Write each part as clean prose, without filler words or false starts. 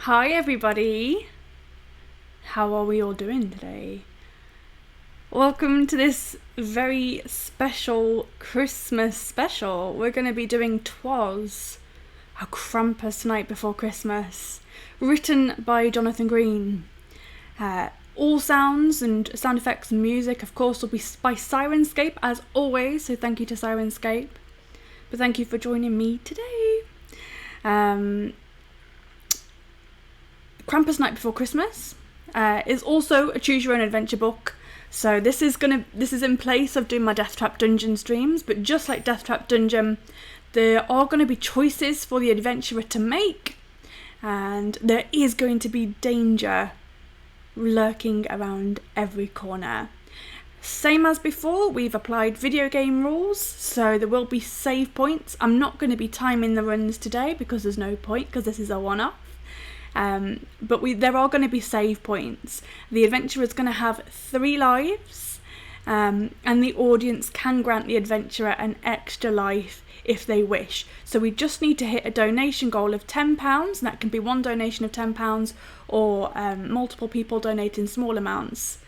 Hi everybody! How are we all doing today? Welcome to this very special Christmas special. We're going to be doing Twas, a Krampus Night Before Christmas, written by Jonathan Green. All sounds and sound effects and music, of course, will be by Sirenscape as always, so thank you to Sirenscape. But thank you for joining me today. Krampus Night Before Christmas is also a choose your own adventure book. So this is in place of doing my Death Trap Dungeon streams, but just like Death Trap Dungeon, there are going to be choices for the adventurer to make, and there is going to be danger lurking around every corner. Same as before, we've applied video game rules, so there will be save points. I'm not going to be timing the runs today because there's no point, because this is a one-off. But there are going to be save points. The adventurer is going to have 3 lives, and the audience can grant the adventurer an extra life if they wish. So we just need to hit a donation goal of £10, and that can be one donation of £10 or multiple people donating small amounts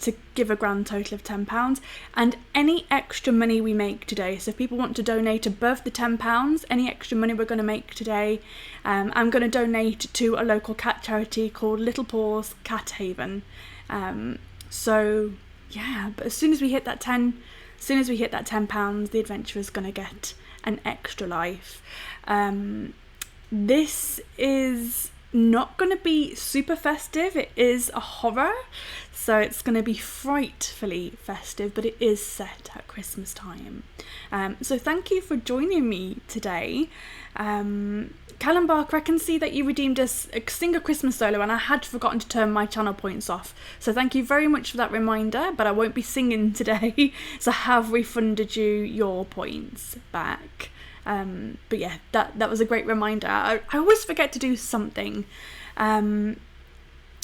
to give a grand total of £10. And any extra money we make today, so if people want to donate above the £10, any extra money we're going to make today, I'm going to donate to a local cat charity called Little Paws Cat Haven. So yeah, but as soon as we hit that £10, the adventurer's going to get an extra life. This is not going to be super festive. It is a horror, so it's going to be frightfully festive, but it is set at Christmas time. So thank you for joining me today. Callum Barker, I can see that you redeemed a Singer Christmas solo, and I had forgotten to turn my channel points off. So thank you very much for that reminder, but I won't be singing today, so I have refunded you your points back. But yeah, that was a great reminder. I always forget to do something.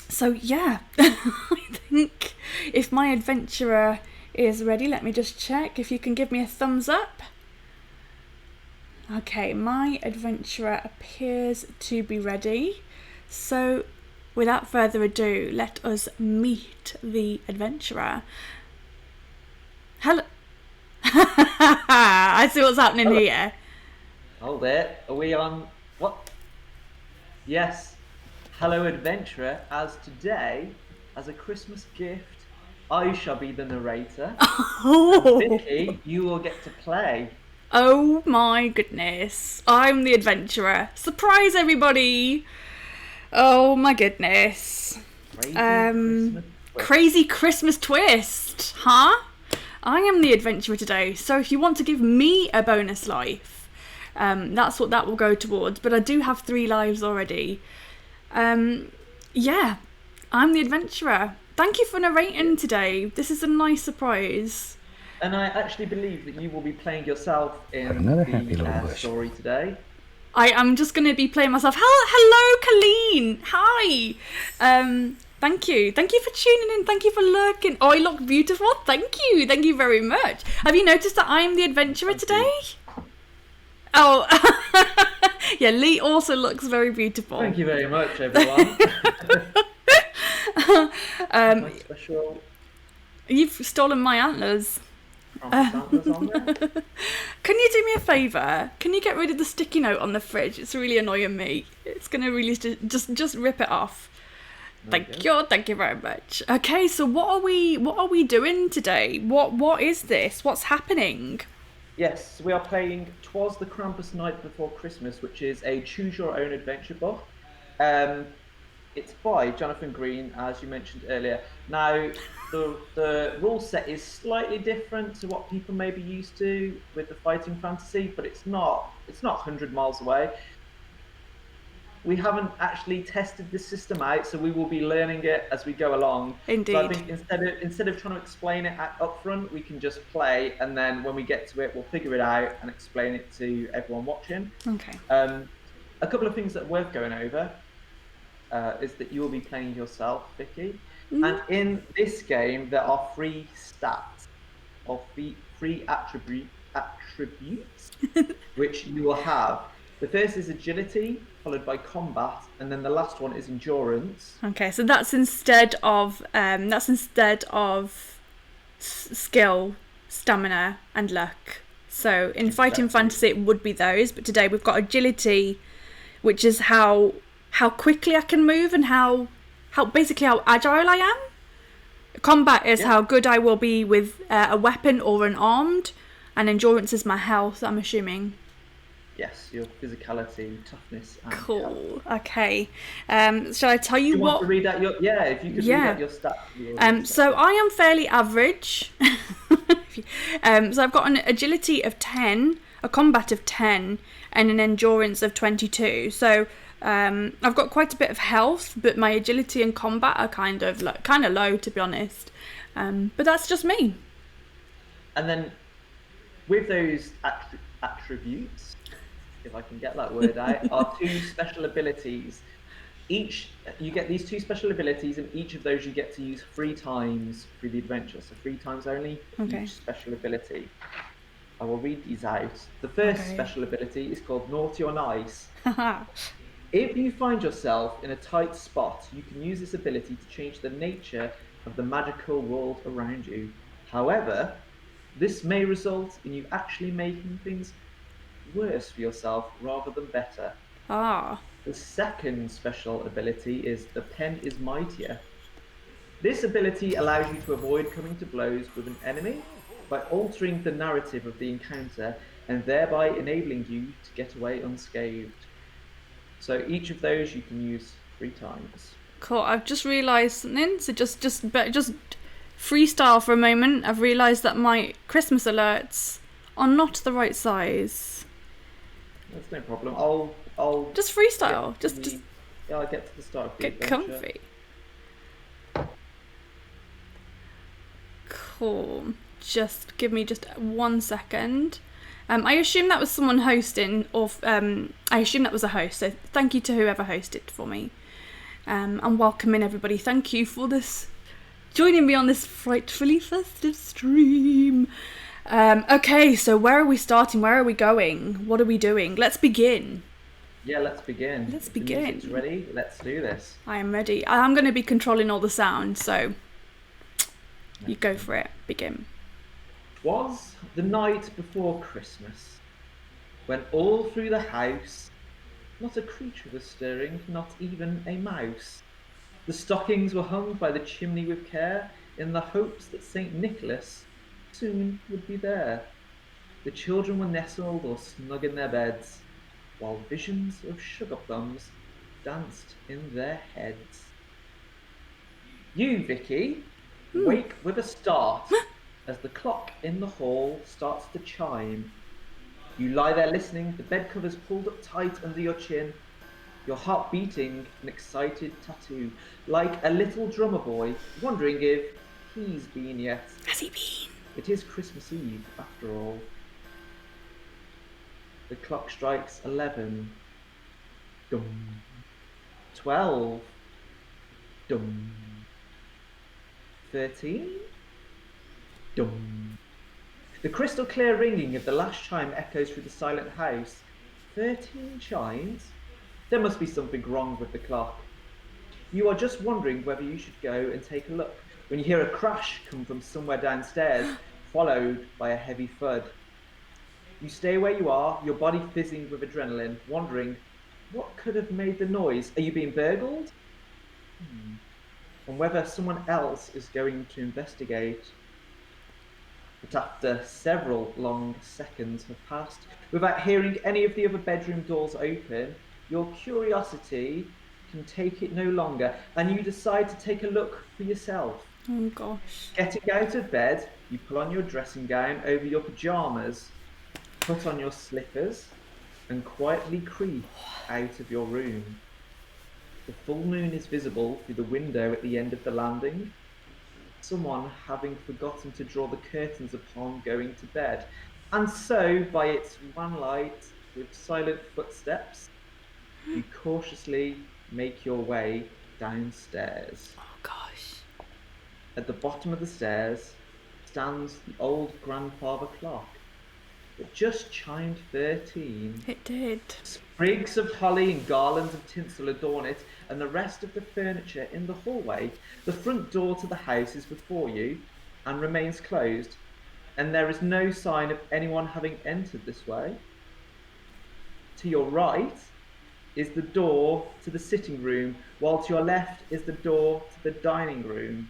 So yeah, I think if my adventurer is ready, let me just check if you can give me a thumbs up. Okay, my adventurer appears to be ready. So without further ado, let us meet the adventurer. Hello. I see what's happening here. Oh, there. Are we on? What? Yes. Hello, adventurer. As today, as a Christmas gift, I shall be the narrator. Oh. Vicky, you will get to play. Oh my goodness. I'm the adventurer. Surprise, everybody. Oh my goodness. Crazy Christmas twist, huh? I am the adventurer today, so if you want to give me a bonus life, that's what that will go towards, but I do have 3 lives already. Yeah, I'm the adventurer. Thank you for narrating today. This is a nice surprise. And I actually believe that you will be playing yourself in the story today. I am just going to be playing myself. Hello, Colleen. Hi. Thank you for tuning in. Thank you for lurking. Oh, I look beautiful. Thank you very much. Have you noticed that I'm the adventurer today? Oh, yeah, Lee also looks very beautiful. Thank you very much, everyone. My special... You've stolen my antlers. Antlers on there. Can you do me a favour? Can you get rid of the sticky note on the fridge? It's really annoying me. It's going to really just rip it off. Thank you very much. Okay, so what are we doing today? What is this? What's happening? Yes, we are playing Twas the Krampus Night Before Christmas, which is a choose-your-own adventure book. It's by Jonathan Green, as you mentioned earlier. Now, the rule set is slightly different to what people may be used to with the fighting fantasy, but it's not 100 miles away. We haven't actually tested this system out, so we will be learning it as we go along. Indeed. So I think instead of trying to explain it up front, we can just play, and then when we get to it, we'll figure it out and explain it to everyone watching. Okay. A couple of things that are worth going over is that you will be playing yourself, Vicky. And in this game, there are 3 stats, or 3 attributes, which you will have. The first is agility, followed by combat, and then the last one is endurance. Okay, so that's instead of skill, stamina, and luck. So in fighting fantasy, it would be those, but today we've got agility, which is how quickly I can move and how basically how agile I am. Combat is how good I will be with a weapon or an armed, and endurance is my health, I'm assuming. Yes, your physicality, toughness, and cool. Health. Okay. Shall I tell you what? Want to read out your if you could read out your stats. So I am fairly average. So I've got an agility of 10, a combat of 10, and an endurance of 22. So I've got quite a bit of health, but my agility and combat are kind of low, to be honest. But that's just me. And then with those attributes, if I can get that word out, are 2 special abilities. You get these 2 special abilities, and each of those you get to use 3 times through the adventure. So 3 times only for each special ability. I will read these out. The first special ability is called Naughty or Nice. If you find yourself in a tight spot, you can use this ability to change the nature of the magical world around you. However, this may result in you actually making things worse for yourself rather than better. The second special ability is the Pen is Mightier. This ability allows you to avoid coming to blows with an enemy by altering the narrative of the encounter and thereby enabling you to get away unscathed. So each of those you can use 3 times. Cool. I've just realised something. So just freestyle for a moment. I've realised that my Christmas alerts are not the right size. That's no problem. I'll just freestyle. I'll get to the start of the adventure. Comfy. Cool. Just give me just 1 second. I assume that was someone hosting, or I assume that was a host. So thank you to whoever hosted for me. And welcoming everybody. Thank you for joining me on this frightfully festive stream. Okay, so where are we starting? Where are we going? What are we doing? Let's begin. Yeah, let's begin. Let's begin. The music's ready. Let's do this. I am ready. I'm going to be controlling all the sound, so you go for it. Begin. 'Twas the night before Christmas, when all through the house not a creature was stirring, not even a mouse. The stockings were hung by the chimney with care, in the hopes that St. Nicholas soon would be there. The children were nestled or snug in their beds, while visions of sugar plums danced in their heads. You, Vicky, wake with a start as the clock in the hall starts to chime. You lie there listening, the bed covers pulled up tight under your chin, your heart beating an excited tattoo, like a little drummer boy wondering if he's been yet. Has he been? It is Christmas Eve, after all. The clock strikes 11. Dum. 12. Dum. 13. Dum. The crystal clear ringing of the last chime echoes through the silent house. 13 chimes? There must be something wrong with the clock. You are just wondering whether you should go and take a look when you hear a crash come from somewhere downstairs, followed by a heavy thud. You stay where you are, your body fizzing with adrenaline, wondering, what could have made the noise? Are you being burgled? And whether someone else is going to investigate. But after several long seconds have passed, without hearing any of the other bedroom doors open, your curiosity can take it no longer, and you decide to take a look for yourself. Oh gosh. Getting out of bed, you pull on your dressing gown over your pyjamas, put on your slippers, and quietly creep out of your room. The full moon is visible through the window at the end of the landing, someone having forgotten to draw the curtains upon going to bed. And so, by its one light, with silent footsteps, you cautiously make your way downstairs. Oh gosh. At the bottom of the stairs stands the old grandfather clock. It just chimed 13. It did. Sprigs of holly and garlands of tinsel adorn it, and the rest of the furniture in the hallway. The front door to the house is before you and remains closed, and there is no sign of anyone having entered this way. To your right is the door to the sitting room, while to your left is the door to the dining room.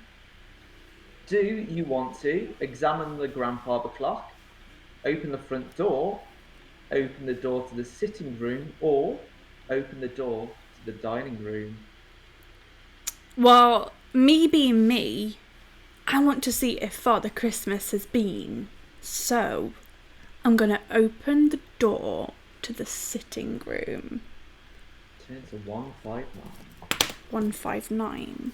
Do you want to examine the grandfather clock, open the front door, open the door to the sitting room, or open the door to the dining room? Well, me being me, I want to see if Father Christmas has been. So, I'm going to open the door to the sitting room. Turn to 159. 159.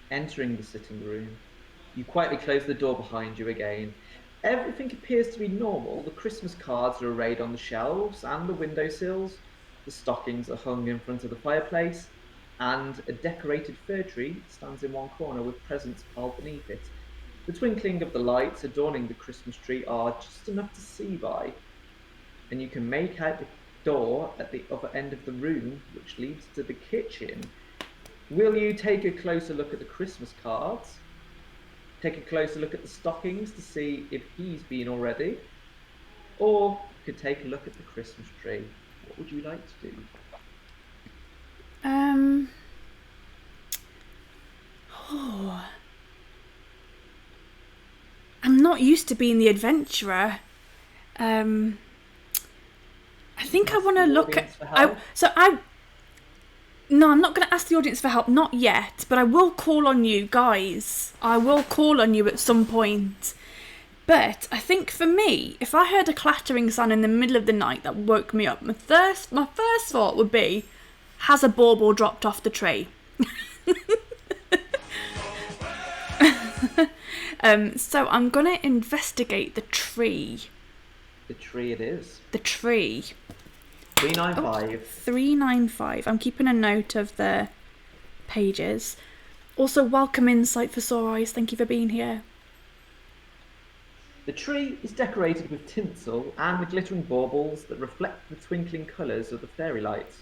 Entering the sitting room, you quietly close the door behind you again. Everything appears to be normal. The Christmas cards are arrayed on the shelves and the windowsills. The stockings are hung in front of the fireplace, and a decorated fir tree stands in one corner with presents piled beneath it. The twinkling of the lights adorning the Christmas tree are just enough to see by, and you can make out the door at the other end of the room, which leads to the kitchen. Will you take a closer look at the Christmas cards? Take a closer look at the stockings to see if he's been already? Or you could take a look at the Christmas tree. What would you like to do? I'm not used to being the adventurer. I think I want to look at. No, I'm not going to ask the audience for help, not yet, but I will call on you guys. I will call on you at some point. But I think for me, if I heard a clattering sound in the middle of the night that woke me up, my first thought would be, has a bauble dropped off the tree? So I'm going to investigate the tree. The tree it is. The tree. 395. 395. I'm keeping a note of the pages. Also, welcome insight for Sore Eyes. Thank you for being here. The tree is decorated with tinsel and the glittering baubles that reflect the twinkling colours of the fairy lights.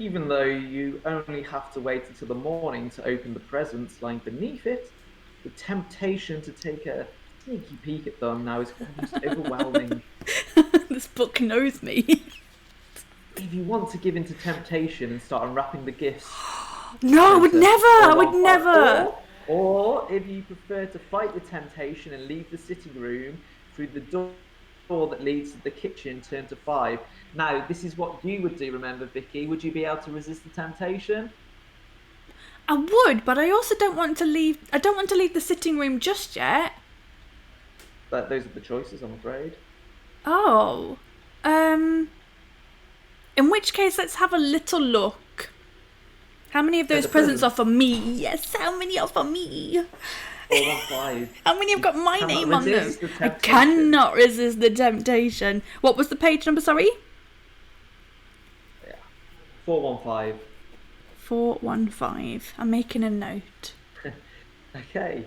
Even though you only have to wait until the morning to open the presents lying beneath it, the temptation to take a sneaky peek at them now is almost overwhelming. This book knows me. If you want to give in to temptation and start unwrapping the gifts... No, I would never! Or if you prefer to fight the temptation and leave the sitting room through the door that leads to the kitchen, turn to 5. Now, this is what you would do, remember, Vicky? Would you be able to resist the temptation? I would, but I also don't want to leave... I don't want to leave the sitting room just yet. But those are the choices, I'm afraid. Oh. In which case, let's have a little look. How many of those presents are for me? Yes, how many are for me? 415. How many have got my name on them? I cannot resist the temptation. What was the page number, sorry? Yeah. 415. 415. I'm making a note. Okay.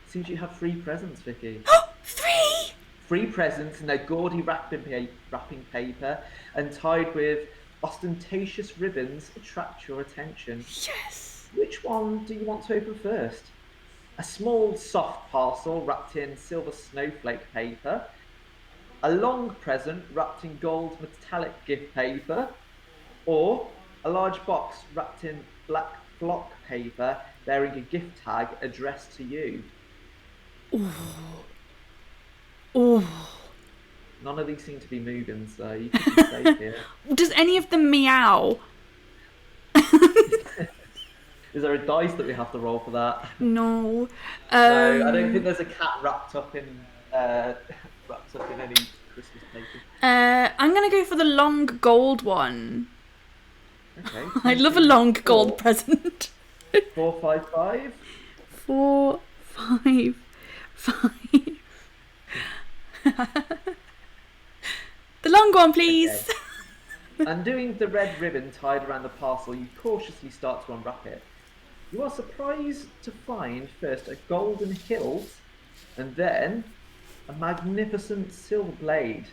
Seems you have 3 presents, Vicky. 3! 3 presents in their gaudy wrapping paper and tied with ostentatious ribbons attract your attention. Yes! Which one do you want to open first? A small soft parcel wrapped in silver snowflake paper, a long present wrapped in gold metallic gift paper, or a large box wrapped in black block paper bearing a gift tag addressed to you? Oh. None of these seem to be moving, so you can be safe here. Does any of them meow? Is there a dice that we have to roll for that? No. No, I don't think there's a cat wrapped up in any Christmas paper. I'm gonna go for the long gold one. Okay. I love a long gold present. 455. 4, 5, 5. The long one, please. Okay. Undoing the red ribbon tied around the parcel, you cautiously start to unwrap it. You are surprised to find first a golden hilt and then a magnificent silver blade.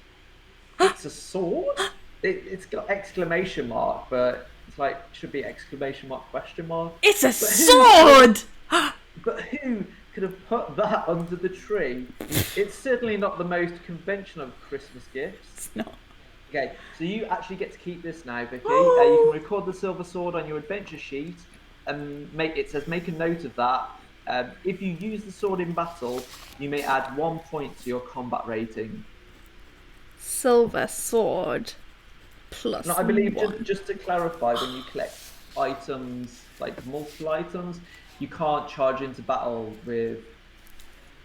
It's a sword. It's got exclamation mark, but it's like should be exclamation mark question mark. It's a But who could have, sword! but who could have put that under the tree? It's certainly not the most conventional of Christmas gifts. It's not. Okay, so you actually get to keep this now, Vicky. You can record the silver sword on your adventure sheet, and make a note of that. If you use the sword in battle, you may add 1 point to your combat rating. Silver sword plus Now, I believe one. just to clarify, when you collect items like multiple items, you can't charge into battle with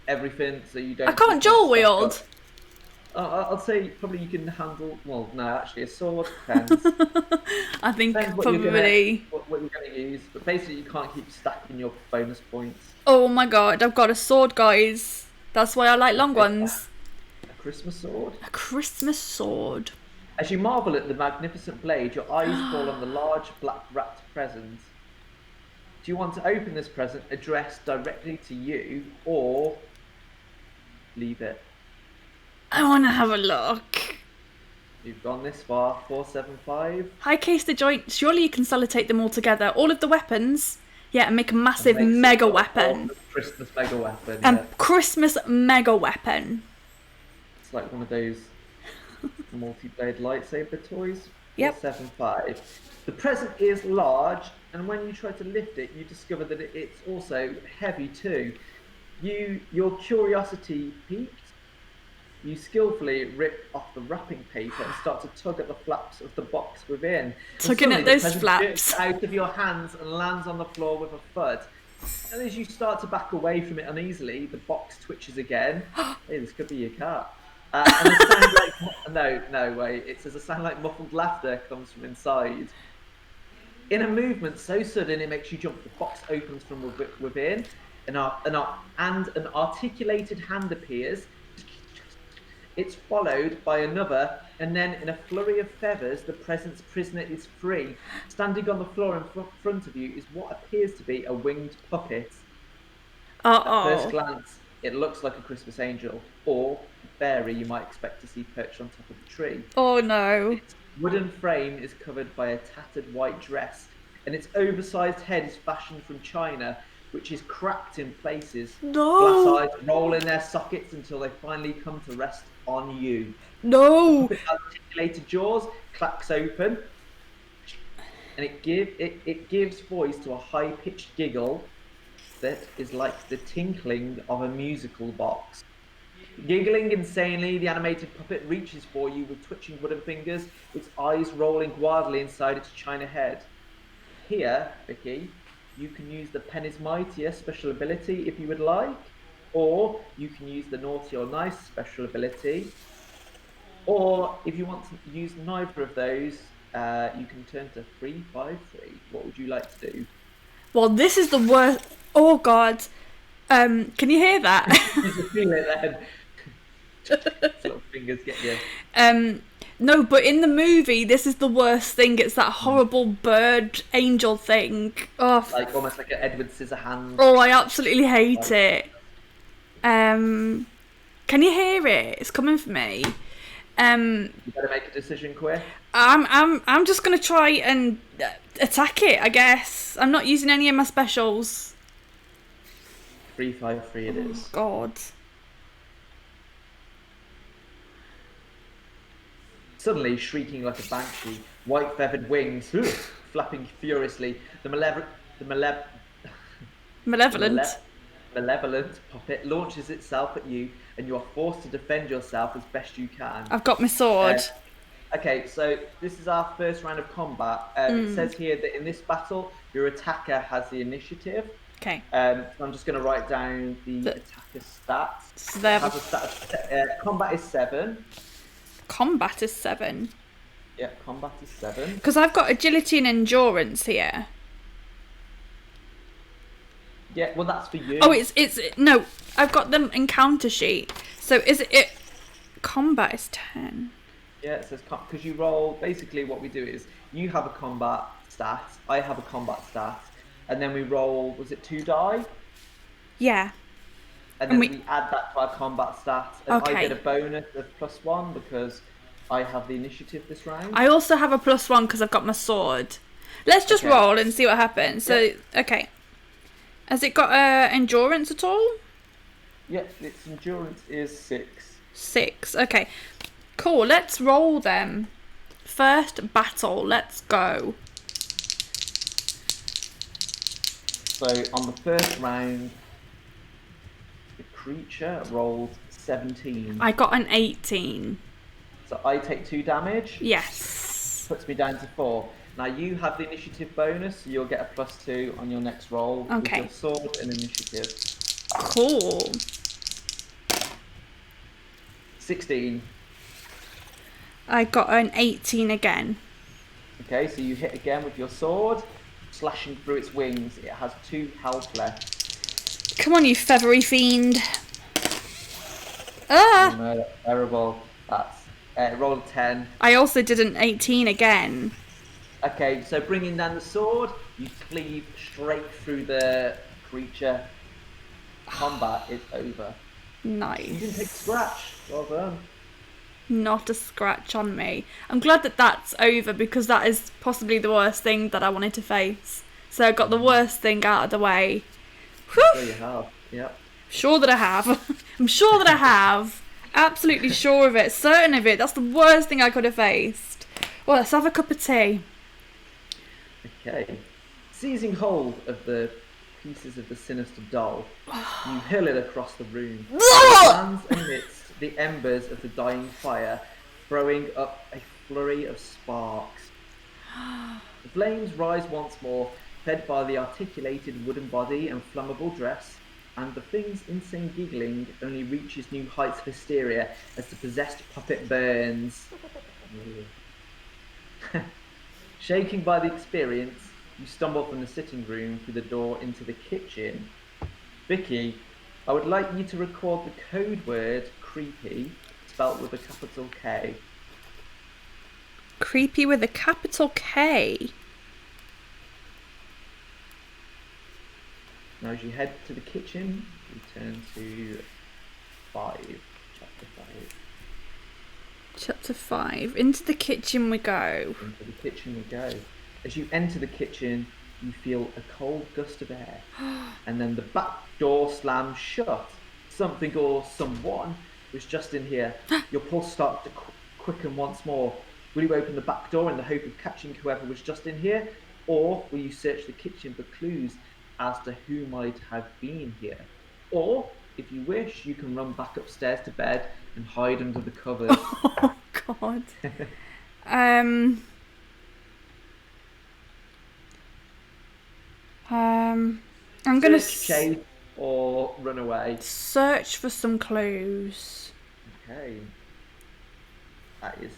everything, so I can't you can't dual stack up. wield. I'd say probably you can handle. Well, no, actually, a sword depends. I Depends think what you're gonna probably. what you're gonna use, but basically you can't keep stacking your bonus points. Oh my god, I've got a sword, guys. That's why I like long Okay, ones. a Christmas sword. A Christmas sword. As you marvel at the magnificent blade, your eyes fall on the large black wrapped present. Do you want to open this present addressed directly to you, or leave it? I want to have a look. You've gone this far. 475. High case the joints. Surely you can sellotape them all together. All of the weapons. Yeah, and make a massive And makes it mega sort of weapon. Christmas mega weapon. A Yeah. Christmas mega weapon. It's like one of those multi-blade lightsaber toys. Yep. 475. The present is large, and when you try to lift it, you discover that it's also heavy too. Your curiosity piqued. You skillfully rip off the wrapping paper and start to tug at the flaps of the box within. And Tugging suddenly at the those present flaps. jerks out of your hands and lands on the floor with a thud. And as you start to back away from it uneasily, the box twitches again. Hey, this could be your cat. And a sound like no way. It says a sound like muffled laughter comes from inside. In a movement so sudden it makes you jump, the box opens from within, and an articulated hand appears. It's followed by another, and then in a flurry of feathers, the present's prisoner is free. Standing on the floor in front of you is what appears to be a winged puppet. At first Uh-oh. glance, it looks like a Christmas angel, or a fairy you might expect to see perched on top of a tree. Oh no. Its wooden frame is covered by a tattered white dress, and its oversized head is fashioned from china, which is cracked in places. No. Glass eyes roll in their sockets until they finally come to rest on you. No. The articulated jaws clacks open, and it gives voice to a high-pitched giggle that is like the tinkling of a musical box. Giggling insanely, the animated puppet reaches for you with twitching wooden fingers, its eyes rolling wildly inside its china head. Here, Vicky, you can use the Pen is Mightier special ability if you would like, or you can use the Naughty or Nice special ability, or if you want to use neither of those, you can turn to 353. What would you like to do? Well, this is the worst. Oh god. Can you hear that? You just feel it then. Little fingers get you. No, but in the movie, this is the worst thing. It's that horrible bird angel thing. Oh, Like almost like an Edward Scissorhands. oh, I absolutely hate it. Can you hear it? It's coming for me. You better make a decision quick. I'm just gonna try and attack it. I guess I'm not using any of my specials. 353 it is. God. Suddenly, shrieking like a banshee, white feathered wings flapping furiously, the Malevolent. malevolent puppet launches itself at you, and you are forced to defend yourself as best you can. I've got my sword. Okay, so this is our first round of combat. It says here that in this battle, your attacker has the initiative. Okay. So I'm just going to write down the attacker's stats. So they have It has a stat of, combat is 7. Combat is 7. Yeah, combat is 7. Because I've got agility and endurance here. Yeah, well that's for you. Oh, it's no. I've got the encounter sheet. So is it? Combat is 10. Yeah, it says because you roll. Basically, what we do is you have a combat stat, I have a combat stat, and then we roll, was it 2 die? Yeah. And And then we. we add that to our combat stats, and I get a Okay. bonus of +1 because I have the initiative this round. I also have a +1 because I've got my sword. Let's just Okay. roll and see what happens. So, Yep. okay. Has it got endurance at all? Yep, its endurance is 6. 6. Okay. Cool. Let's roll them. First battle. Let's go. So on the first round, the creature rolled 17. I got an 18. So I take 2 damage. Yes. Puts me down to 4. Now you have the initiative bonus, so you'll get a +2 on your next roll with Okay. your sword and initiative. Cool. 16. I got an 18 again. Okay, so you hit again with your sword, slashing through its wings. It has 2 health left. Come on, you feathery fiend. Oh Ah! no, that's terrible. That's roll a 10. I also did an 18 again. Okay, so bringing down the sword, you cleave straight through the creature. Combat is over. Nice. You didn't take a scratch. Well done. Not a scratch on me. I'm glad that that's over because that is possibly the worst thing that I wanted to face. So I got the worst thing out of the way. Whew. There you have. Yep. Sure that I have. I'm sure that I have. Absolutely sure of it. Certain of it. That's the worst thing I could have faced. Well, let's have a cup of tea. Okay. Seizing hold of the pieces of the sinister doll, you hurl it across the room. It lands amidst the embers of the dying fire, throwing up a flurry of sparks. The flames rise once more, fed by the articulated wooden body and flammable dress, and the thing's insane giggling only reaches new heights of hysteria as the possessed puppet burns. Shaking by the experience, you stumble from the sitting room through the door into the kitchen. Vicky, I would like you to record the code word creepy, spelt with a capital K. Creepy with a capital K. Now as you head to the kitchen, you turn to 5, chapter 5. Chapter 5. Into the kitchen we go. Into the kitchen we go. As you enter the kitchen, you feel a cold gust of air, and then the back door slams shut. Something or someone was just in here. Your pulse starts to quicken once more. Will you open the back door in the hope of catching whoever was just in here, or will you search the kitchen for clues as to who might have been here? Or, if you wish, you can run back upstairs to bed and hide under the covers. Oh, God. I'm gonna chase or run away. Search for some clues. Okay. That is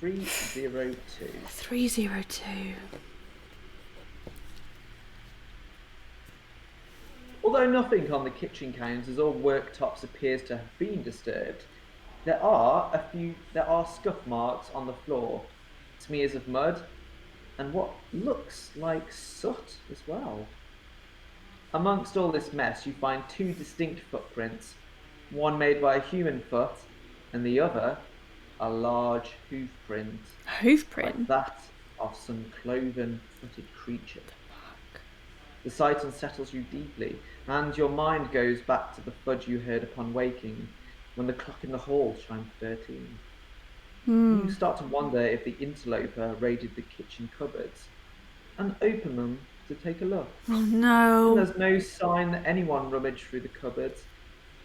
302. 302. Although nothing on the kitchen counters or worktops appears to have been disturbed, there are scuff marks on the floor, smears of mud, and what looks like soot as well. Amongst all this mess, you find 2 distinct footprints, one made by a human foot, and the other a large hoof print. Hoof print? Like that of some cloven-footed creature. The sight unsettles you deeply, and your mind goes back to the fudge you heard upon waking, when the clock in the hall chimed 13. You start to wonder if the interloper raided the kitchen cupboards, and open them to take a look. Oh no. And there's no sign that anyone rummaged through the cupboards.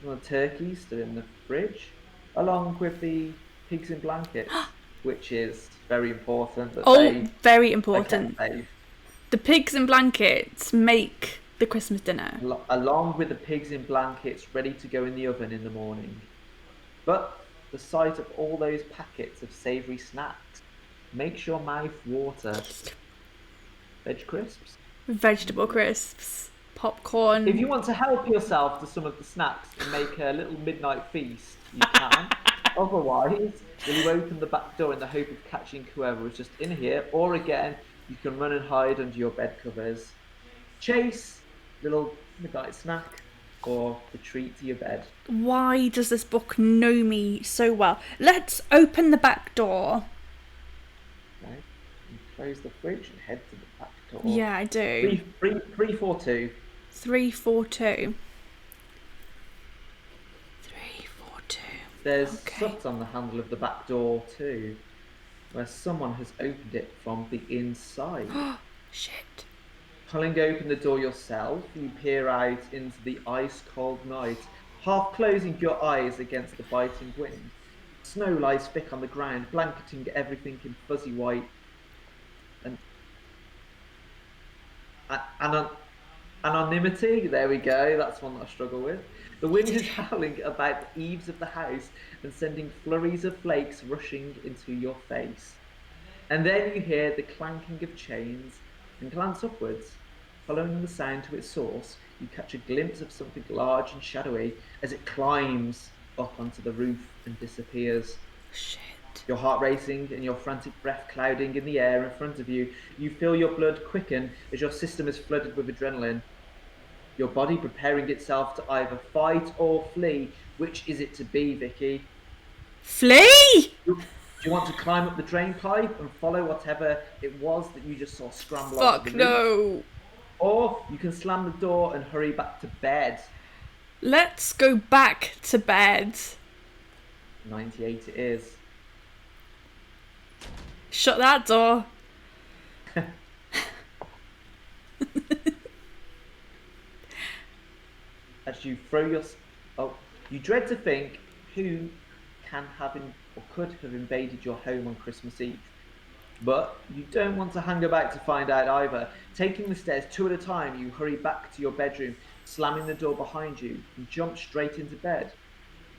And the turkey still in the fridge, along with the pigs in blankets, which is very important. That very important. They kept safe. The pigs in blankets make the Christmas dinner. Along with the pigs in blankets ready to go in the oven in the morning. But the sight of all those packets of savoury snacks makes your mouth water. Veg crisps. Vegetable crisps. Popcorn. If you want to help yourself to some of the snacks and make a little midnight feast, you can. Otherwise, will you open the back door in the hope of catching whoever is just in here, or again, you can run and hide under your bed covers. Chase, little midnight snack, or retreat to your bed. Why does this book know me so well? Let's open the back door. Right? And close the fridge and head to the back door. Yeah, I do. 342. 342. 342. There's Okay. soot on the handle of the back door too, where someone has opened it from the inside. Shit. Pulling open the door yourself, you peer out into the ice-cold night, half closing your eyes against the biting wind. Snow lies thick on the ground, blanketing everything in fuzzy white. And anonymity, there we go, that's one that I struggle with. The wind is howling about the eaves of the house and sending flurries of flakes rushing into your face. And then you hear the clanking of chains and glance upwards. Following the sound to its source, you catch a glimpse of something large and shadowy as it climbs up onto the roof and disappears. Shit. Your heart racing and your frantic breath clouding in the air in front of you, you feel your blood quicken as your system is flooded with adrenaline. Your body preparing itself to either fight or flee. Which is it to be, Vicky? Flee! Do you want to climb up the drain pipe and follow whatever it was that you just saw scramble Fuck onto the roof? no. Or you can slam the door and hurry back to bed. Let's go back to bed. 98 it is. Shut that door. As you throw your... Oh, you dread to think who can have or could have invaded your home on Christmas Eve. But you don't want to hang about to find out either. Taking the stairs 2 at a time, you hurry back to your bedroom, slamming the door behind you, and jump straight into bed.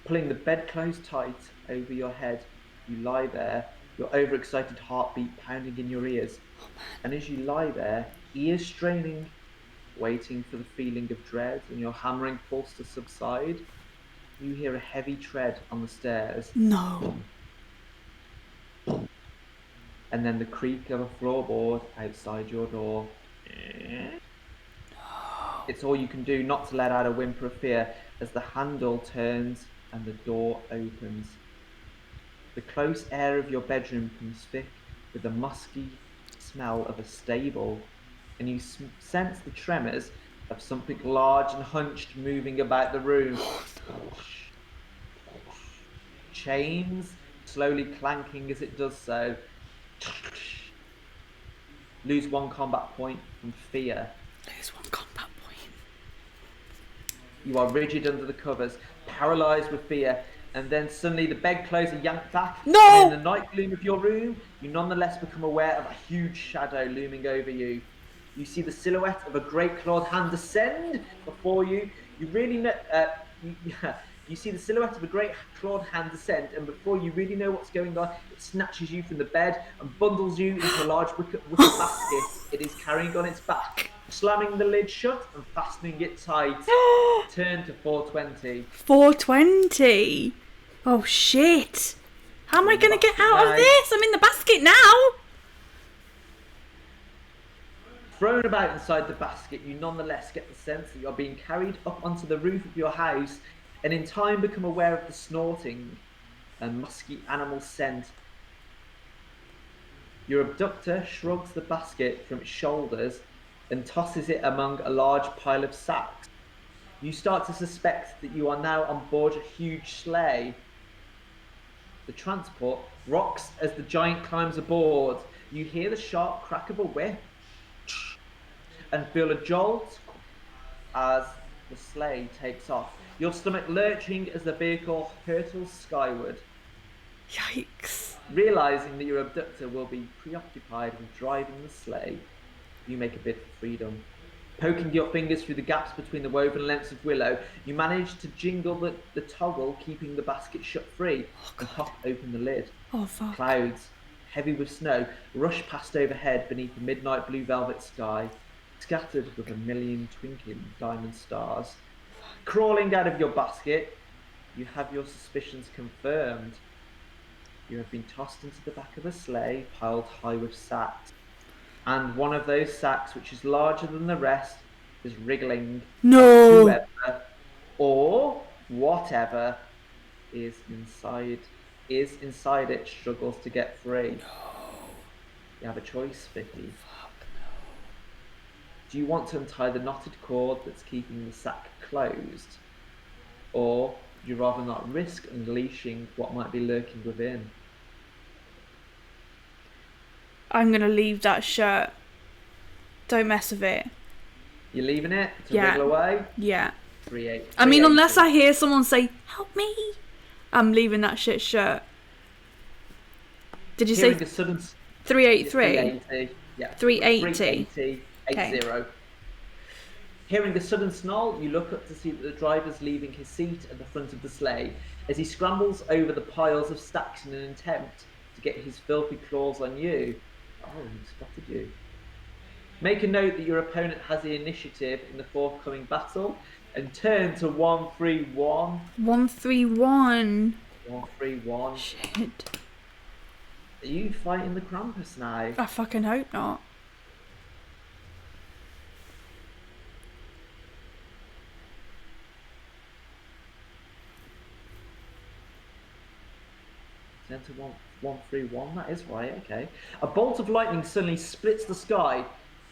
Pulling the bedclothes tight over your head, you lie there, your overexcited heartbeat pounding in your ears. And as you lie there, ears straining, waiting for the feeling of dread and your hammering pulse to subside, you hear a heavy tread on the stairs. No. And then the creak of a floorboard outside your door. It's all you can do not to let out a whimper of fear as the handle turns and the door opens. The close air of your bedroom comes thick with the musky smell of a stable, and you sense the tremors of something large and hunched moving about the room. Chains slowly clanking as it does so. Lose 1 combat point from fear. Lose 1 combat point. You are rigid under the covers, paralysed with fear, and then suddenly the bedclothes are yanked back. No! And in the night gloom of your room, you nonetheless become aware of a huge shadow looming over you. You see the silhouette of a great clawed hand descend before you. You really know... You see the silhouette of a great clawed hand descend, and before you really know what's going on, it snatches you from the bed and bundles you into a large wicker basket it is carrying on its back, slamming the lid shut and fastening it tight. Turn to 420. 420? Oh shit. How am I going to get out of this? I'm in the basket now. Thrown about inside the basket, you nonetheless get the sense that you're being carried up onto the roof of your house, and in time become aware of the snorting and musky animal scent. Your abductor shrugs the basket from its shoulders and tosses it among a large pile of sacks. You start to suspect that you are now on board a huge sleigh. The transport rocks as the giant climbs aboard. You hear the sharp crack of a whip and feel a jolt as the sleigh takes off, your stomach lurching as the vehicle hurtles skyward. Yikes. Realising that your abductor will be preoccupied with driving the sleigh, you make a bid for freedom. Poking your fingers through the gaps between the woven lengths of willow, you manage to jingle the toggle, keeping the basket shut free, and pop open the lid. Oh, fuck. Clouds, heavy with snow, rush past overhead beneath the midnight blue velvet sky, scattered with a million twinkling diamond stars. Crawling out of your basket, you have your suspicions confirmed. You have been tossed into the back of a sleigh piled high with sacks. And one of those sacks, which is larger than the rest, is wriggling as No. whoever or whatever is inside it struggles to get free. You have a choice, Vicky. Do you want to untie the knotted cord that's keeping the sack closed? Or would you rather not risk unleashing what might be lurking within? I'm going to leave that shirt. Don't mess with it. You're leaving it to Yeah. wriggle away? Yeah. 380. I mean, unless I hear someone say, help me, I'm leaving that shit shirt. Did you Hearing say a sudden 383? 380. Yeah. 380. 380. 80. Hearing a sudden snarl, you look up to see that the driver's leaving his seat at the front of the sleigh as he scrambles over the piles of stacks in an attempt to get his filthy claws on you. Oh, he spotted you. Make a note that your opponent has the initiative in the forthcoming battle and turn to 131. 131. 131. Shit. Are you fighting the Krampus now? I fucking hope not. Turn to 131. That is right. Okay. A bolt of lightning suddenly splits the sky,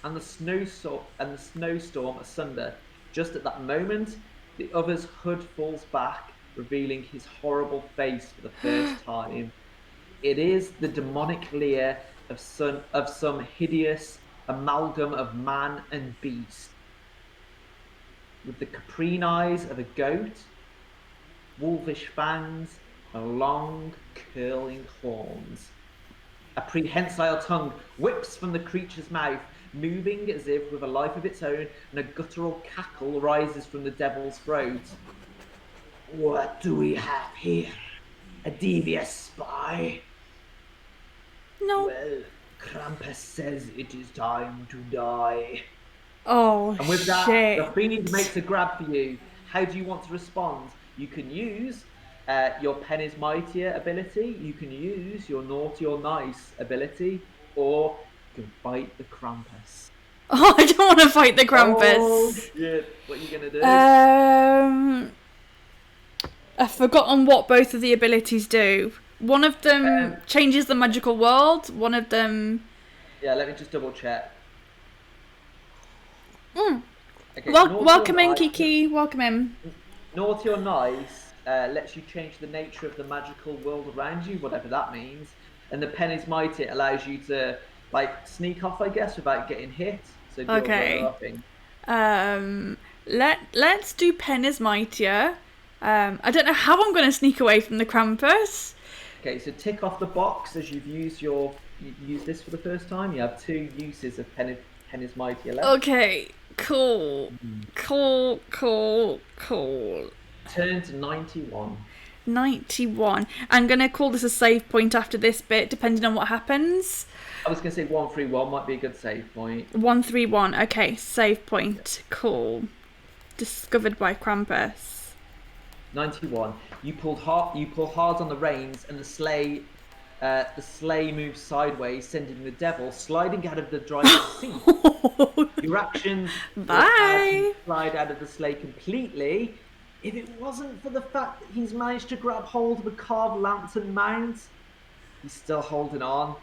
and the snowstorm asunder. Just at that moment, the other's hood falls back, revealing his horrible face for the first time. It is the demonic leer of some hideous amalgam of man and beast, with the caprine eyes of a goat, wolfish fangs, and long, curling horns. A prehensile tongue whips from the creature's mouth, moving as if with a life of its own, and a guttural cackle rises from the devil's throat. What do we have here? A devious spy? No. Well, Krampus says it is time to die. Oh, And with that, shit. the fiend makes a grab for you. How do you want to respond? You can use your Pen is Mightier ability, you can use your Naughty or Nice ability, or you can fight the Krampus. Oh, I don't want to fight the Krampus. Oh, shit. What are you going to do? I've forgotten what both of the abilities do. One of them changes the magical world. One of them... Yeah, let me just double check. Okay, welcome in, Kiki. Welcome in. Naughty or Nice lets you change the nature of the magical world around you, whatever that means. And the Pen is Mighty allows you to like sneak off, I guess, without getting hit. So okay. Let's do Pen is Mightier. I don't know how I'm going to sneak away from the Krampus. Okay, so tick off the box as you've used this for the first time. You have 2 uses of Pen is Mightier left. Okay, cool. Cool. Turn to 91. 91. I'm going to call this a save point after this bit, depending on what happens. I was going to say 131 might be a good save point. 131. Okay, save point. Cool. Discovered by Krampus. 91. You pull hard on the reins, and the sleigh moves sideways, sending the devil sliding out of the driver's seat. Your action Bye. Slide out of the sleigh completely. If it wasn't for the fact that he's managed to grab hold of a carved lantern mount, he's still holding on.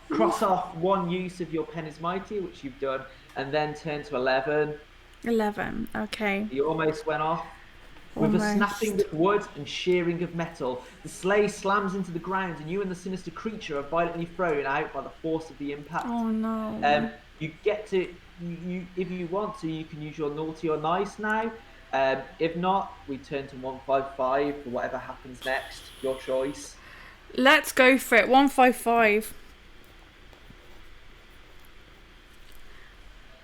Cross off 1 use of your Pen is Mighty, which you've done, and then turn to 11. 11, okay. You almost went off. With a snapping of wood and shearing of metal, the sleigh slams into the ground, and you and the sinister creature are violently thrown out by the force of the impact. Oh no. You get to, if you want to, you can use your Naughty or Nice now. If not, we turn to 155 for whatever happens next. Your choice. Let's go for it. 155.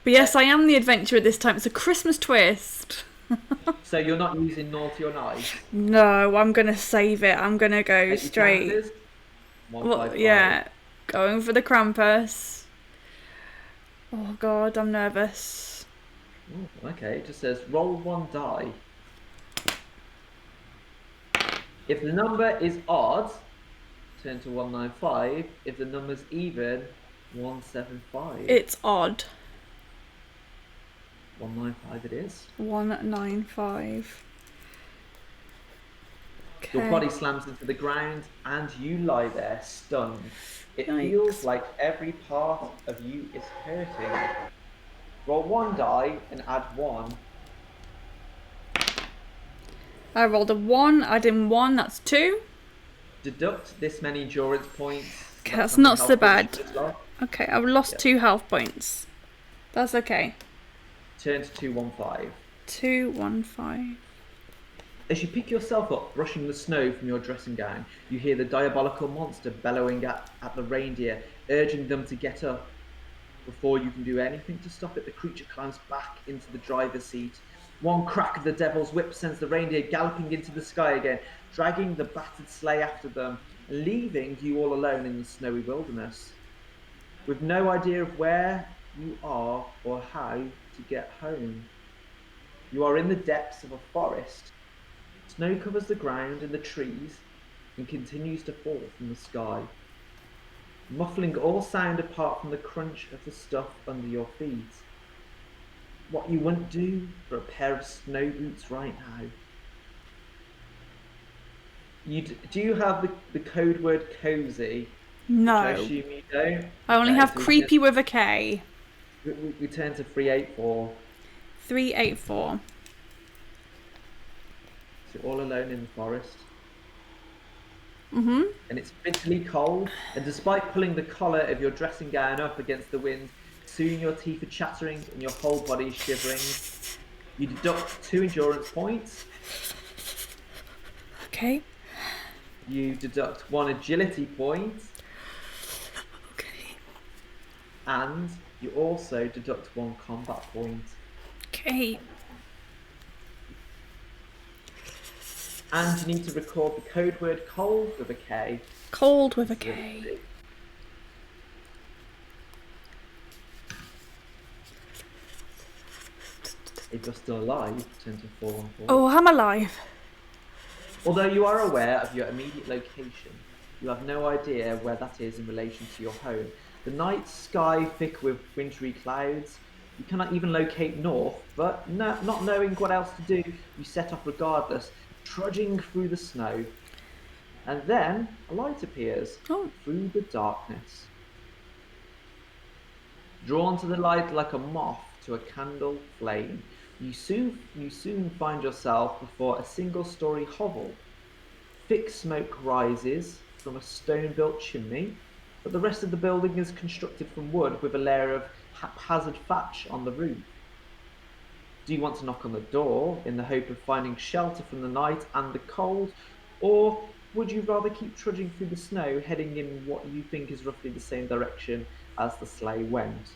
But yes, I am the adventurer this time. It's a Christmas twist. So you're not using Naughty or Nice? No, I'm going to save it. I'm going to go straight. Well, yeah, going for the Krampus. Oh God, I'm nervous. Ooh, okay, it just says roll 1 die. If the number is odd, turn to 195. If the number's even, 175. It's odd. 195 it is. 195. Your Okay. body slams into the ground and you lie there stunned. It feels Yikes. like every part of you is hurting. Roll 1 die and add 1. I rolled a 1, add in 1, that's 2. Deduct this many endurance points. Okay, That's that's how many not so health points bad. you just lost. Okay, I've lost Yeah. 2 health points. That's okay. Turn to 215. 215. As you pick yourself up, brushing the snow from your dressing gown, you hear the diabolical monster bellowing at the reindeer, urging them to get up. Before you can do anything to stop it, the creature climbs back into the driver's seat. One crack of the devil's whip sends the reindeer galloping into the sky again, dragging the battered sleigh after them, and leaving you all alone in the snowy wilderness, with no idea of where you are or how to get home. You are in the depths of a forest. Snow covers the ground and the trees and continues to fall from the sky, muffling all sound apart from the crunch of the stuff under your feet. What you wouldn't do for a pair of snow boots right now. Do you have the code word cozy? Which I No. assume you don't. I only Okay, have so creepy with a K. we turn to 384. 384. So all alone in the forest. Mm-hmm. And it's bitterly cold, and despite pulling the collar of your dressing gown up against the wind, soon your teeth are chattering and your whole body is shivering. You deduct 2 endurance points. Okay. You deduct 1 agility point. Okay. And you also deduct 1 combat point. Okay. And you need to record the code word cold with a K. Cold with a K. If you're still alive, turn to 414. Oh, I'm alive. Although you are aware of your immediate location, you have no idea where that is in relation to your home. The night sky thick with wintry clouds. You cannot even locate north, but not knowing what else to do, you set off regardless, trudging through the snow. And then a light appears through the darkness. Drawn to the light like a moth to a candle flame, you soon find yourself before a single-story hovel. Thick smoke rises from a stone-built chimney, but the rest of the building is constructed from wood with a layer of haphazard thatch on the roof. Do you want to knock on the door in the hope of finding shelter from the night and the cold, or would you rather keep trudging through the snow, heading in what you think is roughly the same direction as the sleigh went?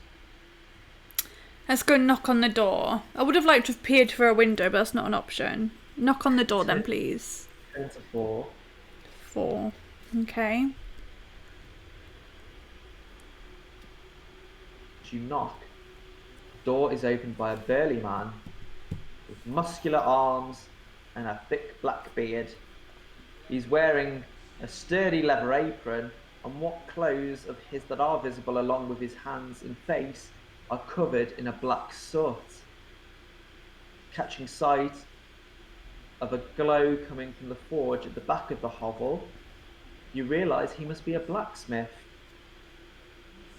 Let's go knock on the door. I would have liked to have peered through a window, but that's not an option. Knock on the door then, please. Turn to 4. 4. Okay. As you knock, the door is opened by a burly man with muscular arms and a thick black beard. He's wearing a sturdy leather apron, and what clothes of his that are visible along with his hands and face are covered in a black soot. Catching sight of a glow coming from the forge at the back of the hovel, you realise he must be a blacksmith.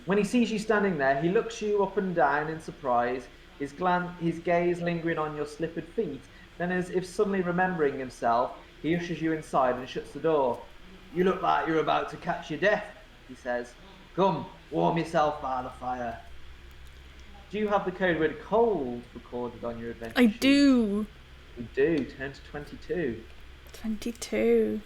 When he sees you standing there, he looks you up and down in surprise, his gaze lingering on your slippered feet. Then, as if suddenly remembering himself, he ushers you inside and shuts the door. "You look like you're about to catch your death," he says. "Come, warm yourself by the fire." Do you have the code word cold recorded on your adventure I sheet? do. You do. Turn to 22. 22.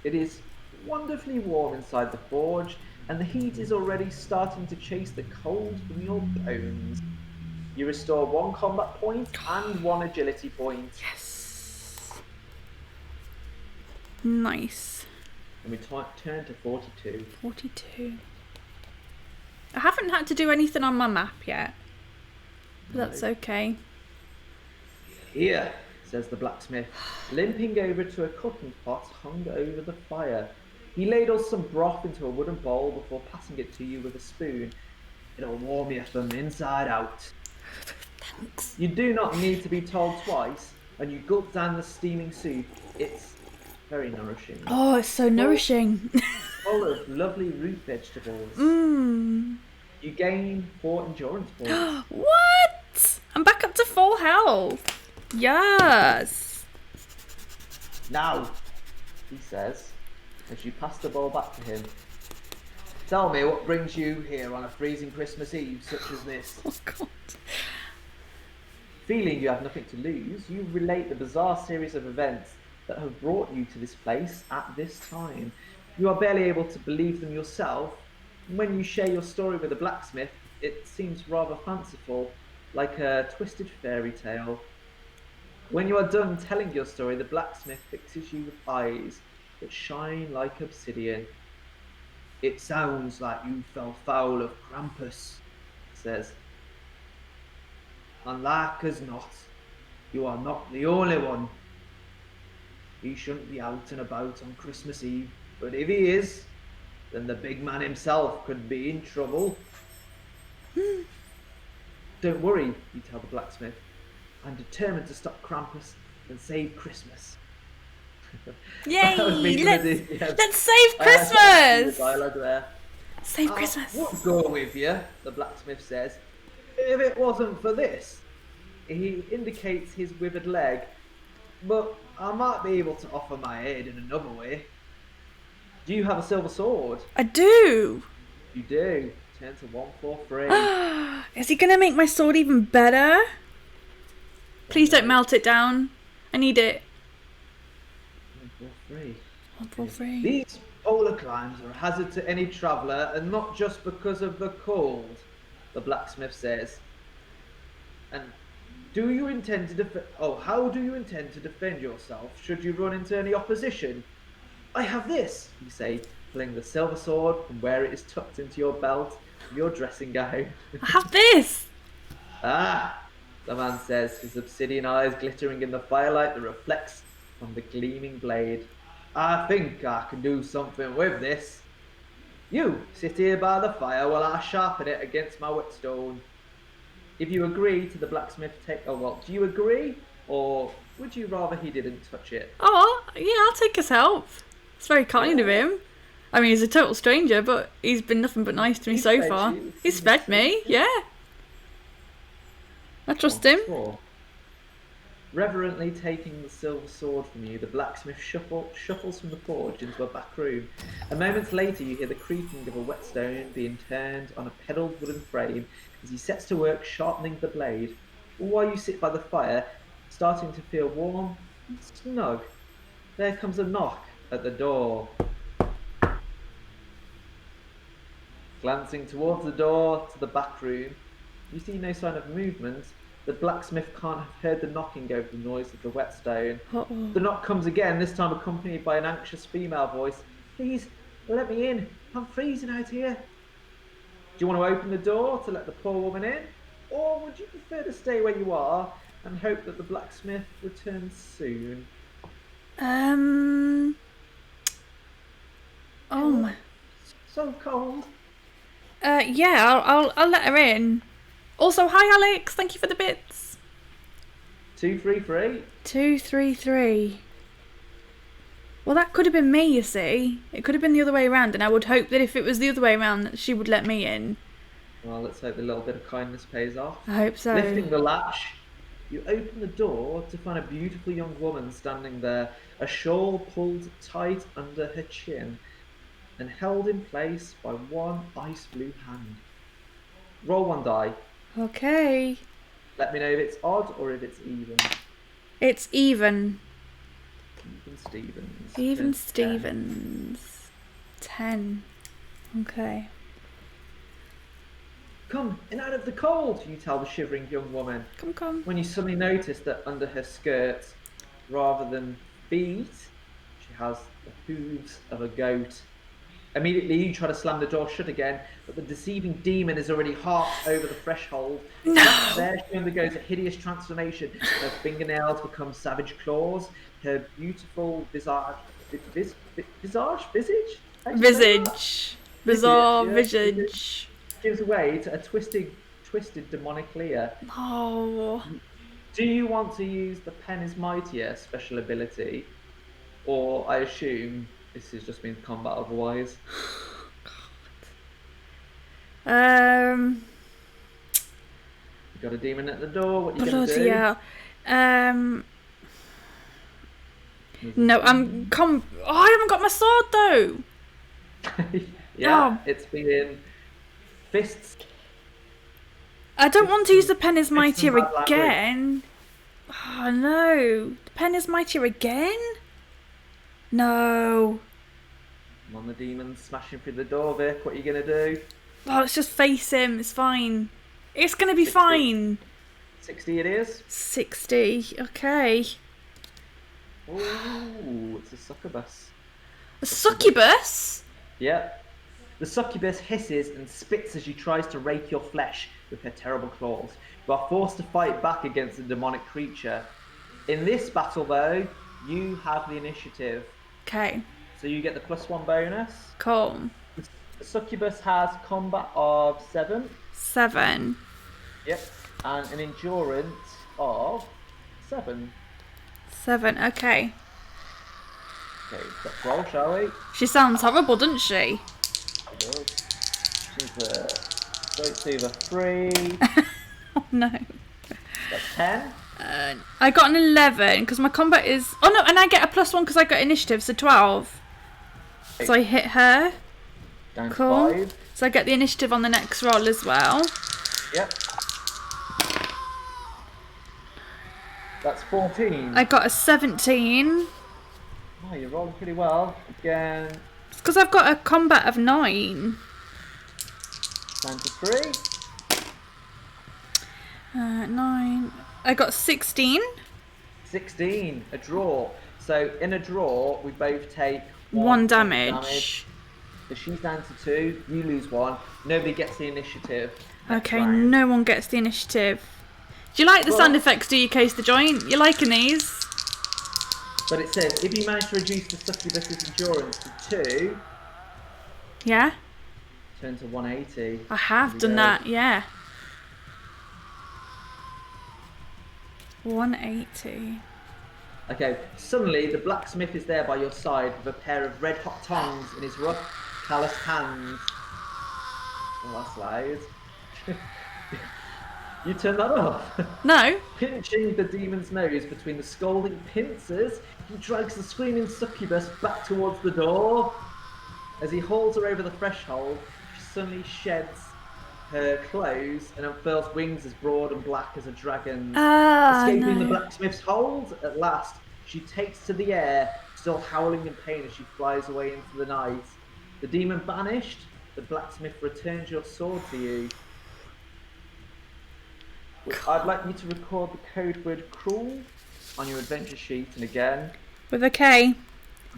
It is wonderfully warm inside the forge, and the heat is already starting to chase the cold from your bones. You restore 1 combat point and 1 agility point. Yes. Nice. And we turn to 42. 42. I haven't had to do anything on my map yet. But that's okay. "Here," says the blacksmith, limping over to a cooking pot hung over the fire. He ladles some broth into a wooden bowl before passing it to you with a spoon. It'll warm you from inside out. Thanks. You do not need to be told twice, and you gulp down the steaming soup. It's very nourishing. Oh, it's so nourishing. Full of lovely root vegetables. Mmm. You gain 4 endurance points. What? I'm back up to full health. Yes. Now, he says, as you pass the bowl back to him, tell me what brings you here on a freezing Christmas Eve such as this. Oh, God. Feeling you have nothing to lose, you relate the bizarre series of events that have brought you to this place at this time. You are barely able to believe them yourself. When you share your story with the blacksmith, it seems rather fanciful, like a twisted fairy tale. When you are done telling your story, the blacksmith fixes you with eyes that shine like obsidian. It sounds like you fell foul of Krampus, he says. And like as not, you are not the only one. He shouldn't be out and about on Christmas Eve, but if he is, then the big man himself could be in trouble. Don't worry, you tell the blacksmith. I'm determined to stop Krampus and save Christmas. Yay! Yes. Let's save The Christmas! dialogue there. Save Christmas. I would go with you, the blacksmith says, if it wasn't for this. He indicates his withered leg, but I might be able to offer my aid in another way. Do you have a silver sword? I do. You do. Turn to 143. Is he going to make my sword even better? Please don't melt it down. I need it. 143. 143. These polar climbs are a hazard to any traveller, and not just because of the cold, the blacksmith says. And do you intend to how do you intend to defend yourself should you run into any opposition? I have this, you say, pulling the silver sword from where it is tucked into your belt, your dressing gown. I have this. Ah, the man says, his obsidian eyes glittering in the firelight that reflects from the gleaming blade. I think I can do something with this. You sit here by the fire while I sharpen it against my whetstone. If you agree to the blacksmith do you agree? Or would you rather he didn't touch it? Oh, yeah, I'll take his help. It's very kind of him. I mean, he's a total stranger, but he's been nothing but nice to me so far. He's fed me, yeah. I trust him. Reverently taking the silver sword from you, the blacksmith shuffles from the forge into a back room. A moment later, you hear the creaking of a whetstone being turned on a pedalled wooden frame as he sets to work sharpening the blade. While you sit by the fire, starting to feel warm and snug, there comes a knock at the door. Glancing towards the door to the back room, you see no sign of movement. The blacksmith can't have heard the knocking over the noise of the whetstone. Uh-oh. The knock comes again, this time accompanied by an anxious female voice. Please, let me in. I'm freezing out here. Do you want to open the door to let the poor woman in? Or would you prefer to stay where you are and hope that the blacksmith returns soon? Oh my. So cold. Yeah, I'll let her in. Also, hi Alex, thank you for the bits. 233. 233. Well, that could have been me, you see. It could have been the other way around, and I would hope that if it was the other way around, that she would let me in. Well, let's hope a little bit of kindness pays off. I hope so. Lifting the latch, you open the door to find a beautiful young woman standing there, a shawl pulled tight under her chin and held in place by one ice blue hand. Roll one die. Okay. Let me know if it's odd or if it's even. It's even. Even Stevens. Even 10. Stevens. 10. Okay. Come in out of the cold, you tell the shivering young woman. Come. When you suddenly notice that under her skirt, rather than feet, she has the hooves of a goat. Immediately you try to slam the door shut again, but the deceiving demon is already half over the threshold. No! There she undergoes a hideous transformation. Her fingernails become savage claws. Her beautiful visage? Visage. Bizarre Yeah, visage. gives way to a twisted demonic Leah. Oh. Do you want to use the pen is mightier special ability, or I assume this is just means combat otherwise? You got a demon at the door. What are you gonna Bloody do? hell. No, I haven't got my sword though. Yeah, Oh, it's been fists. I don't want to use the pen is Fists and mightier bad language. again. Oh no. The pen is mightier again? No. Come on, the demon's smashing through the door, Vic. What are you gonna do? Oh, let's just face him. It's fine. It's gonna be 60. fine. 60 it is. 60. Okay. Ooh, it's a succubus. A succubus? Yep. The succubus hisses and spits as she tries to rake your flesh with her terrible claws. You are forced to fight back against the demonic creature. In this battle, though, you have the initiative. Okay. So you get the +1 bonus. Cool. The succubus has combat of 7. 7. Yep. And an endurance of 7. 7. Okay. Okay, let's roll, shall we? She sounds horrible, doesn't she? She's straight to the 3. Oh no. That's 10. I got an 11 because my combat is. Oh no, and I get a +1 because I got initiative, so 12. So I hit her. Down Cool. to 5. So I get the initiative on the next roll as well. Yep. That's 14. I got a 17. Oh, you're rolling pretty well. Again, It's because I've got a combat of 9. down to 3. 9. I got 16. 16. A draw. So in a draw, we both take 1 point damage. So she's down to 2. You lose 1. Nobody gets the initiative. next Okay, round. no one gets the initiative. Do you like the sound effects, do you, Case the Joint? You liking these? But it says if you manage to reduce the succubus's endurance to 2, Yeah? turn to 180. I have Here we done go. that, yeah. 180. Okay, suddenly the blacksmith is there by your side with a pair of red-hot tongs in his rough, calloused hands. Oh, that's loud. You turn that off. No? Pinching the demon's nose between the scalding pincers, he drags the screaming succubus back towards the door. As he hauls her over the threshold, she suddenly sheds her clothes and unfurls wings as broad and black as a dragon's. Escaping the No. blacksmith's hold, at last, she takes to the air, still howling in pain as she flies away into the night. The demon banished, the blacksmith returns your sword to you. I'd like you to record the code word cruel on your adventure sheet, and again, With a K.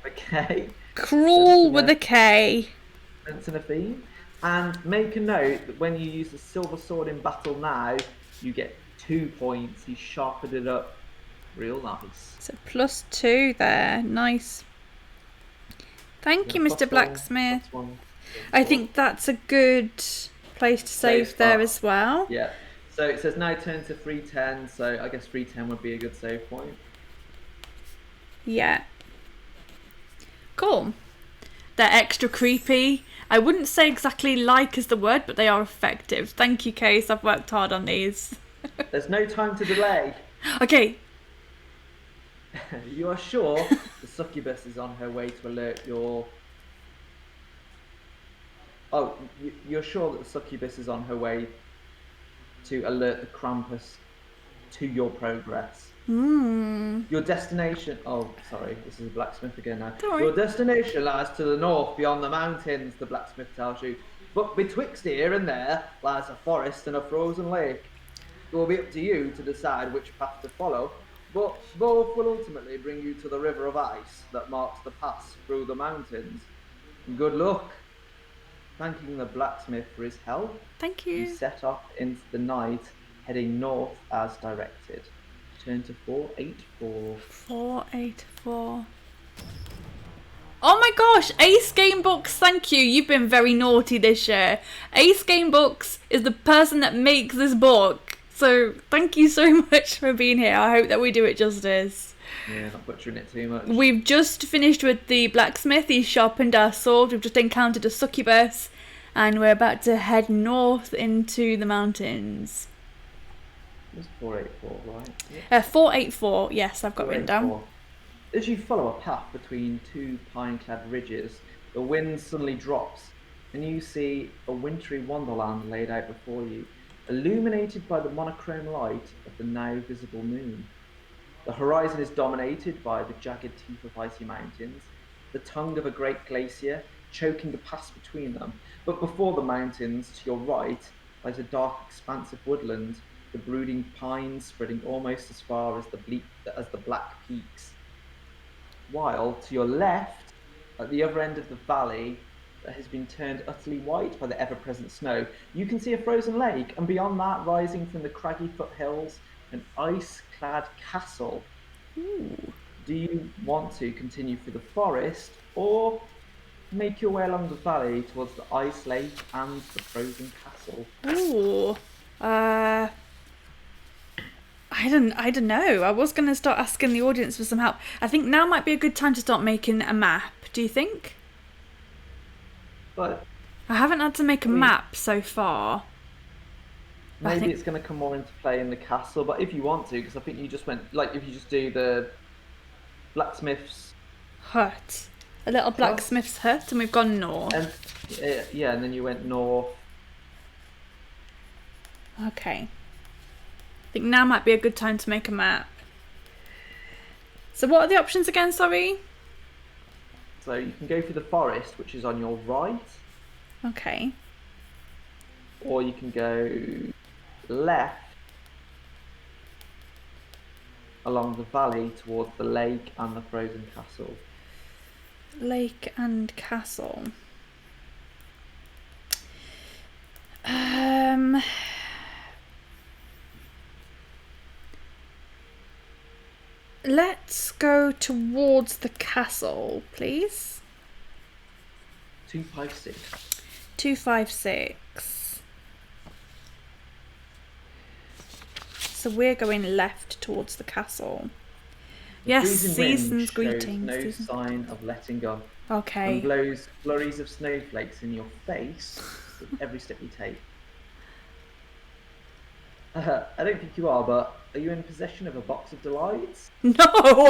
okay, Cruel with a K. sense and a theme. And make a note that when you use the silver sword in battle now, you get 2 points. You sharpened it up real nice. So +2 there. Nice. Thank you, Mr. Blacksmith. I think that's a good place to save there spot. as well. Yeah. So it says now turn to 310, so I guess 310 would be a good save point. Yeah. Cool. They're extra creepy. I wouldn't say exactly like is the word, but they are effective. Thank you, Case. I've worked hard on these. There's no time to delay. Okay. You are sure the succubus is on her way to alert your... Oh, you're sure that the succubus is on her way to alert the Krampus to your progress. Your destination... Oh, sorry, this is a blacksmith again now. Don't worry. Your destination lies to the north beyond the mountains, the blacksmith tells you. But betwixt here and there lies a forest and a frozen lake. It will be up to you to decide which path to follow, but both will ultimately bring you to the river of ice that marks the pass through the mountains. Good luck. Thanking the blacksmith for his help, Thank you you. set off into the night, heading north as directed. Turn to 484. 484. Oh my gosh, Ace Game Books, thank you. You've been very naughty this year. Ace Game Books is the person that makes this book. So thank you so much for being here. I hope that we do it justice. Yeah, not butchering it too much. We've just finished with the blacksmith. He's sharpened our sword. We've just encountered a succubus. And we're about to head north into the mountains. It was 484, right? 484, yes, I've got written down. As you follow a path between two pine-clad ridges, the wind suddenly drops, and you see a wintry wonderland laid out before you, illuminated by the monochrome light of the now visible moon. The horizon is dominated by the jagged teeth of icy mountains, the tongue of a great glacier choking the pass between them. But before the mountains, to your right, lies a dark expanse of woodland, the brooding pines spreading almost as far as the black peaks. While to your left, at the other end of the valley that has been turned utterly white by the ever-present snow, you can see a frozen lake, and beyond that, rising from the craggy foothills, an ice-clad castle. Ooh. Do you want to continue through the forest, or make your way along the valley towards the ice lake and the frozen castle? Ooh. I don't know. I was going to start asking the audience for some help. I think now might be a good time to start making a map. Do you think? But I haven't had to make a map so far. maybe it's going to come more into play in the castle. But if you want to, because I think you just went, like, if you just do the blacksmith's hut. A little blacksmith's hut, and we've gone north. And yeah, and then you went north. Okay. I think now might be a good time to make a map. So what are the options again, sorry? So you can go through the forest, which is on your right. Okay. Or you can go left along the valley towards the lake and the frozen castle. Lake and castle. Let's go towards the castle, please. 256. 256. So we're going left towards the castle. Yes, season's greetings. No sign of letting up. Okay. And blows flurries of snowflakes in your face with every step you take. I don't think you are, but are you in possession of a box of delights? No,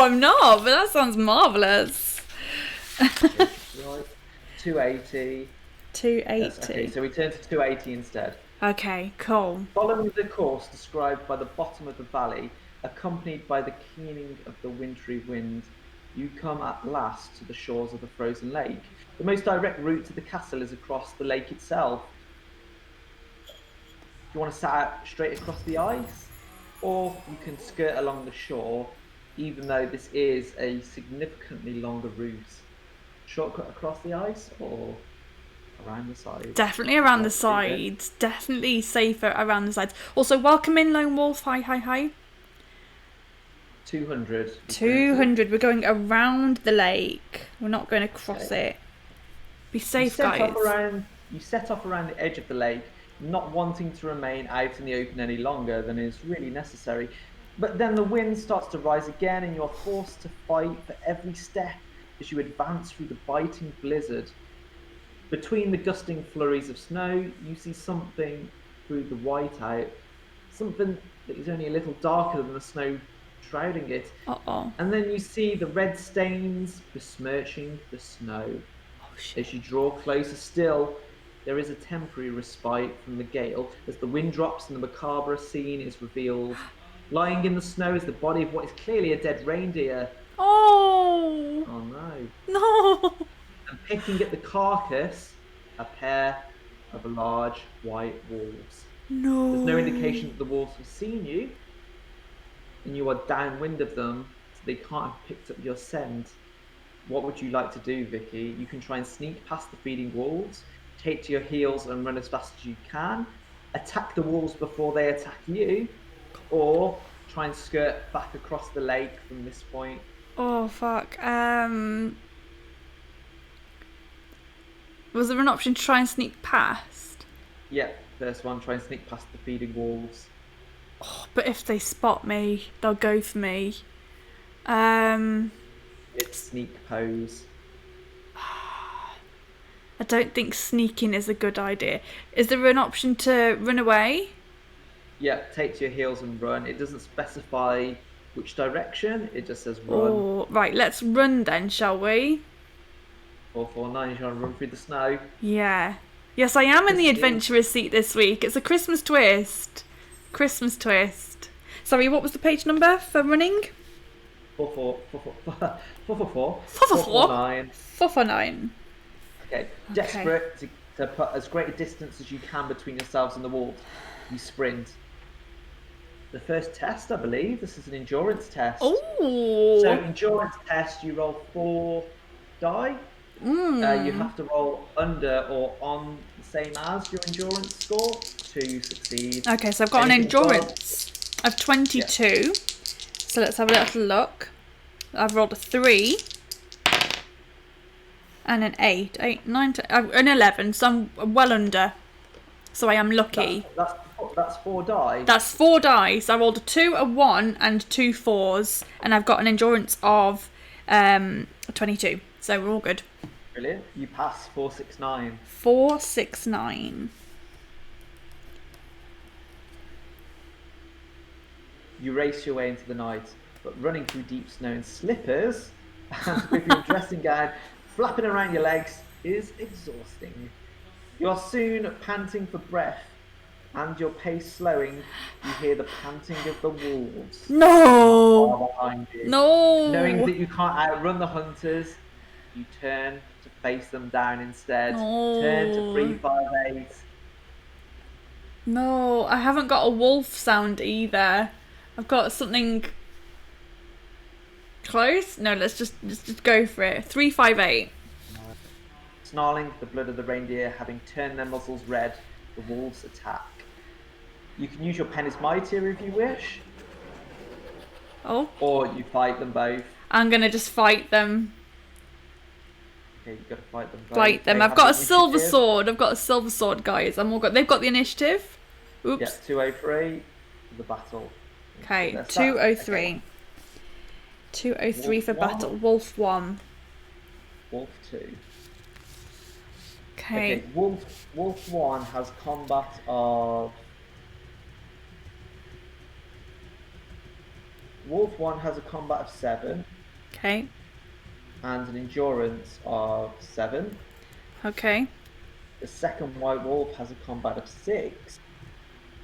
I'm not, but that sounds marvellous. Right. 280. 280. Okay, so we turn to 280 instead. Okay, cool. Following the course described by the bottom of the valley, accompanied by the keening of the wintry wind, you come at last to the shores of the frozen lake. The most direct route to the castle is across the lake itself. Do you want to set out straight across the ice? Or you can skirt along the shore, even though this is a significantly longer route. Shortcut across the ice or around the sides? Definitely around the sides. Definitely safer around the sides. Also, welcome in, Lone Wolf. Hi, hi, hi. 200. 200. We're going around the lake. We're not going to cross it. Be safe, guys. You set off around the edge of the lake, not wanting to remain out in the open any longer than is really necessary. But then the wind starts to rise again, and you're forced to fight for every step as you advance through the biting blizzard. Between the gusting flurries of snow, you see something through the whiteout, something that is only a little darker than the snow shrouding it. Uh-oh. And then you see the red stains besmirching the snow. Oh, shit. As you draw closer still, there is a temporary respite from the gale as the wind drops and the macabre scene is revealed. Lying in the snow is the body of what is clearly a dead reindeer. Oh! Oh no. No! And picking at the carcass, a pair of large white wolves. No. There's no indication that the wolves have seen you, and you are downwind of them, so they can't have picked up your scent. What would you like to do, Vicky? You can try and sneak past the feeding wolves, take to your heels and run as fast as you can, attack the wolves before they attack you, or try and skirt back across the lake from this point. Oh, fuck. Was there an option to try and sneak past? Yeah, first one, try and sneak past the feeding wolves. Oh, but if they spot me, they'll go for me. I It's sneak pose. don't think sneaking is a good idea. Is there an option to run away? Yeah, take to your heels and run. It doesn't specify which direction, it just says run. Oh, right, let's run then, shall we? 449, you're trying to run through the snow. Yeah. Yes, I am in the Christmas. adventurous seat this week. It's a Christmas twist. Christmas twist. Sorry, what was the page number for running? 449. 449. Okay, desperate to put as great a distance as you can between yourselves and the wolves, you sprint. The first test, I believe, this is an endurance test. Oh. So endurance test, you roll 4 die. You have to roll under or on the same as your endurance score to succeed. Okay, so I've got an endurance of 22. Yeah. So let's have a little look. I've rolled a 3 and an 8, 9, 10, an 11. So I'm well under. So I am lucky. That's 4 die. That's 4 dice. I rolled a 2, a 1, and 2 4s, and I've got an endurance of 22. So we're all good. Brilliant. You pass 469. 469. You race your way into the night, but running through deep snow in slippers and with your dressing gown flapping around your legs is exhausting. You are soon panting for breath, and your pace slowing. You hear the panting of the wolves. No! Behind you. No! Knowing that you can't outrun the hunters, you turn to face them down instead. No. Turn to 358. No, I haven't got a wolf sound either. I've got something close. No, let's just go for it. 358. Snarling the blood of the reindeer, having turned their muzzles red, the wolves attack. You can use your penny's mighty if you wish. Oh. Or you fight them both. I'm gonna just fight them. Okay, you've got to fight them both. Fight them. I've got a silver sword. I've got a silver sword, guys. They've got the initiative. Oops. Yeah, 203 for the battle. Okay, 203. Okay. 203 Wolf for 1. battle. Wolf 1. Wolf 2. Okay. Wolf 1 has combat of... Wolf 1 has a combat of 7. Okay. And an endurance of 7. Okay. The second white wolf has a combat of 6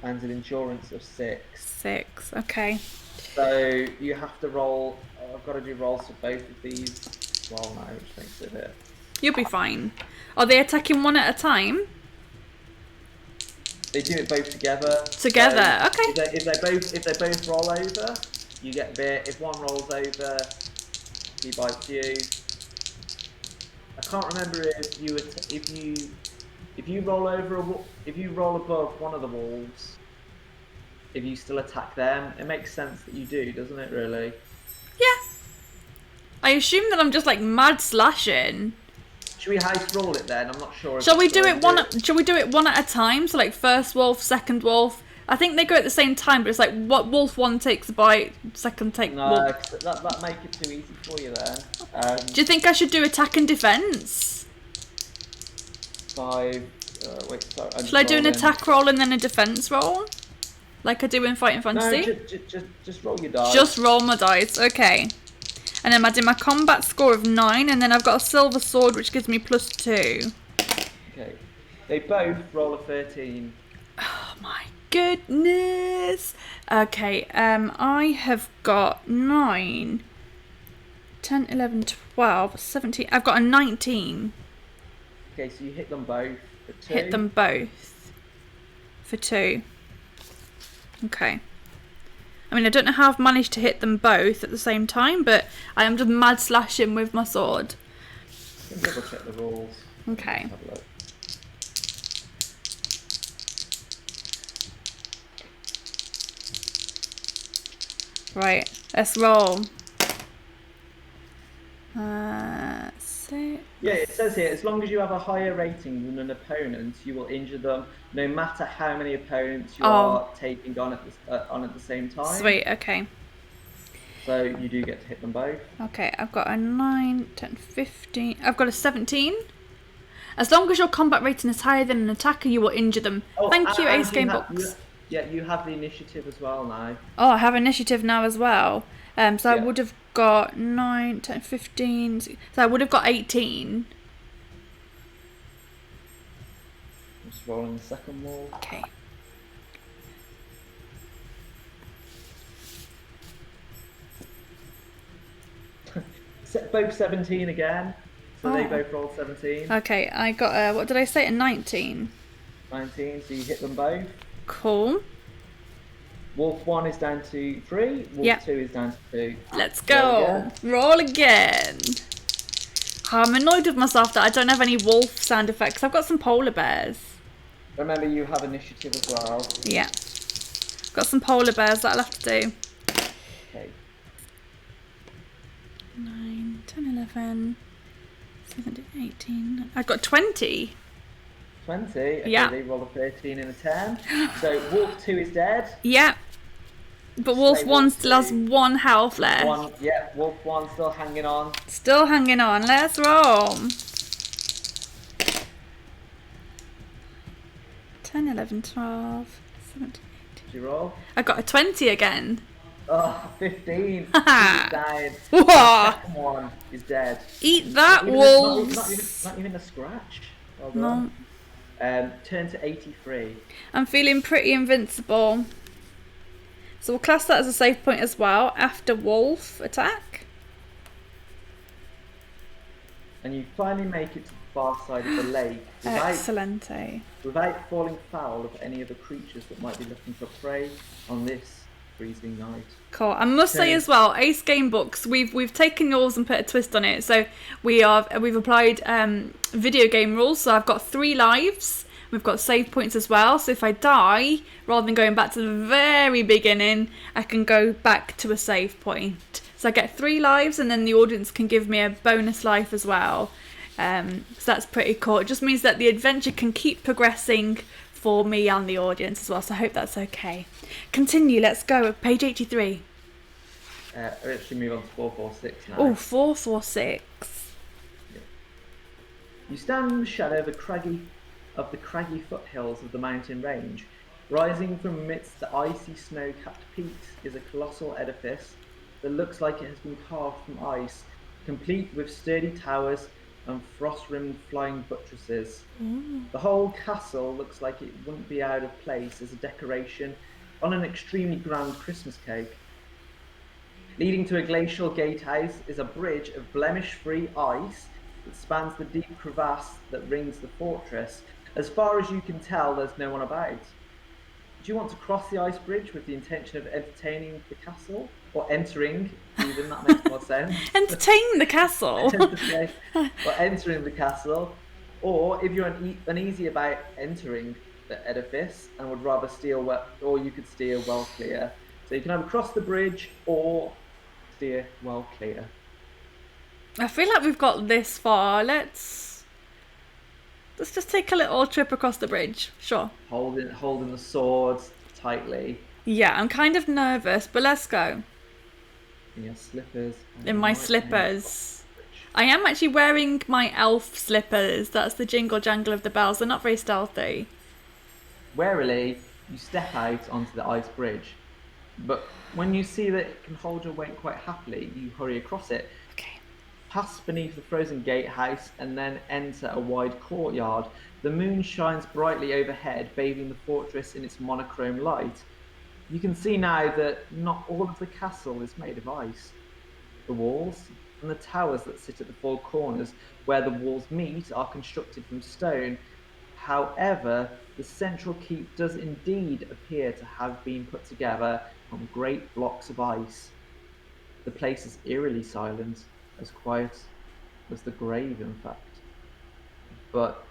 and an endurance of 6. 6, okay. So you have to roll. I've got to do rolls for both of these as well now, which makes it a bit. You'll be fine. Are they attacking one at a time? They do it both together. Together, so okay. If they both roll over, you get bit. If one rolls over, he bites you. I can't remember if you roll above one of the wolves, if you still attack them. It makes sense that you do, doesn't it? Really? Yeah. I assume that I'm just like mad slashing. Should we heist roll it then? I'm not sure. Shall we do it one at a time? So like first wolf, second wolf. I think they go at the same time, but it's like what wolf 1 takes a bite, second take. No, wolf. that make it too easy for you then. Do you think I should do attack and defense? 5. Wait, sorry. Should I do an attack roll and then a defense roll, like I do in Fighting Fantasy? No, just roll your dice. Just roll my dice, okay. And then I did my combat score of 9, and then I've got a silver sword which gives me +2. Okay. They both roll a 13. Oh my goodness. Okay, I have got 9, 10, 11, 12, 17. I've got a 19. Okay, so you hit them both for 2. Hit them both for 2. Okay. I mean, I don't know how I've managed to hit them both at the same time, but I am just mad slashing with my sword. Let me double check the rules. Okay. Have a look. Right, let's roll. 6. Yeah, it says here, as long as you have a higher rating than an opponent, you will injure them, no matter how many opponents you Oh, are taking on at the same time. sweet. Okay. So you do get to hit them both. Okay, I've got a 9, 10, 15. I've got a 17. As long as your combat rating is higher than an attacker, you will injure them. Oh, Thank you, Ace and Game Books. yeah, you have the initiative as well now. Oh, I have initiative now as well. So I Yeah, would have got 9, 10, 15. So I would have got 18. just rolling the second wall. Okay. Both 17 again. So they Oh. both rolled 17. Okay, I got a, what did I say? A 19. 19, so you hit them both. Cool. Wolf 1 is down to 3, Wolf Yep. 2 is down to 2. Let's Roll go. again. Roll again. Oh, I'm annoyed with myself that I don't have any wolf sound effects. I've got some polar bears. Remember, you have initiative as well. Yeah. Got some polar bears that I'll have to do. Okay. 9, 10, 11, 17, 18. I've got 20. 20. Okay, Yeah. they roll a 13 and a 10. So Wolf 2 is dead. Yeah. But Wolf Slay 1 Wolf still has 2. 1 health left. Wolf 1 still hanging on. Still hanging on. Let's roll. 10, 11, 12, 17, 18. Did you roll? I got a 20 again. Oh, 15. He's Haha. died. Whoa. The second one is dead. Eat that, Not even, wolves. not even a scratch. Well No. done. Turn to 83. I'm feeling pretty invincible. So we'll class that as a save point as well after wolf attack. And you finally make it to the far side of the lake Excellente. without falling foul of any of the creatures that might be looking for prey on this freezing night. Cool. I must say Okay. as well, Ace Game Books, we've taken yours and put a twist on it. So we've applied video game rules. So I've got 3 lives. We've got save points as well. So if I die, rather than going back to the very beginning, I can go back to a save point. So I get 3 lives, and then the audience can give me a bonus life as well. So that's pretty cool. It just means that the adventure can keep progressing for me and the audience as well. So I hope that's okay. Continue. Let's go. Page 83. We actually move on to 446 now. Oh, 446. You stand in the shadow of the craggy foothills of the mountain range. Rising from amidst the icy snow-capped peaks is a colossal edifice that looks like it has been carved from ice, complete with sturdy towers and frost-rimmed flying buttresses. The whole castle looks like it wouldn't be out of place as a decoration on an extremely grand Christmas cake. Leading to a glacial gatehouse is a bridge of blemish-free ice that spans the deep crevasse that rings the fortress. As far as you can tell, there's no one about. Do you want to cross the ice bridge with the intention of entertaining the castle? Or entering, even, that makes more sense. Entertain the castle. Or entering the castle. Or if you're uneasy about entering the edifice and would rather or you could steer well clear. So you can either cross the bridge or steer well clear. I feel like we've got this far. Let's just take a little trip across the bridge. Sure. Holding the swords tightly. Yeah, I'm kind of nervous, but let's go. In your slippers. In my slippers. I am actually wearing my elf slippers. That's the jingle jangle of the bells. They're not very stealthy. Warily, you step out onto the ice bridge. But when you see that it can hold your weight quite happily, you hurry across it. Okay. Pass beneath the frozen gatehouse and then enter a wide courtyard. The moon shines brightly overhead, bathing the fortress in its monochrome light. You can see now that not all of the castle is made of ice. The walls and the towers that sit at the four corners where the walls meet are constructed from stone. However, the central keep does indeed appear to have been put together from great blocks of ice. The place is eerily silent, as quiet as the grave, in fact. But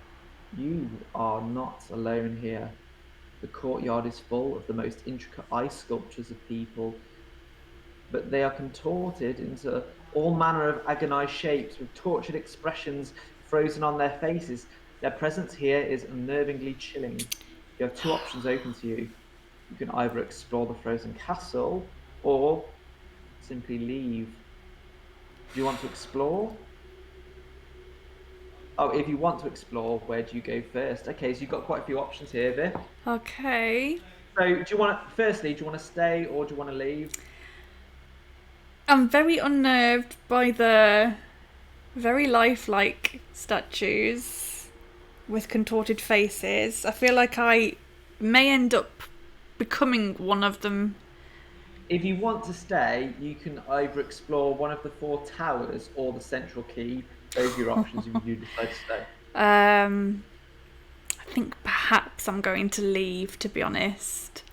you are not alone here. The courtyard is full of the most intricate ice sculptures of people, but they are contorted into all manner of agonized shapes with tortured expressions frozen on their faces. Their presence here is unnervingly chilling. You have two options open to you. You can either explore the frozen castle or simply leave. Do you want to explore? Oh, if you want to explore, where do you go first? Okay, so you've got quite a few options here, Viv. Okay. So, do you want to, firstly, do you want to stay or do you want to leave? I'm very unnerved by the very lifelike statues with contorted faces. I feel like I may end up becoming one of them. If you want to stay, you can either explore one of the four towers or the central key. Those are your options if you do decide to stay. I think perhaps I'm going to leave, to be honest.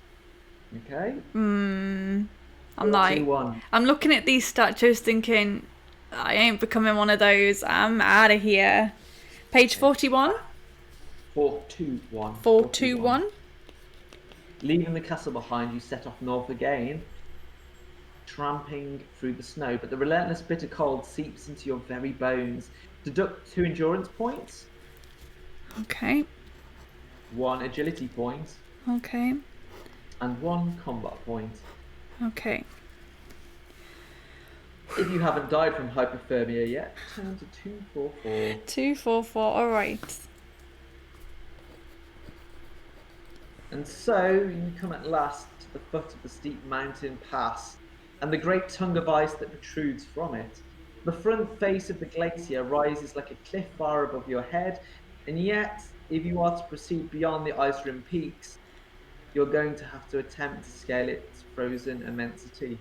Okay. I'm 4, like, 2, 1. I'm looking at these statues thinking, I ain't becoming one of those. I'm out of here. Page 41. 4, 2, 1. 4, 2, 1. Leaving the castle behind, you set off north again, tramping through the snow, but the relentless bitter cold seeps into your very bones. Deduct 2 endurance points, Okay. 1 agility point, Okay. and 1 combat point. Okay. If you haven't died from hypothermia yet, turn to 244. 2, 4, 4. All right. And so you come at last to the foot of the steep mountain pass and the great tongue of ice that protrudes from it. The front face of the glacier rises like a cliff far above your head, and yet, if you are to proceed beyond the ice-rimmed peaks, you're going to have to attempt to scale its frozen immensity.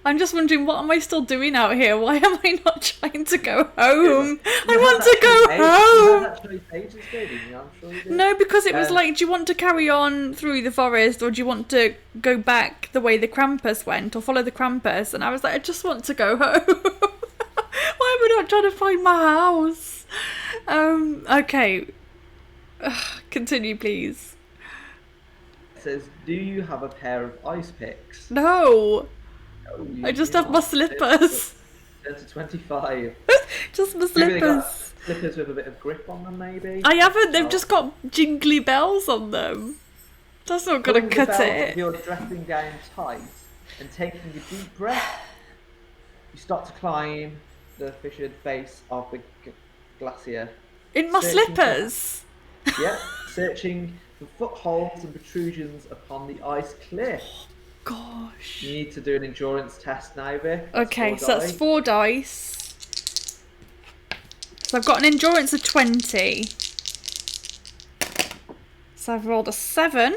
I'm just wondering, what am I still doing out here? Why am I not trying to go home? I want to go home! You had that choice ages ago, didn't you? I'm sure you did. No, because it was like, do you want to carry on through the forest, or do you want to go back the way the Krampus went, or follow the Krampus? And I was like, I just want to go home. Why am I not trying to find my house? Okay. Continue, please. It says, do you have a pair of ice picks? No. Oh, I just have my slippers. Turn to 25. Just my Maybe they got slippers. slippers with a bit of grip on them, maybe? I haven't, they've just got jingly bells on them. That's not gonna Pulling the cut belt it. of your dressing gown tight and taking a deep breath, you start to climb the fissured face of the glacier. In my Searching slippers. Yep, searching for footholds and protrusions upon the ice cliff. Gosh. You need to do an endurance test now, Vic. Okay, so that's 4 dice. So I've got an endurance of 20. So I've rolled a 7.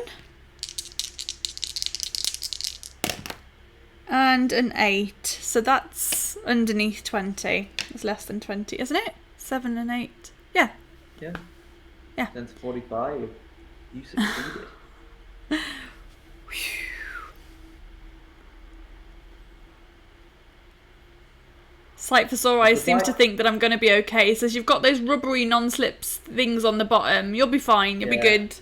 And an 8. So that's underneath 20. It's less than 20, isn't it? 7 and 8. Yeah. Yeah. Yeah. Then to 45. You succeeded. Sight for sore eyes seems to think that I'm going to be okay. It says you've got those rubbery non-slips things on the bottom. You'll be fine. You'll be good.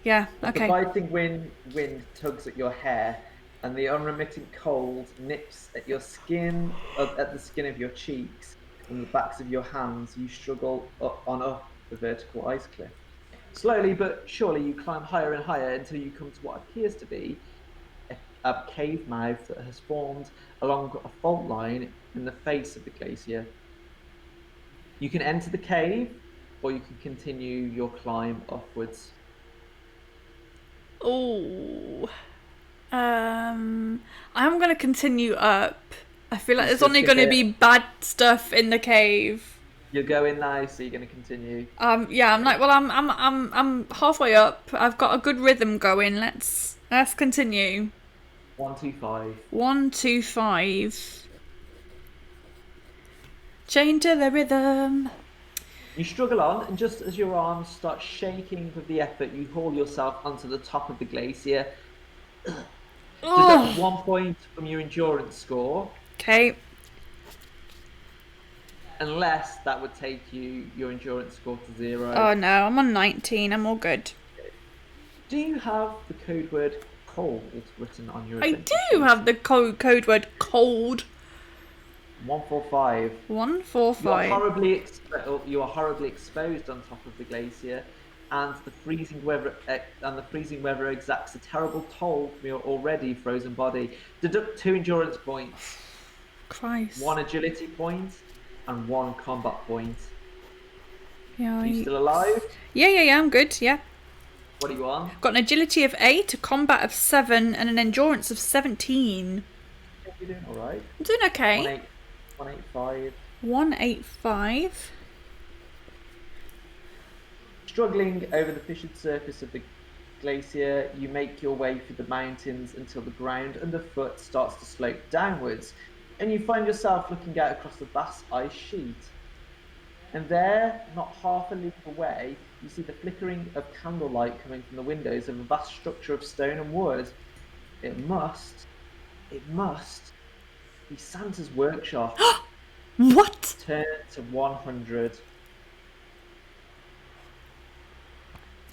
Yeah, okay. The biting wind tugs at your hair, and the unremitting cold nips at your skin, at the skin of your cheeks, and the backs of your hands. You struggle up the vertical ice cliff. Slowly but surely, you climb higher and higher until you come to what appears to be a cave mouth that has formed along a fault line in the face of the glacier. You can enter the cave, or you can continue your climb upwards. Oh, I'm going to continue up. I feel like there's only going to be bad stuff in the cave. You're going now, so you're going to continue. Yeah, I'm like, well, I'm halfway up. I've got a good rhythm going. Let's continue. 1, 2, 5. 1, 2, 5. Chain to the rhythm. You struggle on, and just as your arms start shaking with the effort, you haul yourself onto the top of the glacier. Deduct 1 point from your endurance score. Okay. Unless that would take your endurance score to 0. Oh no, I'm on 19. I'm all good. Do you have the code word cold written on your I adventure do sheet? have the code word cold. 145. 145. You are horribly exposed on top of the glacier, and the freezing weather exacts a terrible toll from your already frozen body. Deduct 2 endurance points, Christ. 1 agility point, and 1 combat point. Yeah. Are you still alive? Yeah. I'm good. Yeah. What are you on? Got an agility of 8, a combat of 7, and an endurance of 17. Yeah, you're doing all right. I'm doing okay. 185. 185. Struggling over the fissured surface of the glacier, you make your way through the mountains until the ground underfoot starts to slope downwards, and you find yourself looking out across the vast ice sheet. And there, not half a league away, you see the flickering of candlelight coming from the windows of a vast structure of stone and wood. It must be Santa's workshop. What? Turn to 100.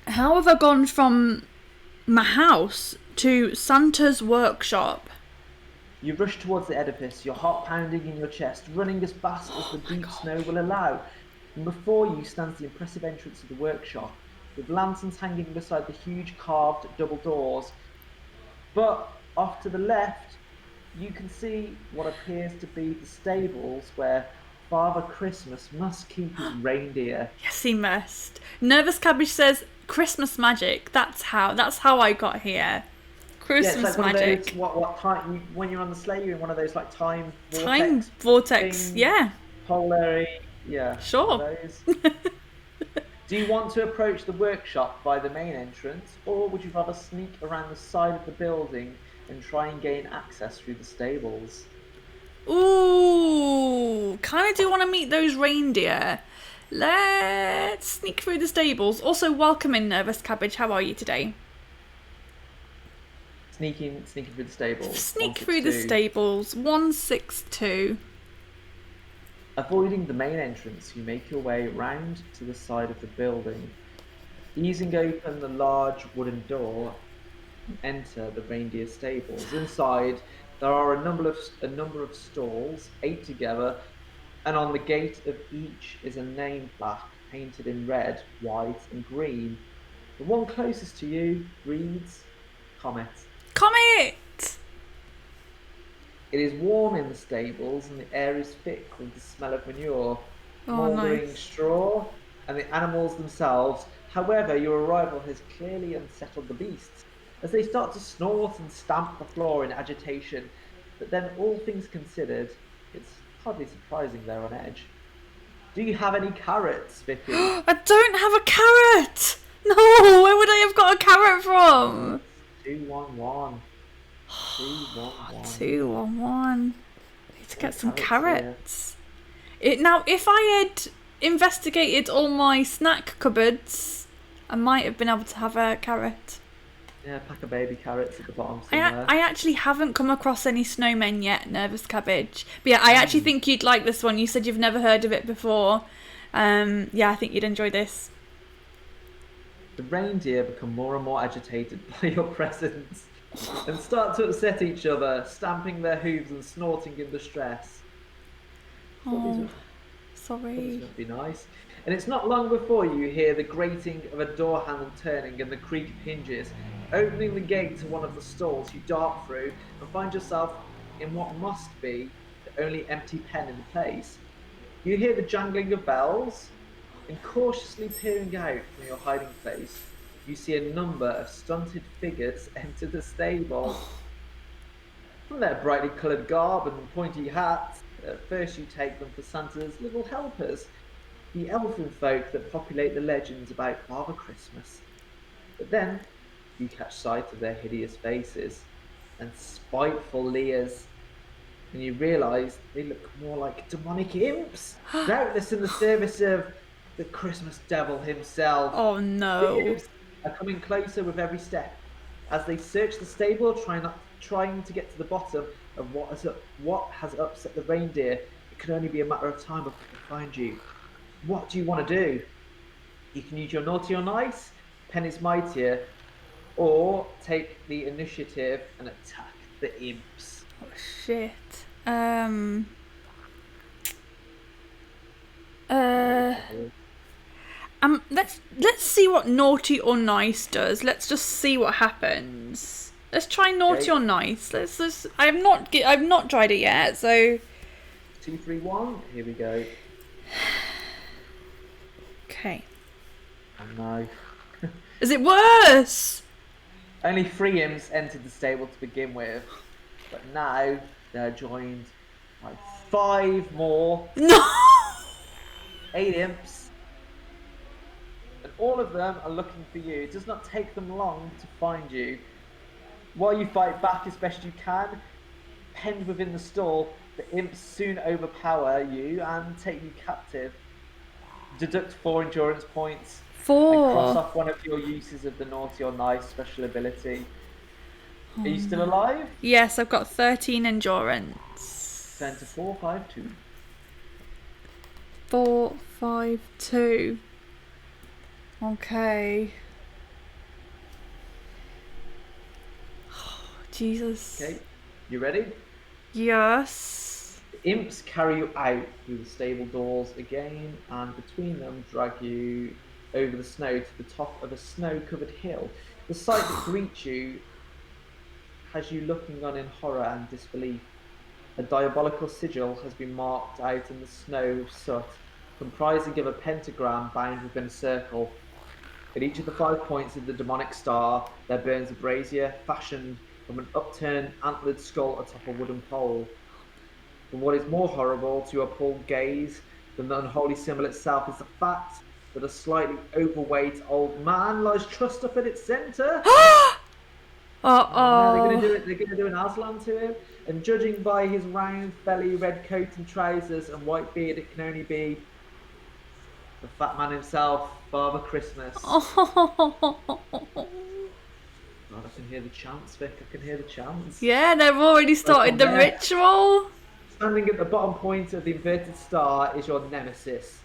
How have I gone from my house to Santa's workshop? You rush towards the edifice, your heart pounding in your chest, running as fast as the deep snow will allow. And before you stands the impressive entrance of the workshop, with lanterns hanging beside the huge carved double doors. But off to the left, you can see what appears to be the stables where Father Christmas must keep his reindeer. Yes, he must. Nervous Cabbage says Christmas magic. That's how I got here. Christmas yeah, it's like magic. One of those, what time when you're on the sleigh, you're in one of those like time vortex. things, Yeah. Polary. Yeah. Sure. Do you want to approach the workshop by the main entrance, or would you rather sneak around the side of the building and try and gain access through the stables? Ooh, kind of do want to meet those reindeer. Let's sneak through the stables. Also, welcome in, Nervous Cabbage. How are you today? Sneaking through the stables. Sneak through the stables. 162. Avoiding the main entrance, you make your way round to the side of the building. Easing open the large wooden door, you enter the reindeer stables. Inside, there are a number of stalls, 8 together, and on the gate of each is a name plaque painted in red, white, and green. The one closest to you reads Comet. Comet! It is warm in the stables and the air is thick with the smell of manure, mouldering straw, and the animals themselves. However, your arrival has clearly unsettled the beasts, as they start to snort and stamp the floor in agitation. But then, all things considered, it's hardly surprising they're on edge. Do you have any carrots, Vicky? I don't have a carrot! No, where would I have got a carrot from? 211. 211. 211. Need to get some carrots. Now, if I had investigated all my snack cupboards, I might have been able to have a carrot. Yeah, a pack of baby carrots at the bottom somewhere. I actually haven't come across any snowmen yet, Nervous Cabbage. But yeah, I actually think you'd like this one. You said you've never heard of it before. Yeah, I think you'd enjoy this. The reindeer become more and more agitated by your presence and start to upset each other, stamping their hooves and snorting in distress. Oh, sorry. This must be nice. And it's not long before you hear the grating of a door handle turning and the creak of hinges. Opening the gate to one of the stalls, you dart through and find yourself in what must be the only empty pen in the place. You hear the jangling of bells, and cautiously peering out from your hiding place, you see a number of stunted figures enter the stable. From their brightly coloured garb and pointy hats, at first you take them for Santa's little helpers, the elfin folk that populate the legends about Father Christmas. But then you catch sight of their hideous faces and spiteful leers, and you realise they look more like demonic imps, doubtless in the service of the Christmas devil himself. Oh no. The imps are coming closer with every step as they search the stable, trying to get to the bottom of what has upset the reindeer. It can only be a matter of time before they find you. What do you want to do? You can use your naughty or nice, pen is mightier, or take the initiative and attack the imps. Oh shit. Let's see what naughty or nice does. Let's just see what happens. Let's try naughty or nice. Let's just. I've not tried it yet, so. 2, 3, 1. Here we go. Okay. Oh no. Is it worse? Only 3 imps entered the stable to begin with, but now they're joined by 5 more. No. 8 imps. And all of them are looking for you. It does not take them long to find you. While you fight back as best you can, penned within the stall, the imps soon overpower you and take you captive. Deduct 4 endurance points. 4. And cross off one of your uses of the naughty or nice special ability. Are you still alive? Yes, I've got 13 endurance. Turn to 4, 5, 2. 4, 5, 2. Okay. Jesus. Okay, you ready? Yes. The imps carry you out through the stable doors again, and between them drag you over the snow to the top of a snow-covered hill. The sight that greets you has you looking on in horror and disbelief. A diabolical sigil has been marked out in the snow soot, comprising of a pentagram bound within a circle. At each of the 5 points of the demonic star, there burns a brazier fashioned from an upturned, antlered skull atop a wooden pole. But what is more horrible to your appalled gaze than the unholy symbol itself is the fact that a slightly overweight old man lies trussed up at its centre. Uh-oh. No, they're going to do an Aslan to him. And judging by his round belly, red coat and trousers and white beard, it can only be the fat man himself, Father Christmas. God, I can hear the chants, Vic. I can hear the chants. Yeah, they've already started the ritual. Standing at the bottom point of the inverted star is your nemesis.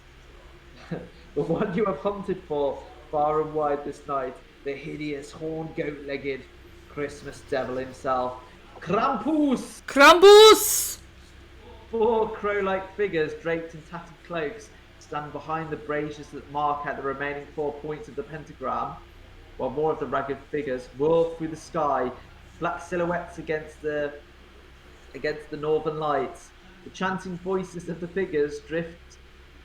The one you have hunted for far and wide this night. The hideous, horned, goat-legged Christmas devil himself. Krampus! Krampus! 4 crow-like figures draped in tattered cloaks stand behind the braziers that mark out the remaining 4 points of the pentagram, while more of the ragged figures whirl through the sky, black silhouettes against the northern lights. The chanting voices of the figures drift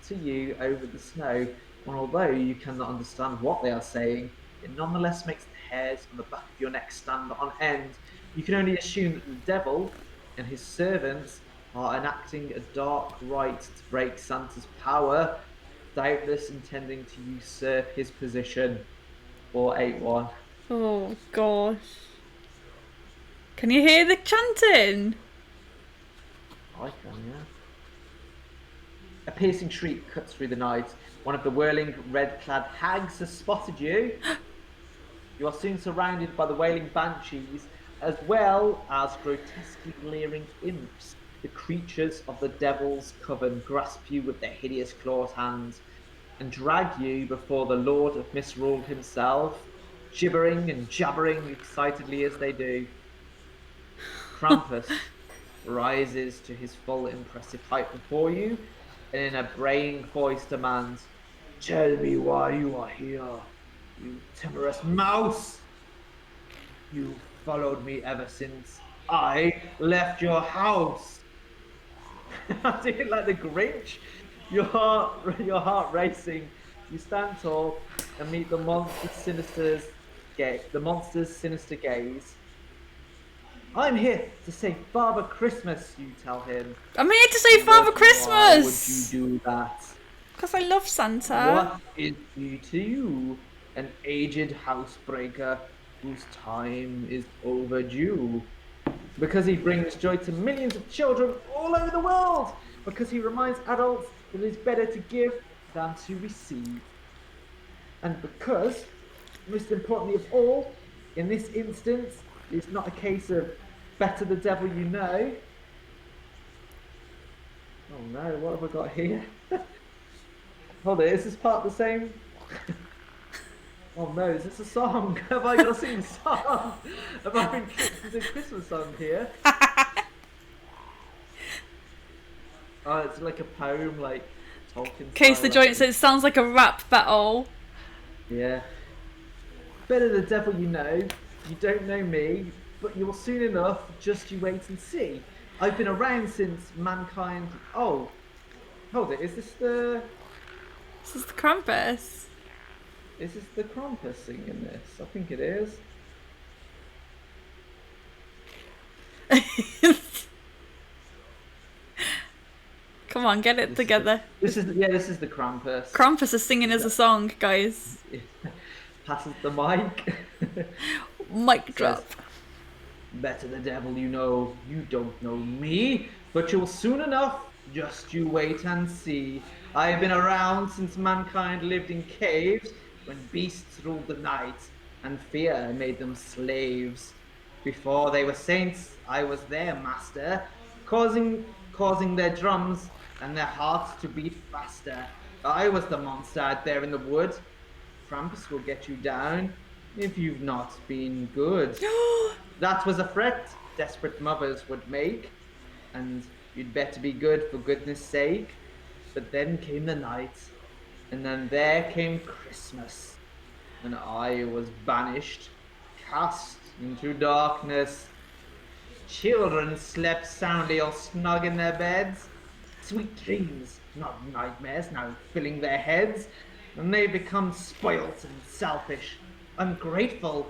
to you over the snow, and although you cannot understand what they are saying, it nonetheless makes the hairs on the back of your neck stand on end. You can only assume that the devil and his servants are enacting a dark rite to break Santa's power, doubtless intending to usurp his position. 481. Oh gosh. Can you hear the chanting? I can, yeah. A piercing shriek cuts through the night. One of the whirling, red-clad hags has spotted you. You are soon surrounded by the wailing banshees, as well as grotesquely leering imps. The creatures of the devil's coven grasp you with their hideous clawed hands and drag you before the Lord of Misrule himself, gibbering and jabbering excitedly as they do. Krampus rises to his full impressive height before you, and in a braying voice demands, "Tell me why you are here, you timorous mouse! You followed me ever since I left your house." I do it like the Grinch. Your heart racing. You stand tall and meet the monster's sinister gaze. "I'm here to say Father Christmas," you tell him. I'm here to say Father Christmas! Why would you do that? Because I love Santa. What is he to you? An aged housebreaker whose time is overdue. Because he brings joy to millions of children all over the world. Because he reminds adults that it is better to give than to receive. And because, most importantly of all, in this instance, it's not a case of better the devil you know. Oh no, what have I got here? Hold on, is this part the same? Oh no, is this a song? Have I got to sing a song? Have I been tricked into a Christmas song here? Oh, it's like a poem, like Tolkien Case style the joint, so it reference. sounds like a rap battle. Yeah. Better the devil you know. You don't know me, but you'll soon enough. Just you wait and see. I've been around since mankind. Oh, hold it. Is this the? This is the Krampus. Is this the Krampus singing this? I think it is. Come on, get it This is the. together. This is yeah. This is the Krampus. Krampus is singing as a song, guys. Passes the mic. Mic Says, drop. better the devil you know, you don't know me, but you'll soon enough, just you wait and see. I have been around since mankind lived in caves, when beasts ruled the night, and fear made them slaves. Before they were saints, I was their master, causing their drums and their hearts to beat faster. I was the monster out there in the wood. Krampus will get you down if you've not been good. That was a threat desperate mothers would make, and you'd better be good for goodness sake. But then came the night, and then there came Christmas, and I was banished, cast into darkness. Children slept soundly or snug in their beds. Sweet dreams, not nightmares, now filling their heads. And they become spoilt and selfish, ungrateful.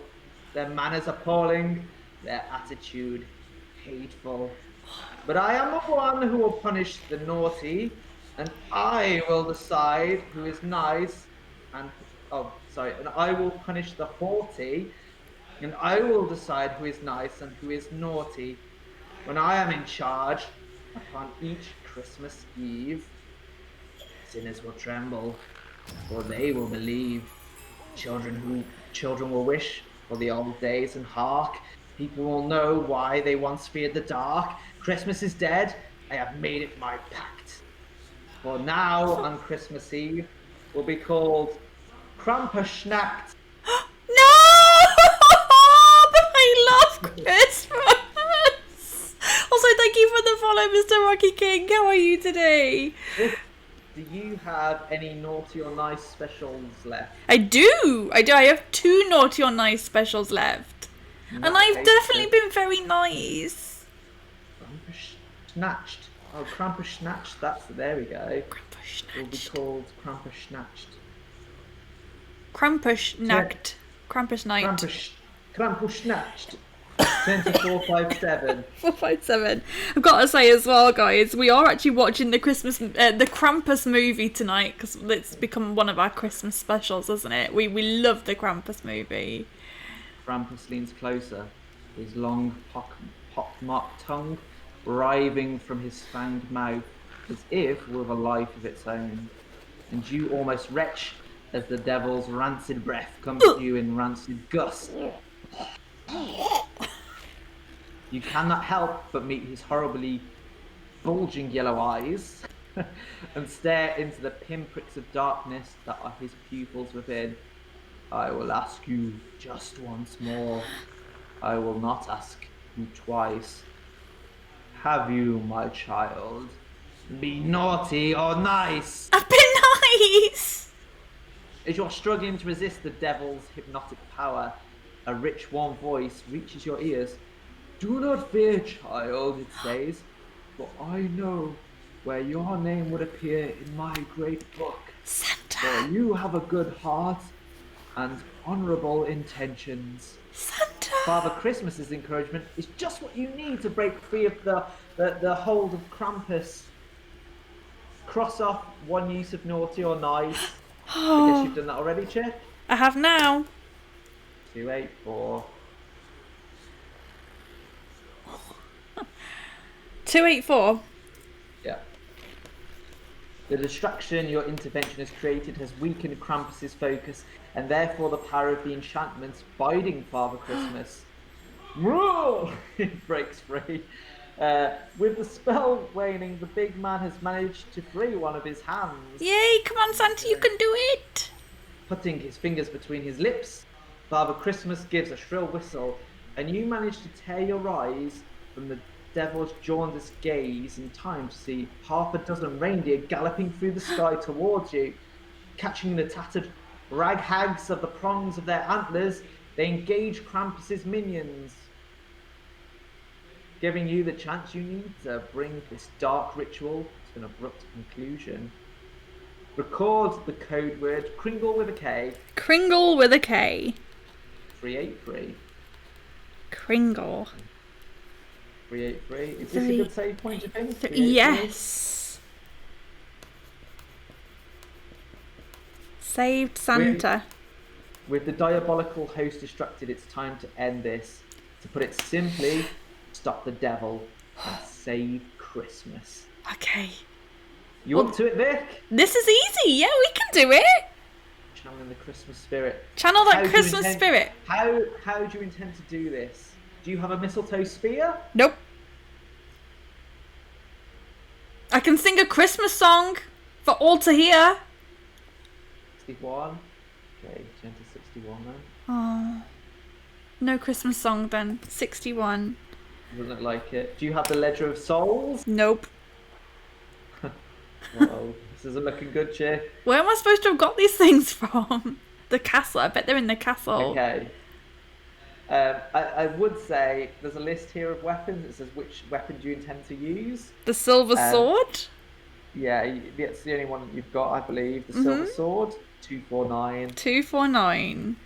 Their manners appalling, their attitude hateful. But I am the one who will punish the naughty, and I will decide who is nice and and I will punish the haughty, and I will decide who is nice and who is naughty. When I am in charge, upon each Christmas Eve, sinners will tremble, for they will believe. Children will wish for the old days and hark. People will know why they once feared the dark. Christmas is dead. I have made it my pact. For now, on Christmas Eve, will be called Krampusnacht. No! But I love Christmas! Also, thank you for the follow, Mr. Rocky King. How are you today? Do you have any naughty or nice specials left? I do! I have 2 naughty or nice specials left. And I've definitely been very nice. Krampus snatched. Oh, Krampus snatched. There we go. It will be called Krampus snatched. Krampus nacht. Krampus night. Krampus snatched. 2457. 457. I've got to say as well, guys, we are actually watching the Krampus movie tonight because it's become one of our Christmas specials, isn't it? We love the Krampus movie. Krampus leans closer, his long pock-marked tongue writhing from his fanged mouth, as if with a life of its own. And you almost retch as the devil's rancid breath comes to you in rancid gusts. You cannot help but meet his horribly bulging yellow eyes and stare into the pinpricks of darkness that are his pupils within. I will ask you just once more. I will not ask you twice. Have you, my child, been naughty or nice? I've been nice! As you're struggling to resist the devil's hypnotic power, a rich, warm voice reaches your ears. Do not fear, child, it says, for I know where your name would appear in my great book. Santa! For you have a good heart and honourable intentions. Santa! Father Christmas's encouragement is just what you need to break free of the hold of Krampus. Cross off one use of naughty or nice. I guess you've done that already, Chip. I have now. 284. 284. Yeah. The distraction your intervention has created has weakened Krampus's focus, and therefore the power of the enchantments biding Father Christmas. It breaks free. With the spell waning, the big man has managed to free one of his hands. Yay, come on, Santa, you can do it! Putting his fingers between his lips, Father Christmas gives a shrill whistle, and you manage to tear your eyes from the devil's jaundiced gaze in time to see half a dozen reindeer galloping through the sky towards you. Catching the tattered rag hags of the prongs of their antlers, they engage Krampus's minions, giving you the chance you need to bring this dark ritual to an abrupt conclusion. Record the code word Kringle with a K. Kringle with a K. 383. Kringle. 383. Is this a good save point, do you think? Yes. Saved Santa. With the diabolical host distracted, it's time to end this. To put it simply, stop the devil and save Christmas. Okay. You up to it, Vic? This is easy. Yeah, we can do it. Channeling the Christmas spirit. Channel that Christmas spirit. How do you intend to do this? Do you have a mistletoe spear? Nope. I can sing a Christmas song for all to hear. 61. Okay, turn to 61 then. Oh. No Christmas song then. 61. Doesn't look like it. Do you have the Ledger of Souls? Nope. Well, this isn't looking good, chick. Where am I supposed to have got these things from? The castle. I bet they're in the castle. Okay. I would say there's a list here of weapons. It says which weapon do you intend to use. The silver sword? Yeah, that's the only one that you've got, I believe. The silver sword. 249. 249.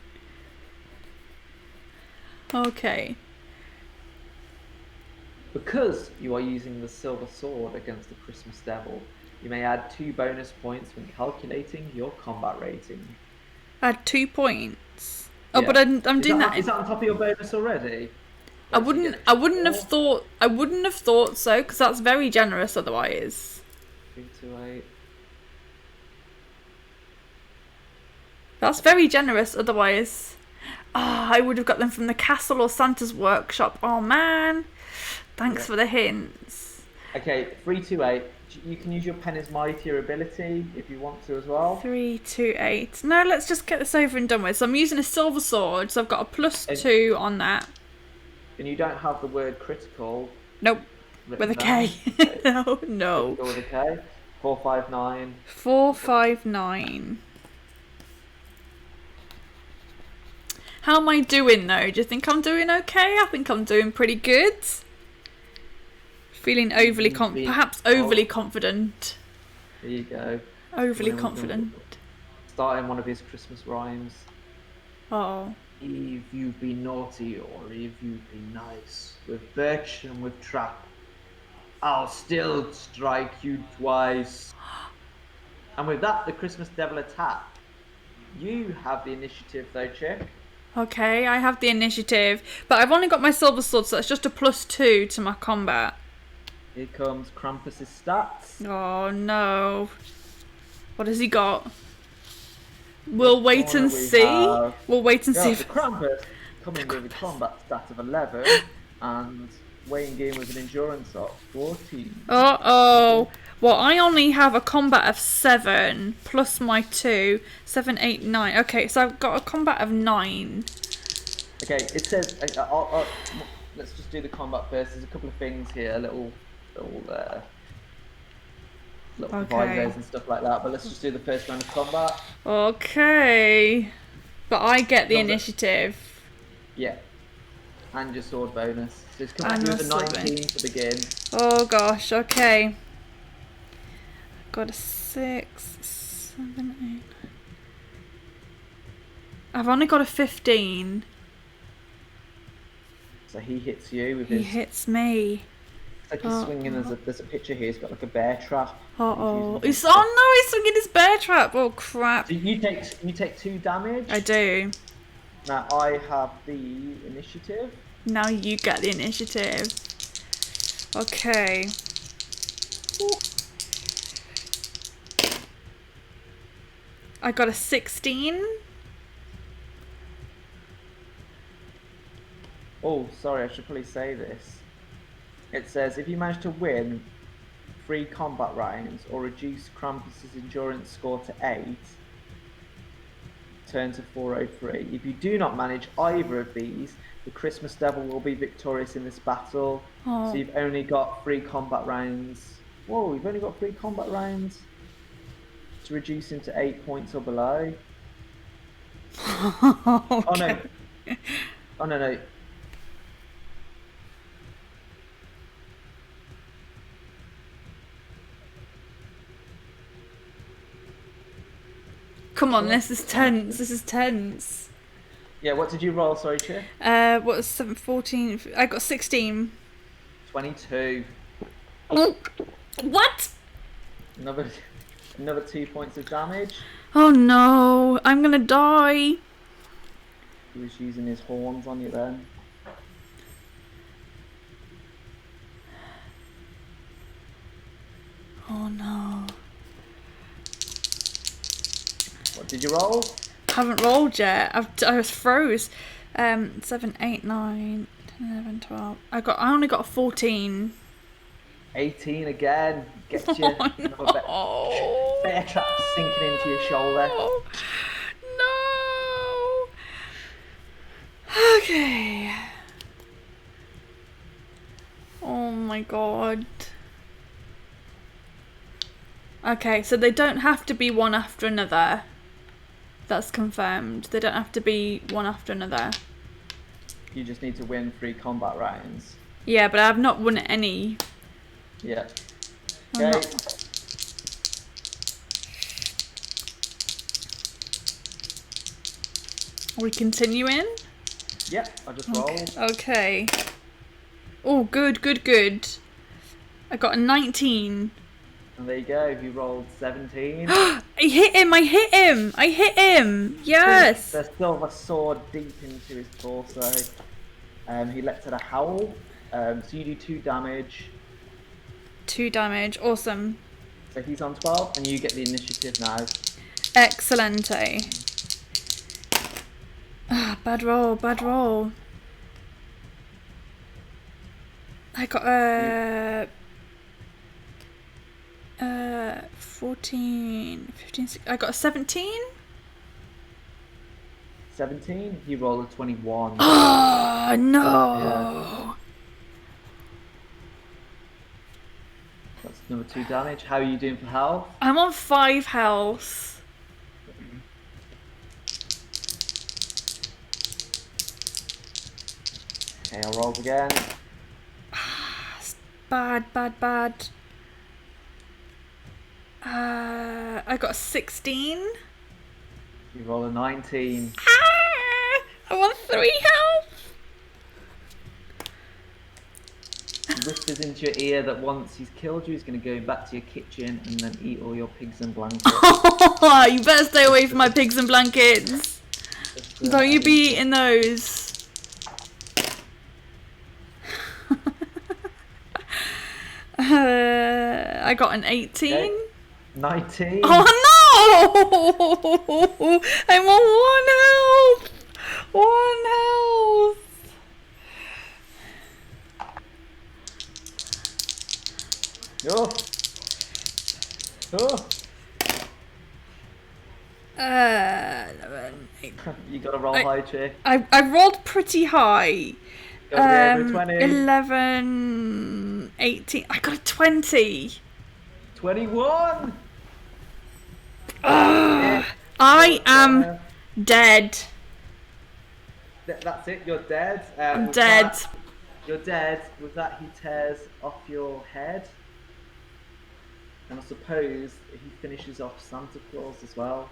Okay. Because you are using the silver sword against the Christmas devil, you may add 2 bonus points when calculating your combat rating. Add 2 points. Oh, Yeah. but I'm doing that. Is that on top of your bonus already? I wouldn't have thought so, because that's very generous otherwise. 328. That's very generous otherwise. I would have got them from the castle or Santa's workshop. Oh man. Thanks for the hints. Okay, 328. You can use your pen as mightier ability if you want to as well. 328. No, let's just get this over and done with. So I'm using a silver sword, so I've got a +2 on that. And you don't have the word critical. Nope. With a K. No. Critical with a K. 459. 459. How am I doing though? Do you think I'm doing okay? I think I'm doing pretty good. Feeling perhaps overly confident. There you go. Overly confident. Starting one of his Christmas rhymes. Oh. If you've been naughty or if you've been nice, with birch and with trap, I'll still strike you twice. And with that, the Christmas devil attack. You have the initiative though, chick. Okay, I have the initiative, but I've only got my silver sword, so that's just a +2 to my combat. Here comes Krampus's stats. Oh no. What has he got? We'll wait and see. We'll wait and see. The Krampus coming with a combat stat of 11 and weighing in with an endurance of 14. Uh-oh. Well, I only have a combat of 7 plus my 2. 7, 8, 9. Okay, so I've got a combat of 9. Okay, it says... let's just do the combat first. There's a couple of things here, little provisos and stuff like that. But let's just do the first round of combat. Okay. But I get the initiative. Yeah. And your sword bonus. So it's coming through with a 19 to begin. Oh gosh, okay. Got a 6, 7, 8. I've only got a 15. So he hits you with He hits me. It's like he's swinging. There's a picture here. He's got like a bear trap. Oh no, he's swinging his bear trap. Oh crap! So you take 2 damage. I do. Now I have the initiative. Now you get the initiative. Okay. Ooh. I got a 16. Oh, sorry, I should probably say this. It says, if you manage to win 3 combat rounds or reduce Krampus's endurance score to 8, turn to 403. If you do not manage either of these, the Christmas Devil will be victorious in this battle. Oh. So you've only got 3 combat rounds. Whoa, you've only got 3 combat rounds to reduce him to 8 points or below. Okay. Oh no. Oh no. Come on, this is tense. This is tense. Yeah, what did you roll? Sorry, Che? What was 7, 14? I got 16. 22. What? Another 2 points of damage. Oh no, I'm gonna die. He was using his horns on you then. Oh no. What did you roll? Haven't rolled yet. I was froze. 7, 8, 9, 10, 11, 12. I only got a 14. 18 again. Get you. Oh, no. Bear trap sinking into your shoulder. No. Okay. Oh my god. Okay, so they don't have to be one after another. That's confirmed. They don't have to be one after another. You just need to win 3 combat rounds. Yeah, but I've not won any. Yeah. I'm Okay. not- Are we continuing? Yep, I just rolled. Okay. Oh, good. I got a 19. And there you go, you rolled 17. I hit him! Yes! There's still a sword deep into his torso. He lets out a howl. So you do 2 damage. 2 damage. Awesome. So he's on 12, and you get the initiative now. Excellente. Ah, bad roll. I got 14, 15, 16, I got a 17. 17, he rolled a 21. Oh no. Yeah. That's another 2 damage. How are you doing for health? I'm on 5 health. Okay, I'll roll again. Bad. I got a 16. You roll a 19. I'm on 3 health. He whispers into your ear that once he's killed you, he's going to go back to your kitchen and then eat all your pigs and blankets. You better stay away from my pigs and blankets. Don't you be eating those. I got an 18. Okay. 19. Oh no! I'm on 1 health. 1 health. Oh. 11, 8. You got to roll high, Che. I rolled pretty high. Gotta be over 20. 11, 18. I got a 20. 21. I am dead. That's it. You're dead. I'm With dead. that, you're dead. With that, he tears off your head, and I suppose he finishes off Santa Claus as well.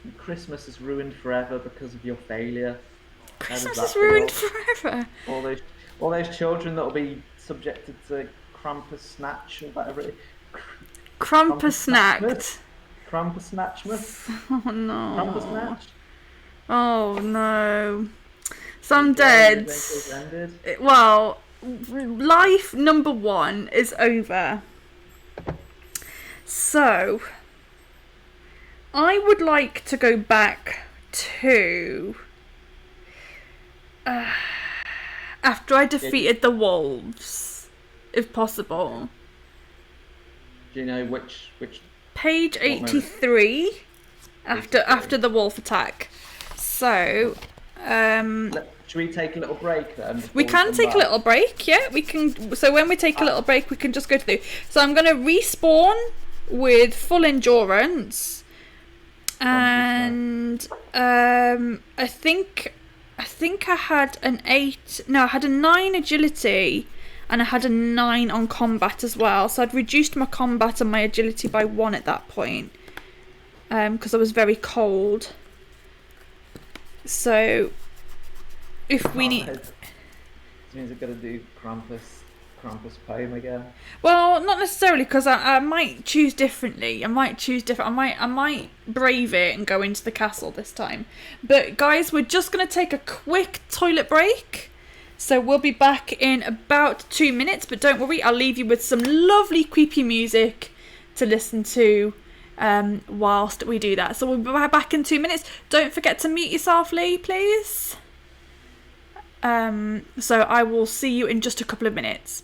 And Christmas is ruined forever because of your failure. Christmas is ruined forever. All those children that will be subjected to Krampus snatch or whatever. Krampus snacked. Krampus snatchmas. Oh no. Krampus snatch. Oh no. So I'm dead. Well, life number 1 is over. So, I would like to go back to after I defeated the wolves, if possible. Do you know which? Page 83. after the wolf attack. So, should we take a little break then? We can take a little break. Yeah, we can. So when we take a little break, we can just go through. So I'm going to respawn with full endurance, and I think I had an 8. No, I had a 9 agility, and I had a 9 on combat as well. So I'd reduced my combat and my agility by 1 at that point, because I was very cold. So if we need, this means we've got to do Krampus poem again. Well, not necessarily, because I might choose differently. I might brave it and go into the castle this time. But guys, we're just going to take a quick toilet break. So we'll be back in about 2 minutes. But don't worry, I'll leave you with some lovely creepy music to listen to whilst we do that. So we'll be back in 2 minutes. Don't forget to mute yourself, Lee, please. So I will see you in just a couple of minutes.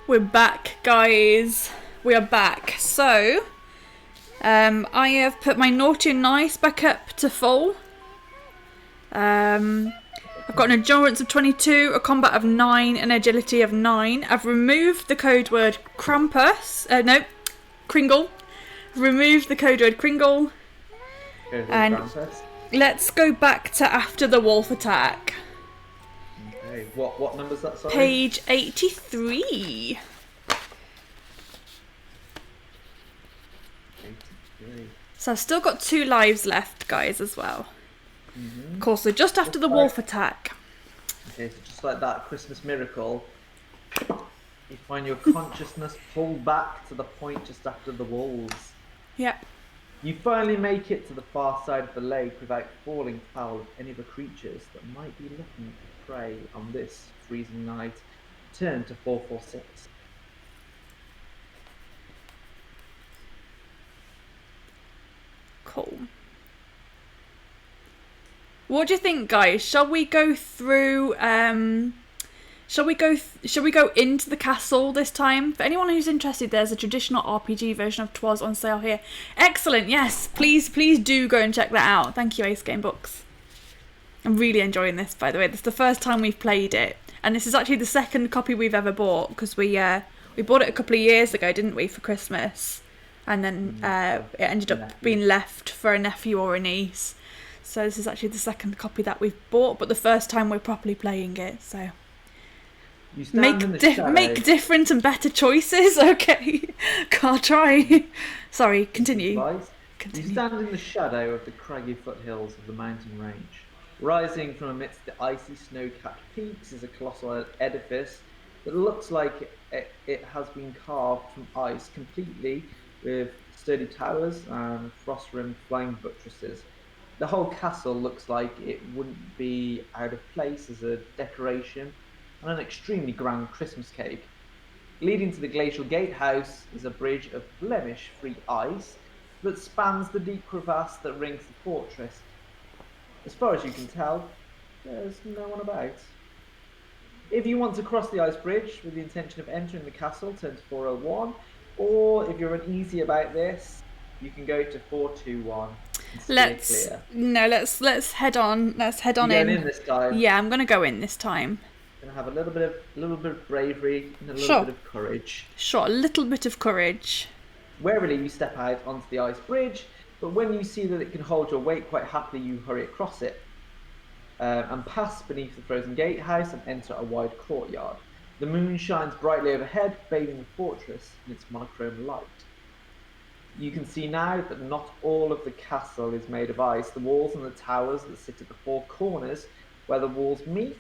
We're back, guys. We are back. So, I have put my naughty and nice back up to full. I've got an endurance of 22, a combat of 9, and agility of 9. I've removed the code word Krampus. Kringle. Removed the code word Kringle. And Krampus. Let's go back to after the wolf attack. Okay, what number's that, sorry? Page 83. 83. So I've still got 2 lives left, guys, as well. Mm-hmm. Of course, so just after the wolf attack. Okay, so just like that Christmas miracle, you find your consciousness pulled back to the point just after the wolves. Yep. You finally make it to the far side of the lake without falling foul of any of the creatures that might be looking to prey on this freezing night. turn to 446. Cool. What do you think, guys? Shall we go through? Shall we go into the castle this time? For anyone who's interested, there's a traditional RPG version of Twas on sale here. Excellent. Yes, please do go and check that out. Thank you, Ace Game Books. I'm really enjoying this, by the way. This is the first time we've played it, and this is actually the second copy we've ever bought, because we bought it a couple of years ago, didn't we, for Christmas, and then it ended up being left for a nephew or a niece. So this is actually the second copy that we've bought, but the first time we're properly playing it. So make different and better choices. Okay, can't try. Sorry, continue. You stand in the shadow of the craggy foothills of the mountain range. Rising from amidst the icy snow-capped peaks is a colossal edifice that looks like it has been carved from ice completely, with sturdy towers and frost-rimmed flying buttresses. The whole castle looks like it wouldn't be out of place as a decoration on an extremely grand Christmas cake. Leading to the glacial gatehouse is a bridge of blemish-free ice that spans the deep crevasse that rings the fortress. As far as you can tell, there's no one about. If you want to cross the ice bridge with the intention of entering the castle, turn to 401, or if you're uneasy about this, you can go to 421. Let's head on. Let's head on in. Going in this time? Yeah, I'm gonna go in this time. Gonna have a little bit of bravery and a little bit of courage. Sure, a little bit of courage. Warily, you step out onto the ice bridge, but when you see that it can hold your weight quite happily, you hurry across it and pass beneath the frozen gatehouse and enter a wide courtyard. The moon shines brightly overhead, bathing the fortress in its monochrome light. You can see now that not all of the castle is made of ice. The walls and the towers that sit at the four corners where the walls meet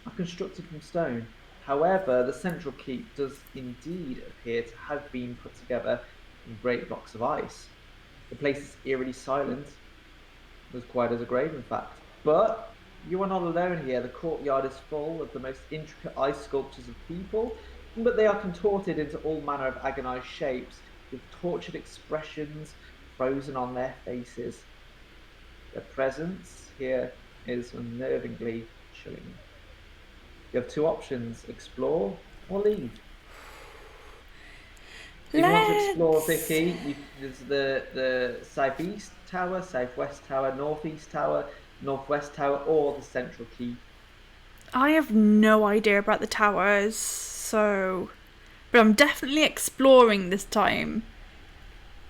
are constructed from stone. However, the central keep does indeed appear to have been put together in great blocks of ice. The place is eerily silent, as quiet as a grave in fact. But you are not alone here. The courtyard is full of the most intricate ice sculptures of people, but they are contorted into all manner of agonized shapes, with tortured expressions frozen on their faces. Their presence here is unnervingly chilling. You have two options: explore or leave. If you want to explore, Vicky, there's the southeast tower, southwest tower, northeast tower, northwest tower, or the central keep. I have no idea about the towers, but I'm definitely exploring this time.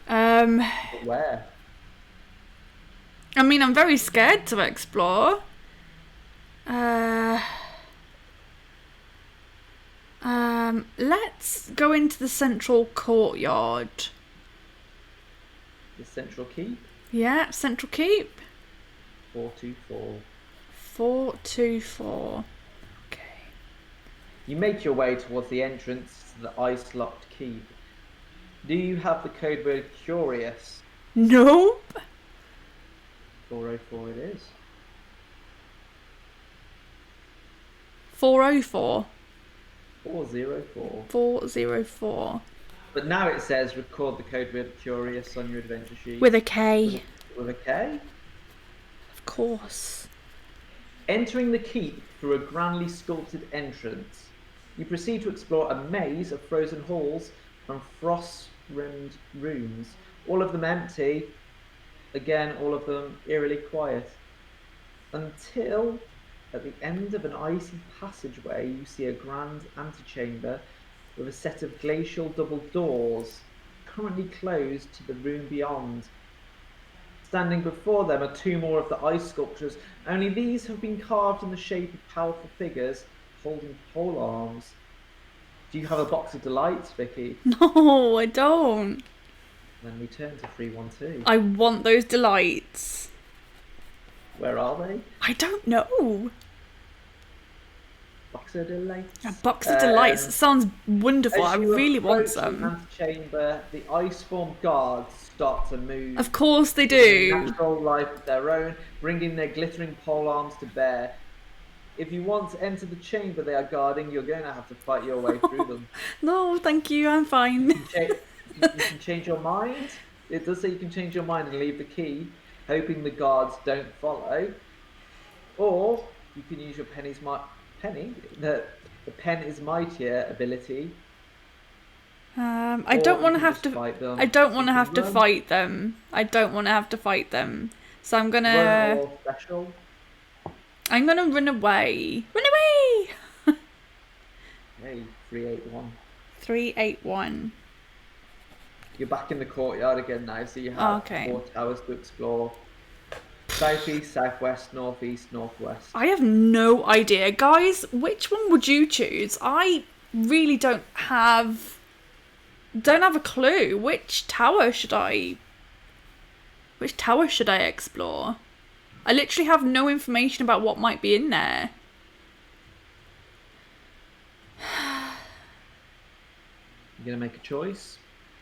But where? I mean, I'm very scared to explore. Let's go into the central courtyard. The central keep? Yeah, central keep. 424. 424. Okay. You make your way towards the entrance to the ice-locked keep. Do you have the code word curious? Nope. 404 it is. 404. 404. 404. But now it says record the code word curious on your adventure sheet. With a K. With a K? Of course. Entering the keep through a grandly sculpted entrance, you proceed to explore a maze of frozen halls and frost-rimmed rooms, all of them empty, again all of them eerily quiet, until at the end of an icy passageway you see a grand antechamber with a set of glacial double doors, currently closed to the room beyond. Standing before them are two more of the ice sculptures, only these have been carved in the shape of powerful figures holding pole arms. Do you have a box of delights, Vicky? No, I don't. Then we turn to 312. I want those delights. Where are they? I don't know. Box of delights. A box of delights. It sounds wonderful. I really want some. The antechamber, the ice-formed guards start to move. Of course they do. Natural life of their own, bringing their glittering pole arms to bear. If you want to enter the chamber they are guarding, you're going to have to fight your way through them. No, thank you, I'm You fine. can, you can change your mind. It does say you can change your mind and leave the key, hoping the guards don't follow. Or you can use your the pen is mightier ability. I Or don't you want to can have just to. fight them. I don't So want you to can have to run, fight them. I don't want to have to fight them. So I'm run gonna. or special. I'm gonna run away. Run away. Hey, 381. 381. You're back in the courtyard again now, so you have Okay. 4 towers to explore. Southeast, southwest, northeast, northwest. I have no idea, guys. Which one would you choose? I really don't have a clue. Which tower should I explore? I literally have no information about what might be in there. You're gonna make a choice.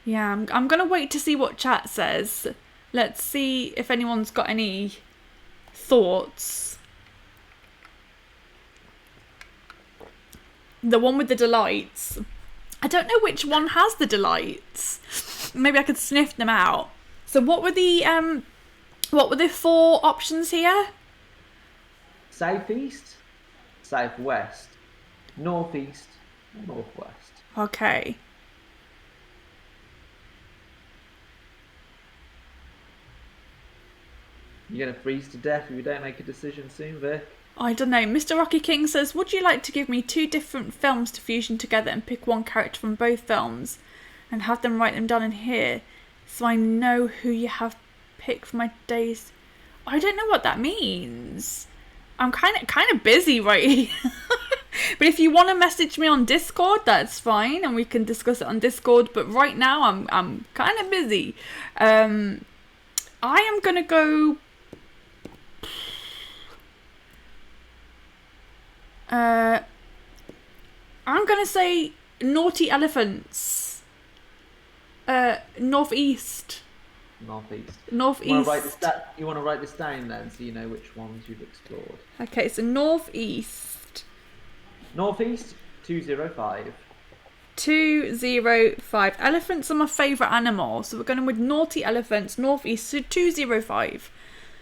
Yeah, I'm gonna wait to see what chat says. Let's see if anyone's got any thoughts. The one with the delights. I don't know which one has the delights. Maybe I could sniff them out. So what were the 4 options here? Southeast, southwest, northeast, northwest. Okay. You're gonna freeze to death if you don't make a decision soon, Vic. I don't know. Mr. Rocky King says, would you like to give me 2 different films to fusion together and pick one character from both films and have them write them down in here so I know who you have picked for my days? I don't know what that means. I'm kind of busy right here. But if you want to message me on Discord, that's fine and we can discuss it on Discord. But right now I'm kind of busy. I am going to go... I'm gonna say naughty elephants. Northeast. Northeast. Northeast. You want to write this down then, so you know which ones you've explored. Okay, so northeast. Northeast 205. 205. Elephants are my favourite animal, so we're going with naughty elephants. Northeast, so 205.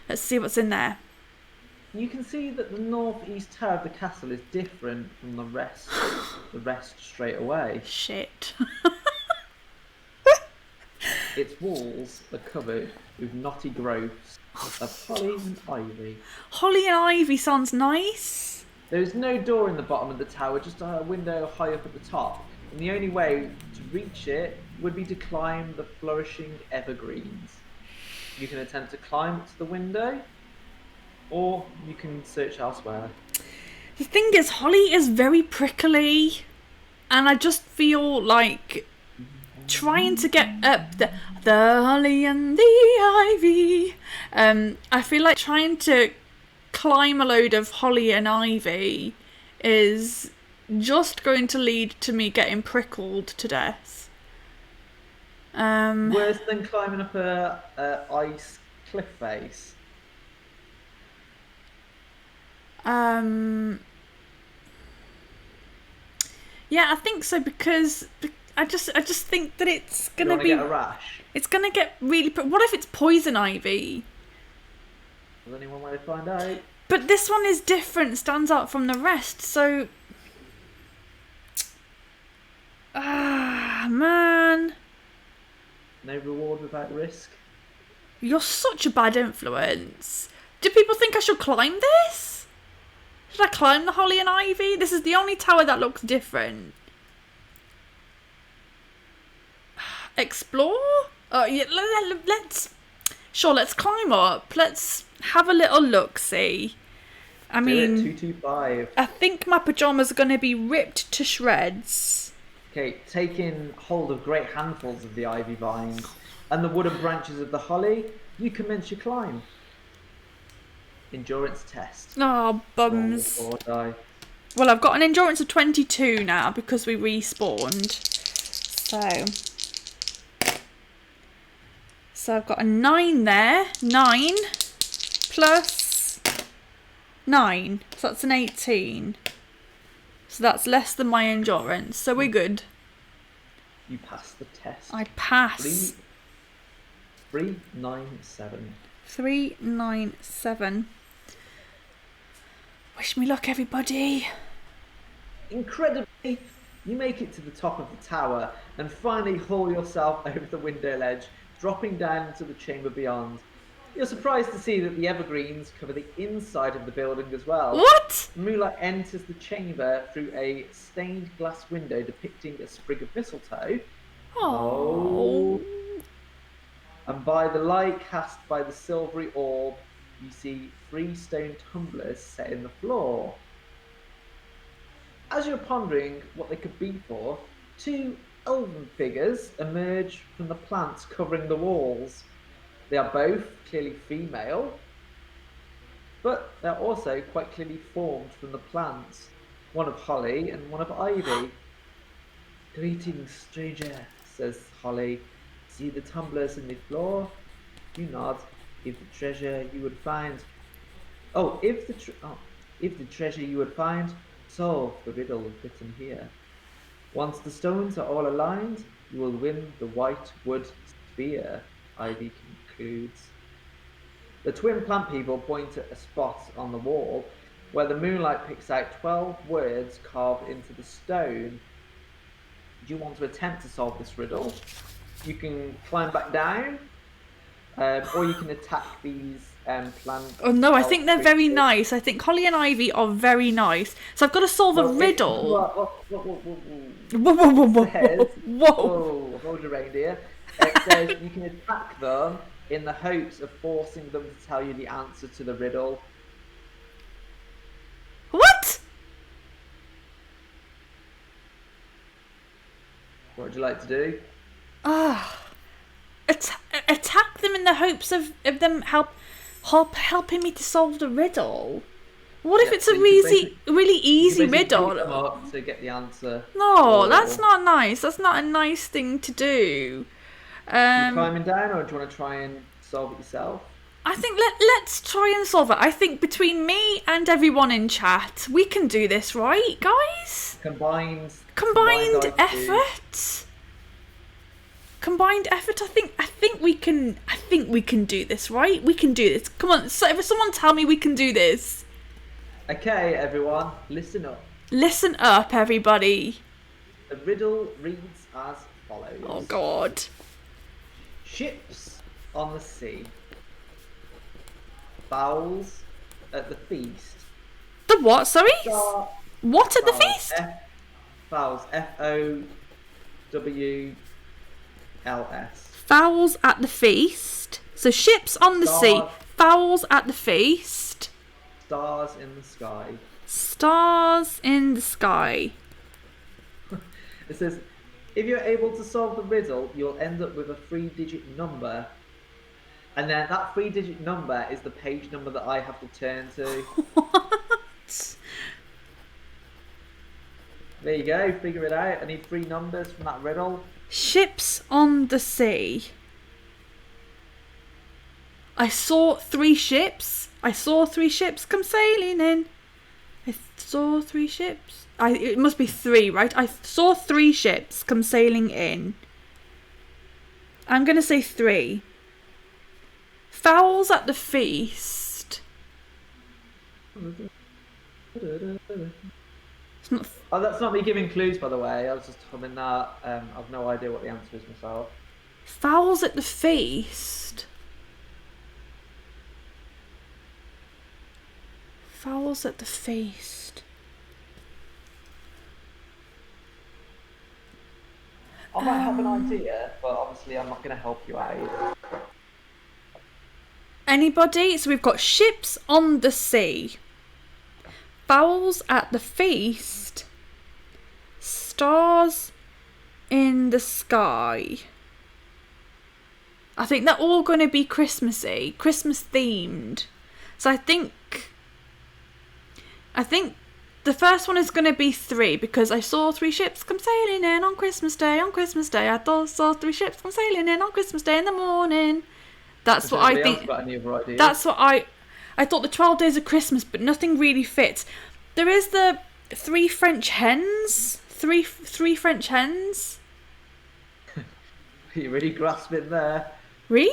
Let's see what's in there. You can see that the northeast tower of the castle is different from the rest. The rest straight away. Shit. Its walls are covered with knotty growths of holly and ivy. Holly and ivy sounds nice. There is no door in the bottom of the tower, just a window high up at the top. And the only way to reach it would be to climb the flourishing evergreens. You can attempt to climb up to the window, or you can search elsewhere. The thing is, holly is very prickly, and I just feel like trying to get up the holly and the ivy. I feel like trying to climb a load of holly and ivy is just going to lead to me getting prickled to death. Worse than climbing up a ice cliff face. Yeah, I think so, because I just think that it's gonna be. Get a rash? It's gonna get really. What if it's poison ivy? There's only one way to find out. But this one is different, stands out from the rest. So, man, No reward without risk. you're such a bad influence. Do people think I should climb this? Should I climb the holly and ivy? This is the only tower that looks different. Explore? Yeah, let's climb up. Let's have a little look-see. I mean, 225. I think my pyjamas are going to be ripped to shreds. Okay, taking hold of great handfuls of the ivy vines and the wooden branches of the holly, you commence your climb. Endurance test. Oh, bums. Or die. Well, I've got an endurance of 22 now because we respawned. So I've got a 9 there. 9 plus 9. So that's an 18. So that's less than my endurance. So we're good. You pass the test. I pass. 397. 397. Wish me luck, everybody. Incredibly, you make it to the top of the tower and finally haul yourself over the window ledge, dropping down into the chamber beyond. You're surprised to see that the evergreens cover the inside of the building as well. What? Moonlight enters the chamber through a stained glass window depicting a sprig of mistletoe. Oh. And by the light cast by the silvery orb, you see 3 stone tumblers set in the floor. As you're pondering what they could be for, 2 elven figures emerge from the plants covering the walls. They are both clearly female, but they're also quite clearly formed from the plants. One of holly and one of ivy. "Greetings, stranger," says Holly. "See the tumblers in the floor? You nod. If the treasure you would find... if the treasure you would find, solve the riddle written here. Once the stones are all aligned, you will win the white wood spear," Ivy concludes. The twin plant people point at a spot on the wall where the moonlight picks out 12 words carved into the stone. Do you want to attempt to solve this riddle? You can climb back down, or you can attack these plants. Oh no, I think they're very nice. I think Holly and Ivy are very nice. So I've got to solve a riddle. Whoa, hold your reindeer. It says you can attack them in the hopes of forcing them to tell you the answer to the riddle. What? What would you like to do? Attack them in the hopes of them helping me to solve the riddle. What if it's a really easy riddle? Pick them up to get the answer. No, that's not nice. That's not a nice thing to do. Are you climbing down, or do you want to try and solve it yourself? I think let's try and solve it. I think between me and everyone in chat, we can do this, right, guys? Combined effort. Combined effort. I think we can do this, right? We can do this. Come on, someone tell me we can do this. Okay, everyone, listen up. Listen up, everybody. The riddle reads as follows. Oh God. Ships on the sea. Fowls at the feast. The what? Sorry. What at the feast? Fowls. FOWLS. Fowls at the feast. So ships on the sea. Fowls at the feast. Stars in the sky. Stars in the sky. It says, if you're able to solve the riddle, you'll end up with a 3-digit number. And then that 3-digit number is the page number that I have to turn to. What? There you go, figure it out. I need 3 numbers from that riddle. Ships on the sea. I saw 3 ships. I saw 3 ships come sailing in. I saw 3 ships. It must be 3, right? I saw 3 ships come sailing in. I'm going to say 3. Fowls at the feast. That's not me giving clues, by the way. I was just humming that. I've no idea what the answer is myself. Fowls at the feast. Fowls at the feast. I might have an idea, but obviously I'm not going to help you out. Anybody? So we've got ships on the sea. Fowls at the feast. Stars in the sky. I think they're all going to be Christmassy, Christmas themed. So I think the first one is going to be 3 because I saw 3 ships come sailing in on Christmas Day. On Christmas Day, I saw 3 ships come sailing in on Christmas Day in the morning. That's what I think. Got any other ideas? That's what I thought the 12 Days of Christmas, but nothing really fits. There is the three French hens. Three French hens. You're really grasping there. Really?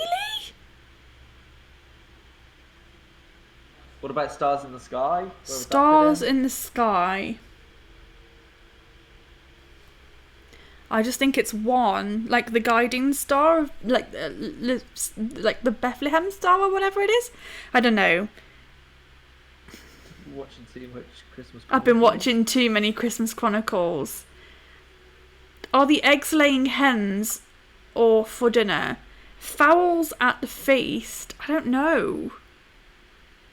What about Stars in the Sky? Where would that fit Stars in the Sky. I just think it's one, like the guiding star, like the Bethlehem star or whatever it is. I don't know. Watching too much Christmas Chronicles. I've been watching too many Christmas Chronicles. Are the eggs laying hens or for dinner? Fowls at the feast? I don't know.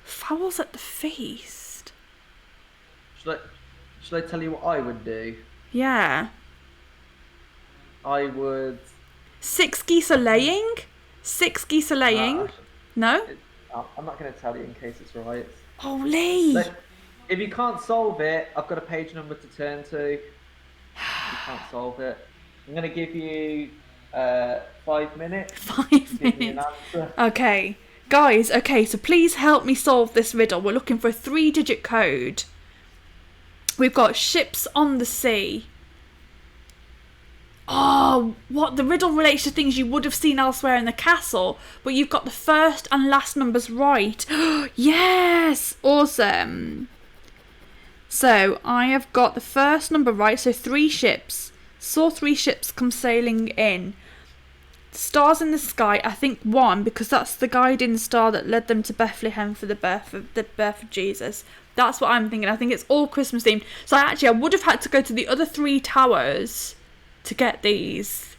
Fowls at the feast? Should I tell you what I would do? Yeah. I would... 6 geese are laying? 6 geese are laying? No? I'm not going to tell you in case it's right. Oh, Lee! Like, if you can't solve it, I've got a page number to turn to. If you can't solve it, I'm going to give you 5 minutes. 5 Give me an minutes. answer. Okay. Guys, so please help me solve this riddle. We're looking for a 3-digit code. We've got ships on the sea. Oh, what? The riddle relates to things you would have seen elsewhere in the castle, but you've got the first and last numbers right. Yes! Awesome. So, I have got the first number right, so 3 ships. Saw 3 ships come sailing in. Stars in the Sky, I think 1, because that's the guiding star that led them to Bethlehem for the birth of Jesus. That's what I'm thinking. I think it's all Christmas themed. So I would have had to go to the other 3 towers to get these.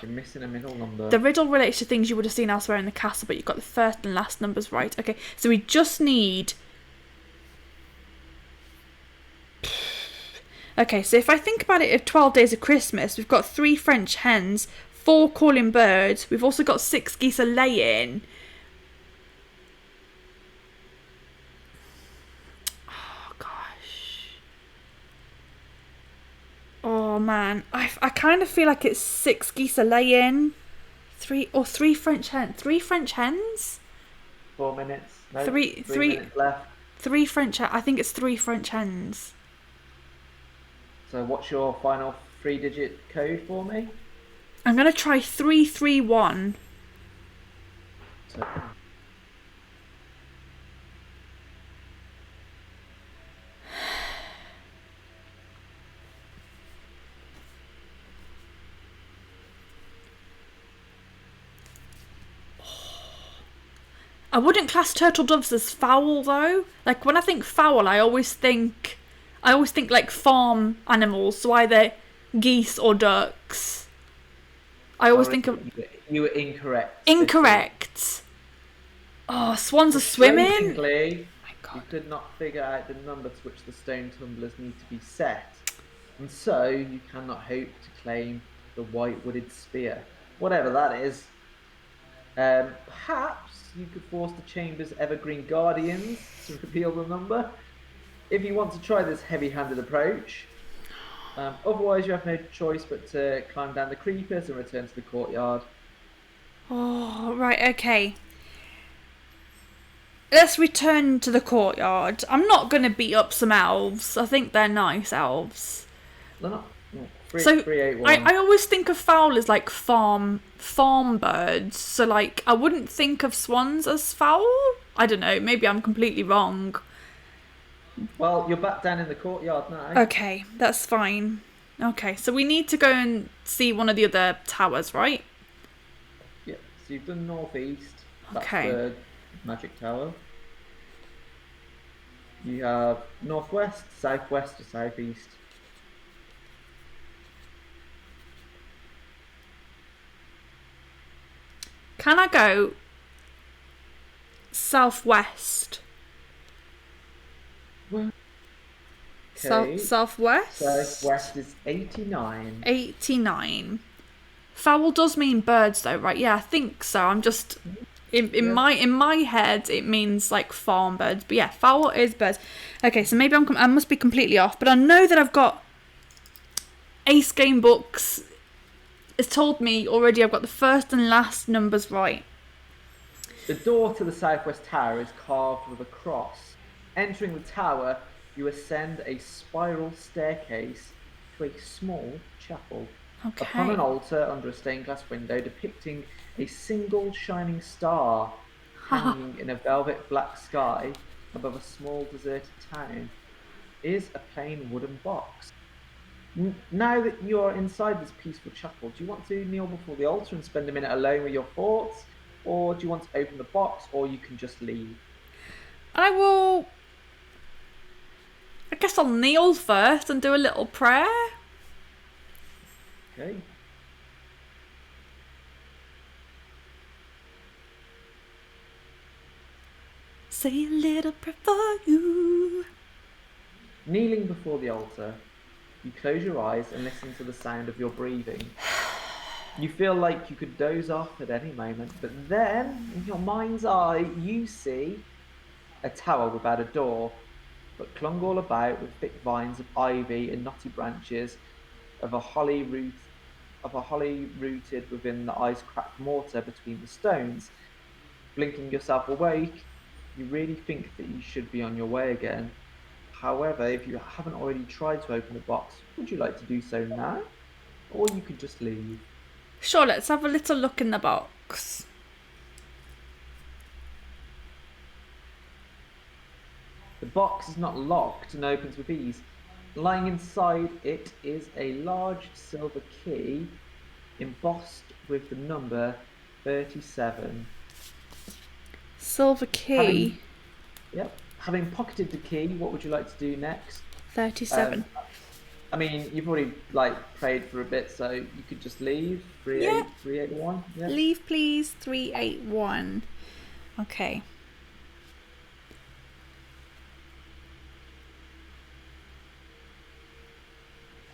You're missing a middle number. The riddle relates to things you would have seen elsewhere in the castle, but you've got the first and last numbers right. Okay, so we just need... Okay, so if I think about it, of 12 Days of Christmas, we've got 3 French hens, 4 calling birds. We've also got 6 geese a laying. Oh, gosh. Oh, man. I kind of feel like it's 6 geese a laying. 3 French hens. 3 French hens? 4 minutes. No, 3 minutes left. 3 French... I think it's 3 French hens. So what's your final 3-digit code for me? I'm going to try 331. So, I wouldn't class turtle doves as fowl though. Like when I think fowl, I always think like farm animals, so either geese or ducks. I always think of... You were incorrect. Incorrect. Oh, swans are swimming. Frustratingly, Oh my God. you could not figure out the number to which the stone tumblers need to be set, and so you cannot hope to claim the white wooded spear, whatever that is. Perhaps you could force the chamber's evergreen guardians to reveal the number, if you want to try this heavy-handed approach. Otherwise, you have no choice but to climb down the creepers and return to the courtyard. Oh, right, okay. Let's return to the courtyard. I'm not going to beat up some elves. I think they're nice elves. They're not... So 381. I always think of fowl as like farm birds. So like I wouldn't think of swans as fowl. I don't know. Maybe I'm completely wrong. Well, you're back down in the courtyard now. Okay, that's fine. Okay, so we need to go and see one of the other towers, right? Yeah, so you've done northeast. That's Okay. the magic tower. You have northwest, southwest, or southeast. Can I go southwest? Okay. Southwest? Southwest is 89. 89. Fowl does mean birds though, right? Yeah, I think so. I'm just in my head it means like farm birds, but yeah, fowl is birds. Okay, so maybe I must be completely off, but I know that I've got Ace Game Books. It's told me already I've got the first and last numbers right. The door to the southwest tower is carved with a cross. Entering the tower, you ascend a spiral staircase to a small chapel. Upon an Okay. altar under a stained glass window depicting a single shining star hanging in a velvet black sky above a small deserted town is a plain wooden box. Now that you are inside this peaceful chapel, do you want to kneel before the altar and spend a minute alone with your thoughts? Or do you want to open the box, or you can just leave? I will. I guess I'll kneel first and do a little prayer. Okay. Say a little prayer for you. Kneeling before the altar, you close your eyes and listen to the sound of your breathing. You feel like you could doze off at any moment, but then, in your mind's eye, you see a tower without a door, but clung all about with thick vines of ivy and knotty branches of a holly rooted within the ice-cracked mortar between the stones. Blinking yourself awake, you really think that you should be on your way again. However, if you haven't already tried to open the box, would you like to do so now? Or you could just leave. Sure, let's have a little look in the box. The box is not locked and opens with ease. Lying inside it is a large silver key embossed with the number 37. Silver Having key. having pocketed the key, what would you like to do next? 37. Um, I mean, you've already prayed for a bit, so you could just leave. Yeah. 381. Yeah. Leave, please. 381. Okay.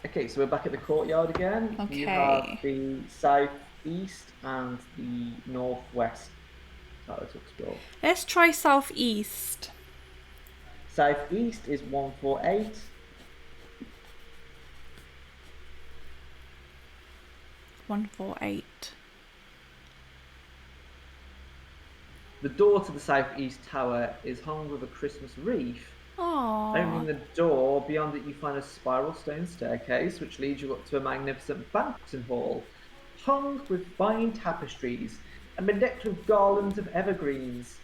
Okay, so we're back at the courtyard again. You have Okay. the southeast and the northwest tower to explore. Let's try southeast. Southeast is 148. 148. The door to the southeast tower is hung with a Christmas wreath. Opening Aww. the door, beyond it you find a spiral stone staircase which leads you up to a magnificent banqueting hall, hung with fine tapestries and bedecked with garlands of evergreens.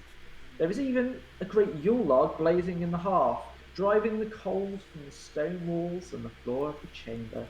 There is even a great Yule log blazing in the hearth, driving the coals from the stone walls and the floor of the chamber.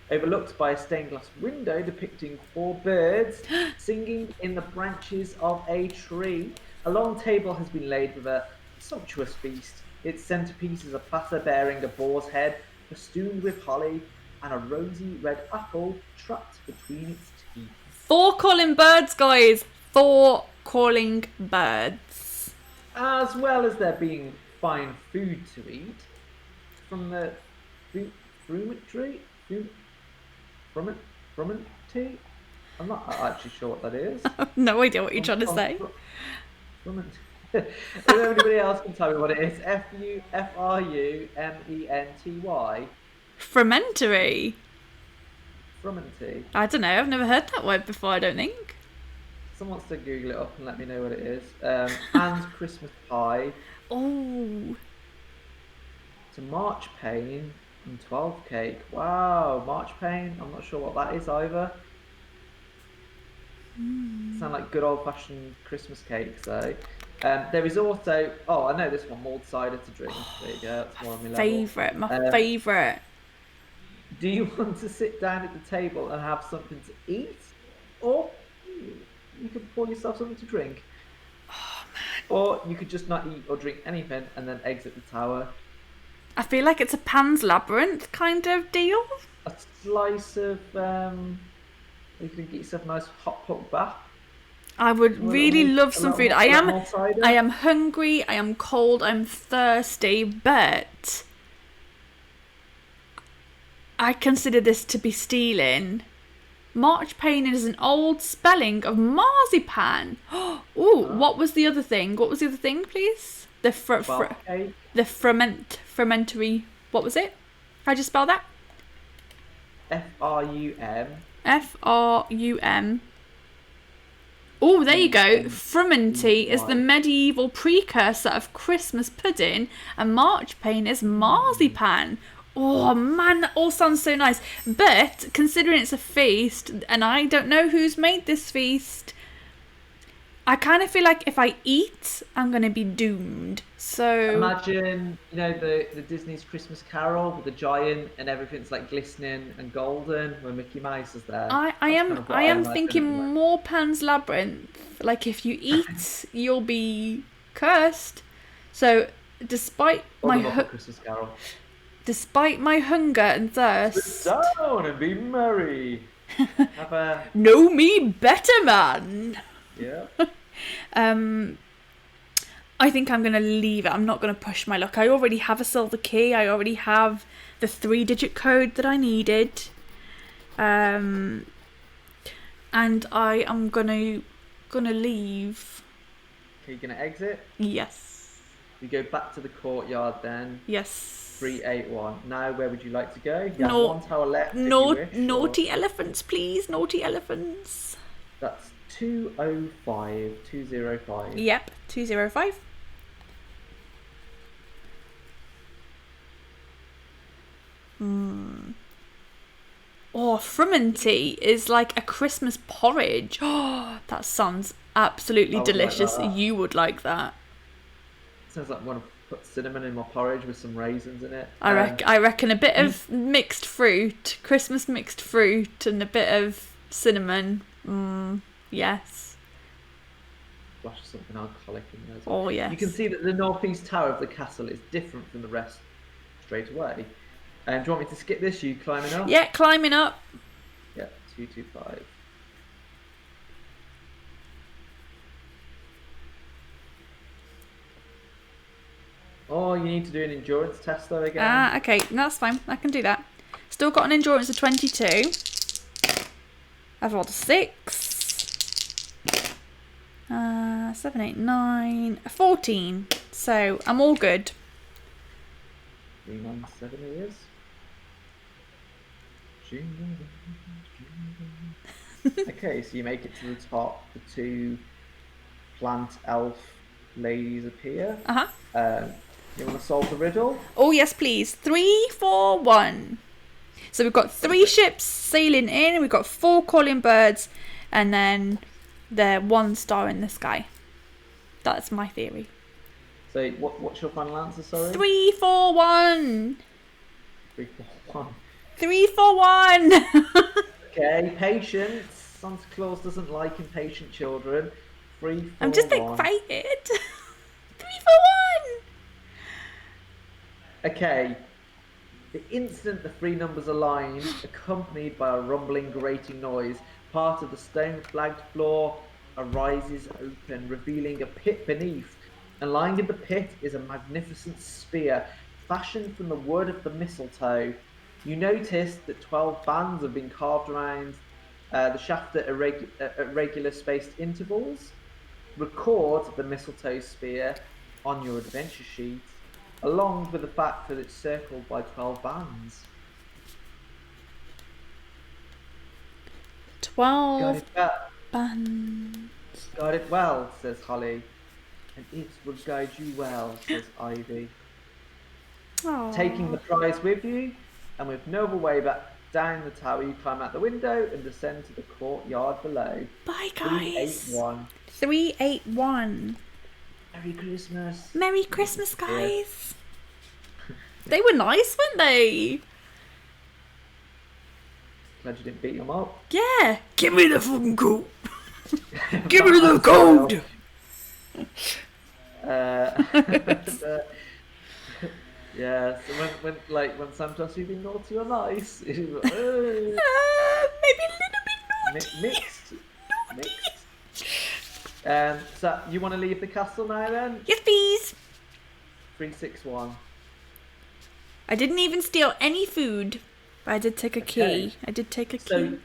Overlooked by a stained glass window depicting four birds singing in the branches of a tree, a long table has been laid with a sumptuous feast. Its centerpiece is a platter bearing a boar's head, festooned with holly, and a rosy red apple trapped between its teeth. 4 calling birds, guys. 4 calling birds. As well as there being fine food to eat from the frumentary. Frumenty? I'm not actually sure what that is. No idea what you're trying to say. If anybody else can tell me what it is, Frumenty. Fermentary. Frumenty. I don't know. I've never heard that word before, I don't think. Someone wants to Google it up and let me know what it is. And Christmas pie. Oh. To March Pain and 12 cake. Wow, March Pain. I'm not sure what that is either. Sound like good old fashioned Christmas cakes though. There is also, oh, I know this one, mulled cider to drink. There you go, that's more on my level. Favourite. My favourite. Do you want to sit down at the table and have something to eat? Or you could pour yourself something to drink. Oh, man. Or you could just not eat or drink anything and then exit the tower. I feel like it's a Pan's Labyrinth kind of deal. A slice of, you can get yourself a nice hot pot bath. I would really love some food. I am hungry, I am cold, I'm thirsty, but I consider this to be stealing. March Pain is an old spelling of marzipan. Ooh, what was the other thing? What was the other thing, please? The fermentary. What was it? How'd you spell that? F-R-U-M. F-R-U-M. Oh, there you go. Frumenty is the medieval precursor of Christmas pudding, and marchpane is marzipan. Oh man, that all sounds so nice. But considering it's a feast, and I don't know who's made this feast, I kind of feel like if I eat, I'm going to be doomed. So Imagine, the Disney's Christmas Carol with the giant and everything's like glistening and golden when Mickey Mouse is there. I That's am kind of what I am imagine thinking it like. more Pan's Labyrinth. Like if you eat, you'll be cursed. So despite Or my the Muppet Christmas Carol. despite my hunger and thirst, Sit down and be merry. Have a know me better, man. yeah. I think I'm gonna leave it. I'm not gonna push my luck. I already have a silver key. I already have the 3-digit code that I needed. And I am gonna leave. Okay, you're gonna exit. Yes. You go back to the courtyard then. Yes. 381. Now, where would you like to go? You have one tower left. If you wish, naughty elephants, please. Naughty elephants. That's 205. 205. Yep, 205. Oh, frumenty is like a Christmas porridge. Oh, that sounds absolutely delicious. Like that. You would like that. Sounds like I want to put cinnamon in my porridge with some raisins in it. I reckon a bit of mixed fruit, Christmas mixed fruit, and a bit of cinnamon. Yes. Splash something alcoholic in there as well. Oh, yes. You can see that the northeast tower of the castle is different from the rest straight away. Do you want me to skip this? You climbing up? Yeah, climbing up. Yeah, 225. Oh, you need to do an endurance test though again. Ah, okay, that's fine. I can do that. Still got an endurance of 22. I've rolled a 6. 7, 8, 9, 14. So I'm all good. 397 it is. Okay, so you make it to the top. The 2 plant elf ladies appear. You want to solve the riddle? Oh yes, please. 3, 4, 1. So we've got 3 ships sailing in. We've got 4 calling birds, and then the 1 star in the sky. That's my theory. So what's your final answer? Sorry. 3, 4, 1. 3, 4, 1. 3, 4, 1. Okay, patience. Santa Claus doesn't like impatient children. 3, 4, I'm just 1. excited. 3, 4, 1. Okay. The instant the 3 numbers align, accompanied by a rumbling, grating noise, part of the stone-flagged floor arises open, revealing a pit beneath. And lying in the pit is a magnificent spear, fashioned from the wood of the mistletoe. You notice that 12 bands have been carved around the shaft at irregular spaced intervals. Record the mistletoe spear on your adventure sheet, along with the fact that it's circled by 12 bands. 12 bands. Got it well, says Holly. And it will guide you well, says Ivy. Aww. Taking the prize with you, and with no other way back down the tower, you climb out the window and descend to the courtyard below. Bye, guys. 381. 381. Merry Christmas. Merry Christmas, guys. They were nice, weren't they? Glad you didn't beat them up. Yeah. Give me the fucking code. Give me the code. Yeah, so when Santa asks you to be naughty or nice, Maybe a little bit naughty. Mixed. So you want to leave the castle now then? Yes, please. 361. I didn't even steal any food, but I did take a key. So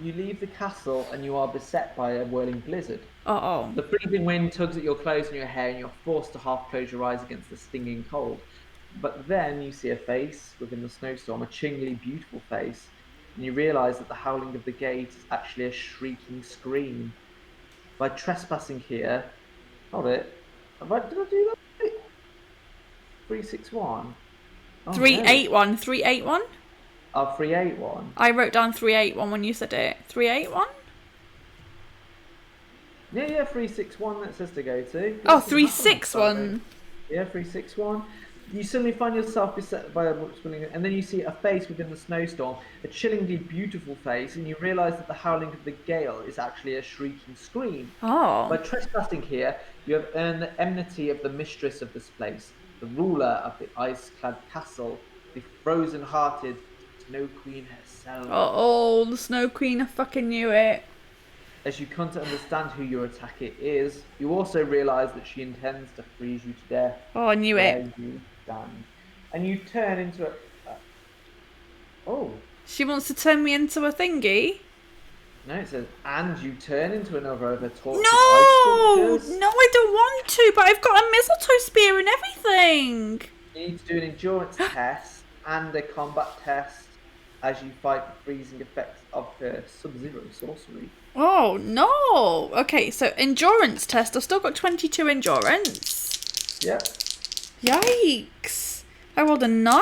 you leave the castle and you are beset by a whirling blizzard. Uh-oh. The freezing wind tugs at your clothes and your hair, and you're forced to half close your eyes against the stinging cold. But then you see a face within the snowstorm, a chingly beautiful face, and you realise that the howling of the gate is actually a shrieking scream. By trespassing here, hold it. Did I do that? 361. Oh Three no. eight one. 381. Oh, 381. I wrote down 381 when you said it. 381. Yeah, 361. That says to go to. Oh, 361. Yeah, 361. You suddenly find yourself beset by a spinning, and then you see a face within the snowstorm, a chillingly beautiful face, and you realise that the howling of the gale is actually a shrieking scream. By Oh. trespassing here, you have earned the enmity of the mistress of this place, the ruler of the ice-clad castle, the frozen-hearted Snow Queen herself. Oh, the Snow Queen, I fucking knew it. As you come to understand who your attacker is, you also realise that she intends to freeze you to death Oh, I knew where it. you stand. And you turn into a... oh, She wants to turn me into a thingy. no, it says, and you turn into another of her tortured ice No! sculptures. No, I don't want to, but I've got a mistletoe spear and everything. You need to do an endurance test and a combat test as you fight the freezing effects of her sub-zero sorcery. Oh, no. Okay, so endurance test. I've still got 22 endurance. Yep. Yikes. I rolled a 9.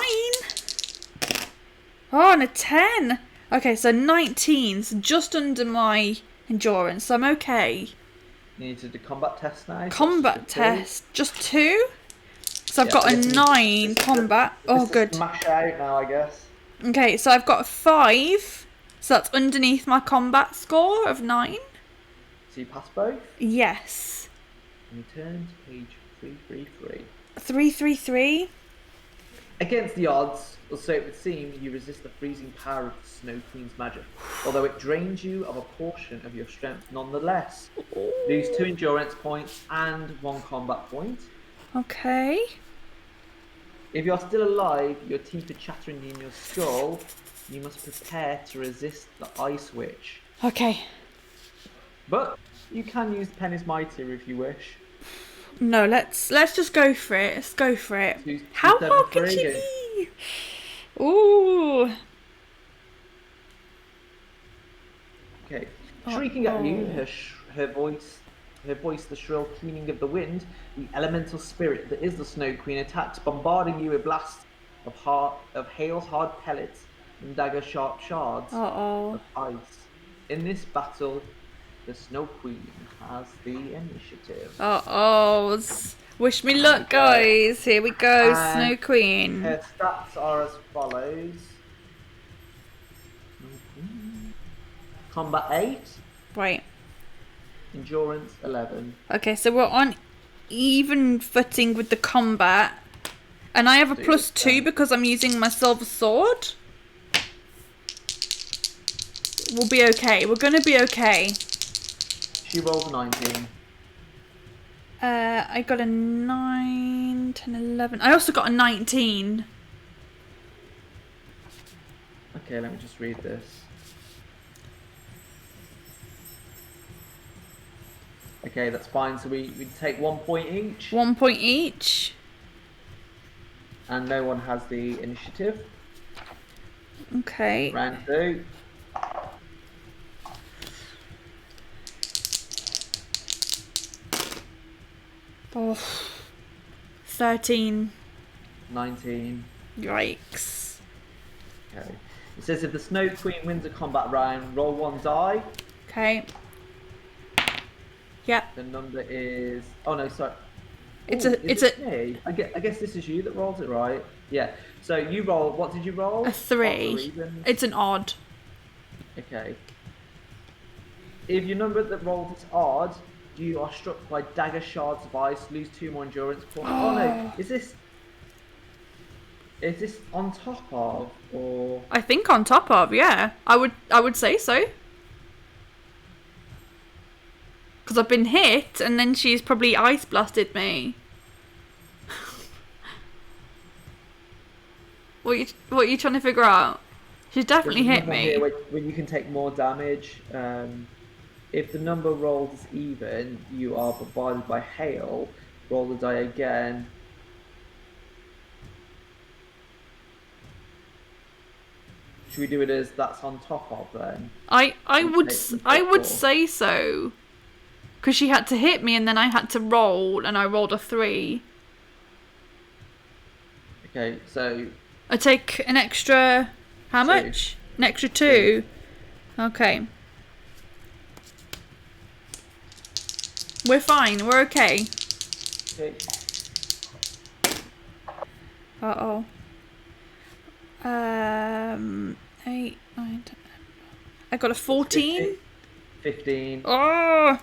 Oh, and a 10. Okay, so 19. So just under my endurance. So I'm okay. You need to do combat test now. Combat test. Just 2? So I've Yeah, got I a guess 9 combat. Oh, good. Smash out now, I guess. Okay, so I've got a 5. So that's underneath my combat score of 9. So you pass both. Yes. And you turn to page 333. 333. Against the odds, or so it would seem, you resist the freezing power of the Snow Queen's magic, although it drains you of a portion of your strength nonetheless. Lose 2 endurance points and 1 combat point. Okay. If you're still alive, your teeth are chattering in your skull. You must prepare to resist the Ice Witch. Okay. But you can use Penny's Mitre if you wish. No, let's just go for it. Let's go for it. How hard can she be? Ooh. Okay. Shrieking at you, her voice the shrill keening of the wind, the elemental spirit that is the Snow Queen attacks, bombarding you with blasts of hail's hard pellets and dagger sharp shards of ice. In this battle, the Snow Queen has the initiative. Wish me luck, guys. Here we go, Snow Queen. Her stats are as follows. Combat 8. Right. Endurance 11. Okay, so we're on even footing with the combat. And I have a +2 because I'm using my silver sword. We'll be okay. We're going to be okay. She rolls a 19. I got a 9, 10, 11. I also got a 19. Okay, let me just read this. Okay, that's fine. So we take 1 point each. 1 point each. And no one has the initiative. Okay. Round 2. Oh. 13. 19. Yikes. Okay. It says if the Snow Queen wins a combat round, roll 1 die. Okay. Yep. The number is... oh no, sorry. It's Ooh, a me? I guess this is you that rolls it, right? Yeah. So you roll... what did you roll? a 3. It's an odd. Okay. If your number that rolled is odd, you are struck by dagger shards of ice, lose 2 more endurance points. Oh no, is this on top of, or? I think on top of, yeah. I would say so. Because I've been hit, and then she's probably ice blasted me. What are you trying to figure out? She's definitely hit me. Here when you can take more damage. If the number rolled is even, you are bombarded by hail. Roll the die again. Should we do it as that's on top of then? I would say so. Because she had to hit me and then I had to roll, and I rolled a 3. Okay, so I take an extra... How 2. much? An extra 2. Okay. We're fine. We're okay. Okay. Uh-oh. 8, 9, 10. I got a 14. 15. Oh!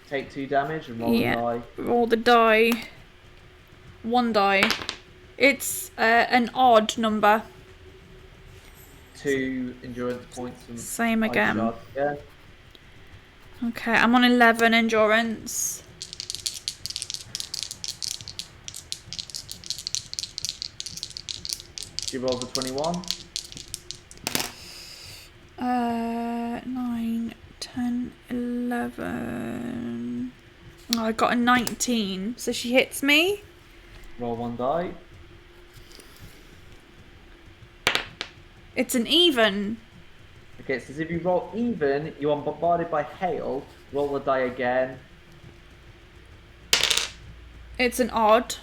Take 2 damage and roll a Yeah. die. Roll the die. 1 die. It's an odd number. 2 endurance points from Same Ice again. Shard. Yeah. Okay, I'm on 11 endurance. She rolls a 21. 9, 10, 11. Oh, I got a 19. So she hits me. Roll 1 die. It's an even. Okay, so if you roll even, you are bombarded by hail. Roll the die again. It's an odd.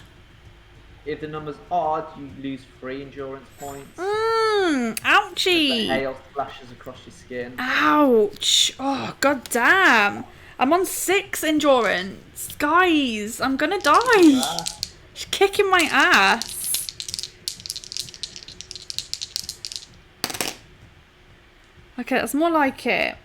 If the number's odd, you lose 3 endurance points. Ouchie. The hail splashes across your skin. Ouch. Oh, god damn. I'm on 6 endurance. Guys, I'm gonna die. She's kicking my ass. Okay, that's more like it.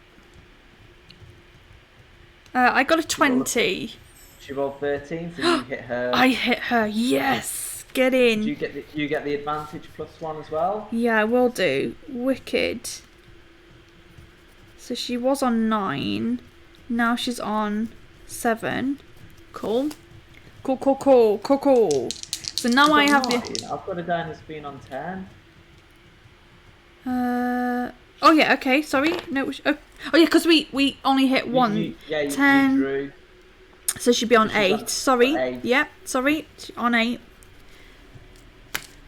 I got a 20. She rolled 13, so you hit her. I hit her. Yes. Get in. You get the advantage +1 as well. Yeah, I will do. Wicked. So she was on 9. Now she's on 7. Cool. Cool. So now I have the... I've got her down as being on 10. Oh yeah, okay, sorry. No, oh yeah, because we only hit 1. 10. You drew. So she'd be on She's 8. on Sorry. 8. Yep, sorry. On 8.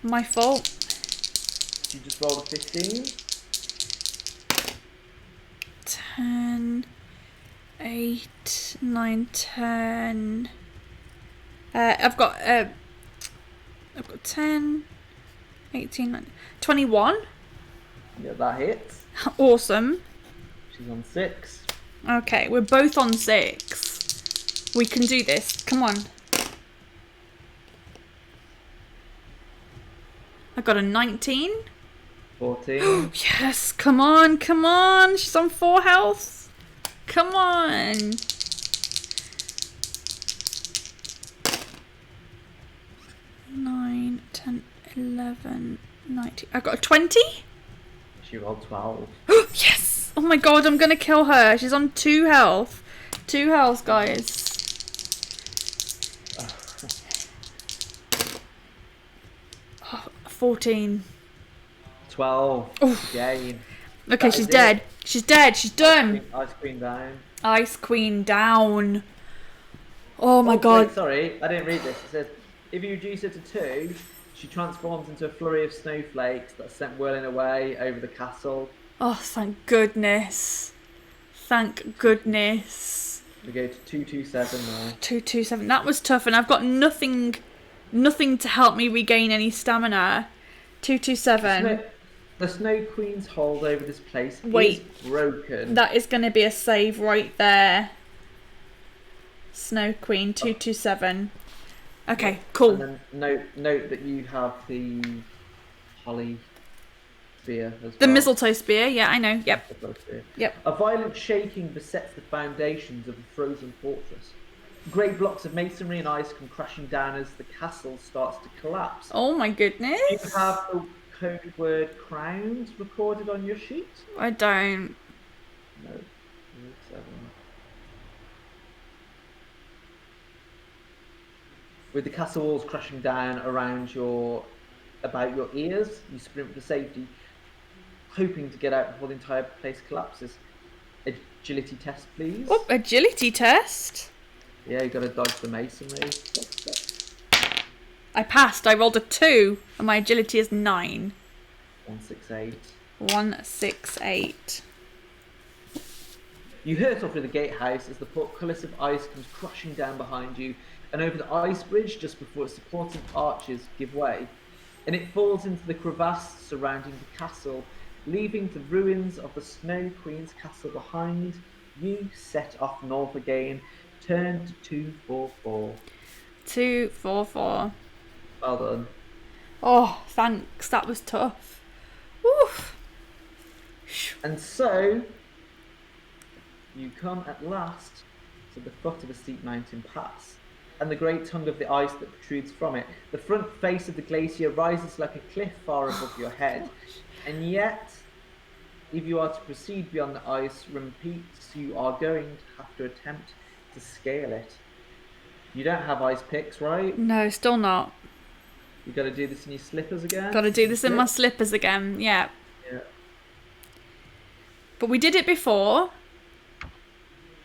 My fault. You just rolled a 15. 10, 8, 9, 10. I've got 10, 18, 19, 21. Yeah, that hits. Awesome. She's on 6. Okay, we're both on 6. We can do this. Come on. I got a 19. 14. Yes, come on. She's on 4 health. Come on. Nine, 10, 11, 19. I got a 20. She rolled 12. Yes. Oh my god, I'm gonna kill her. She's on 2 health. 2 health, guys. Oh, 14. 12. Oof. Gain. Okay, That she's is dead. it. She's dead. She's done. Ice Queen down. Ice Queen down. Oh my Wait, god. sorry, I didn't read this. It says, if you reduce her to 2, she transforms into a flurry of snowflakes that are sent whirling away over the castle. Oh, thank goodness. Thank goodness. We go to 227 now. 227. That was tough, and I've got nothing to help me regain any stamina. 227. The Snow Queen's hold over this place Wait. is broken. That is going to be a save right there. Snow Queen, 227. Okay, cool. And then note that you have the holly spear as well. The mistletoe spear, yeah, I know. Yep. Yep. A violent shaking besets the foundations of the frozen fortress. Great blocks of masonry and ice come crashing down as the castle starts to collapse. Oh my goodness. Do you have the code word crowned recorded on your sheet? I don't. No. 7. With the castle walls crashing down about your ears, you sprint for safety, hoping to get out before the entire place collapses. Agility test, please. Oh, agility test. Yeah, you got to dodge the masonry. I passed. I rolled a 2, and my agility is 9. 168. 168. You hurtle through the gatehouse as the portcullis of ice comes crushing down behind you, and over the ice bridge just before its supporting arches give way, and it falls into the crevasse surrounding the castle, leaving the ruins of the Snow Queen's castle behind. You set off north again, turn to 244. 244. Well done. Oh, thanks. That was tough. Oof. And so, you come at last to the foot of a steep mountain pass, and the great tongue of the ice that protrudes from it. The front face of the glacier rises like a cliff far above your head, and yet, if you are to proceed beyond the ice rim peaks, you are going to have to attempt to scale it. You don't have ice picks, right? No, still not. You got to do this in your slippers again? Got to do this in my slippers again, yeah. Yeah. But we did it before.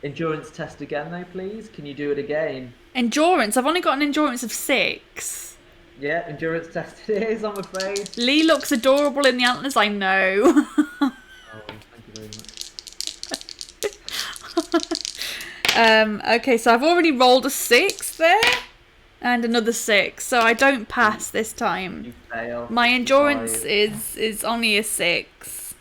Endurance test again, though, please. Can you do it again? Endurance. I've only got an endurance of 6. Yeah, endurance test it is, I'm afraid. Lee looks adorable in the antlers, I know. Oh, thank you very much. Okay, so I've already rolled a 6 there. And another 6, so I don't pass this time. You fail. My endurance is only a 6.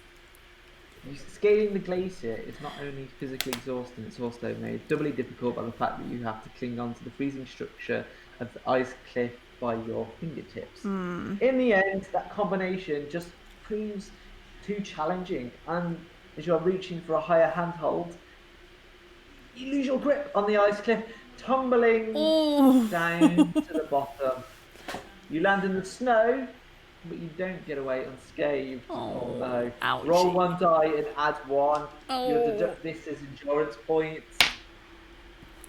Scaling the glacier is not only physically exhausting, it's also made doubly difficult by the fact that you have to cling on to the freezing structure of the ice cliff by your fingertips. In the end, that combination just proves too challenging, and as you are reaching for a higher handhold, you lose your grip on the ice cliff, tumbling down to the bottom. You land in the snow, but you don't get away unscathed. Oh no. Ouchie. Roll 1 die and add 1. Oh. You'll deduct this as endurance points.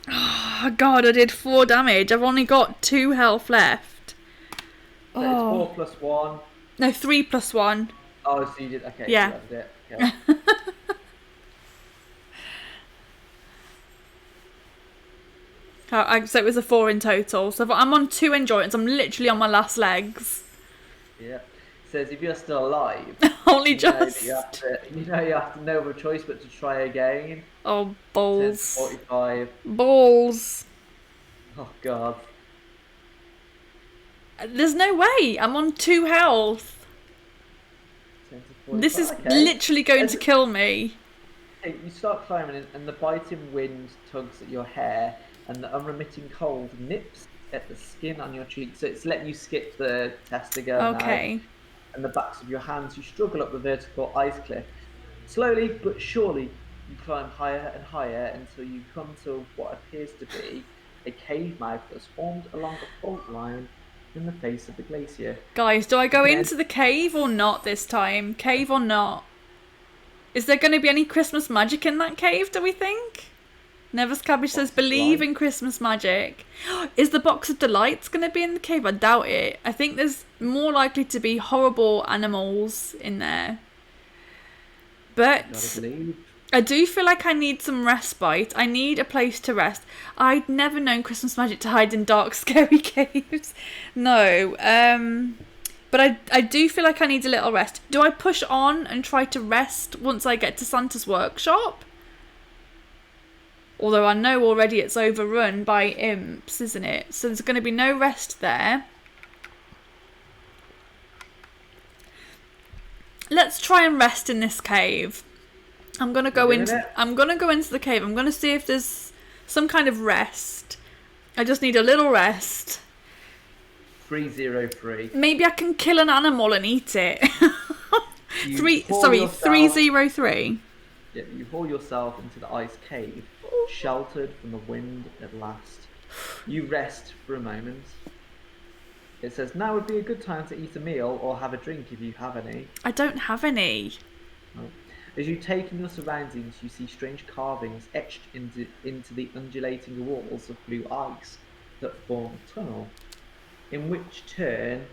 Oh god, I did 4 damage. I've only got 2 health left. So it's 4 plus 1. No, 3 plus 1. Oh, so you did. Okay, yeah. So that was it. Okay. So it was a 4 in total. So I'm on 2 endurance. I'm literally on my last legs. Yeah. It says if you're still alive, Only you just. you have to no other choice but to try again. Oh, balls. 45. Balls. Oh god. There's no way. I'm on 2 health. 10 to 45. This is Okay. literally going to kill me. Hey, you start climbing and the biting wind tugs at your hair and the unremitting cold nips at the skin on your cheek. So it's letting you skip the test again Okay. now. And the backs of your hands, you struggle up the vertical ice cliff. Slowly but surely, you climb higher and higher until you come to what appears to be a cave mouth that's formed along a fault line in the face of the glacier. Guys, do I go into the cave or not this time? Cave or not? Is there going to be any Christmas magic in that cave, do we think? Never's Cabbage says, believe in Christmas magic. Is the Box of Delights going to be in the cave? I doubt it. I think there's more likely to be horrible animals in there. But I do feel like I need some respite. I need a place to rest. I'd never known Christmas magic to hide in dark, scary caves. No. But I do feel like I need a little rest. Do I push on and try to rest once I get to Santa's workshop? Although I know already it's overrun by imps, isn't it? So there's going to be no rest there. Let's try and rest in this cave. I'm going to go into the cave. I'm going to see if there's some kind of rest. I just need a little rest. 303. Maybe I can kill an animal and eat it. 303. Yeah, you haul yourself into the ice cave, sheltered from the wind at last. You rest for a moment. It says now would be a good time to eat a meal or have a drink if you have any. I don't have any. No. As you take in your surroundings, you see strange carvings etched into the undulating walls of blue ice that form a tunnel, in which turn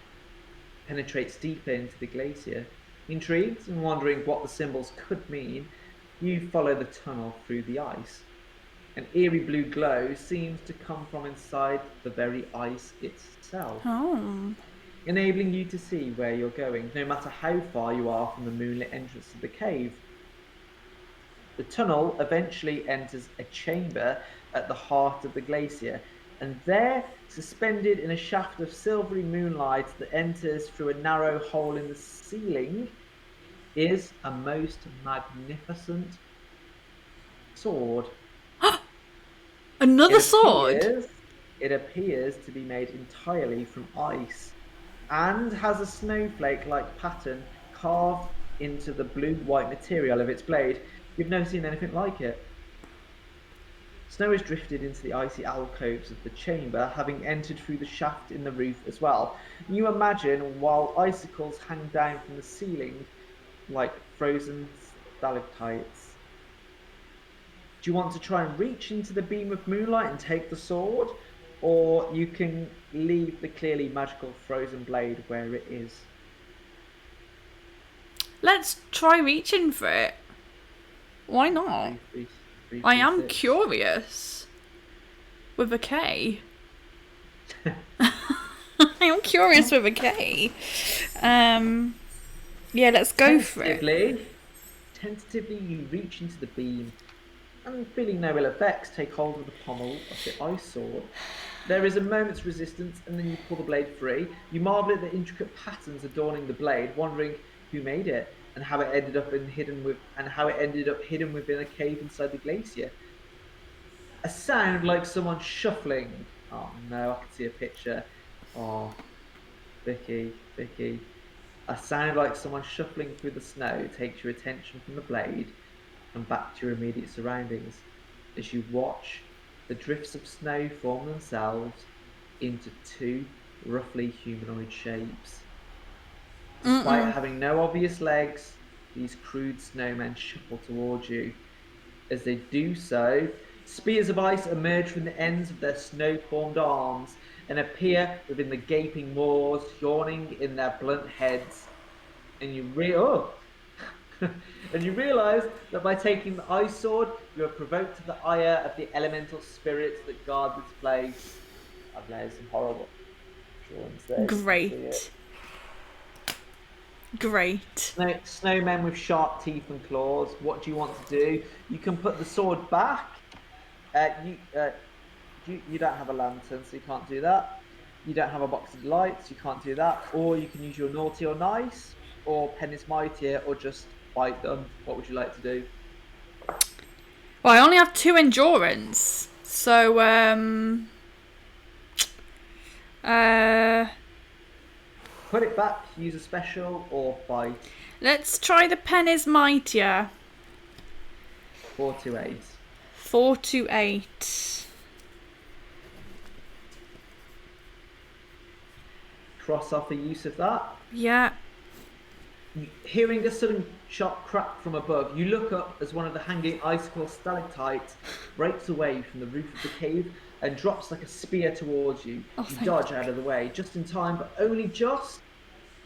penetrates deeper into the glacier. Intrigued and wondering what the symbols could mean, you follow the tunnel through the ice. An eerie blue glow seems to come from inside the very ice itself, enabling you to see where you're going, no matter how far you are from the moonlit entrance of the cave. The tunnel eventually enters a chamber at the heart of the glacier, and there, suspended in a shaft of silvery moonlight that enters through a narrow hole in the ceiling, is a most magnificent sword. It Another sword? appears it appears to be made entirely from ice and has a snowflake-like pattern carved into the blue-white material of its blade. You've never seen anything like it. Snow has drifted into the icy alcoves of the chamber, having entered through the shaft in the roof as well. You imagine while icicles hang down from the ceiling like frozen stalactites. Do you want to try and reach into the beam of moonlight and take the sword? Or you can leave the clearly magical frozen blade where it is. Let's try reaching for it. Why not? I am curious. With a K. I am curious with a K. Yeah, let's go for it. Tentatively, you reach into the beam and, feeling no ill effects, take hold of the pommel of the ice sword. There is a moment's resistance, and then you pull the blade free. You marvel at the intricate patterns adorning the blade, wondering who made it and how it ended up hidden within a cave inside the glacier. A sound like someone shuffling. Oh no, I can see a picture. Oh, Vicky. A sound like someone shuffling through the snow takes your attention from the blade and back to your immediate surroundings as you watch the drifts of snow form themselves into two roughly humanoid shapes. Despite having no obvious legs, these crude snowmen shuffle towards you. As they do so, spears of ice emerge from the ends of their snow-formed arms and appear within the gaping maws, yawning in their blunt heads. And you and you realise that by taking the ice sword, you have provoked the ire of the elemental spirits that guard this place. I've made some horrible drawings there. Great. Snowmen with sharp teeth and claws. What do you want to do? You can put the sword back. You don't have a lantern, so you can't do that. You don't have a box of lights, you can't do that. Or you can use your naughty or nice, or pen is mightier, or just fight them. What would you like to do? Well, I only have 2 endurance, so put it back, use a special, or fight. Let's try the pen is mightier. 4 to 8. 4 to 8. Cross off the use of that. Yeah. Hearing a sudden sharp crack from above, you look up as one of the hanging icicle stalactites breaks away from the roof of the cave and drops like a spear towards you. You dodge out of the way, just in time, but only just.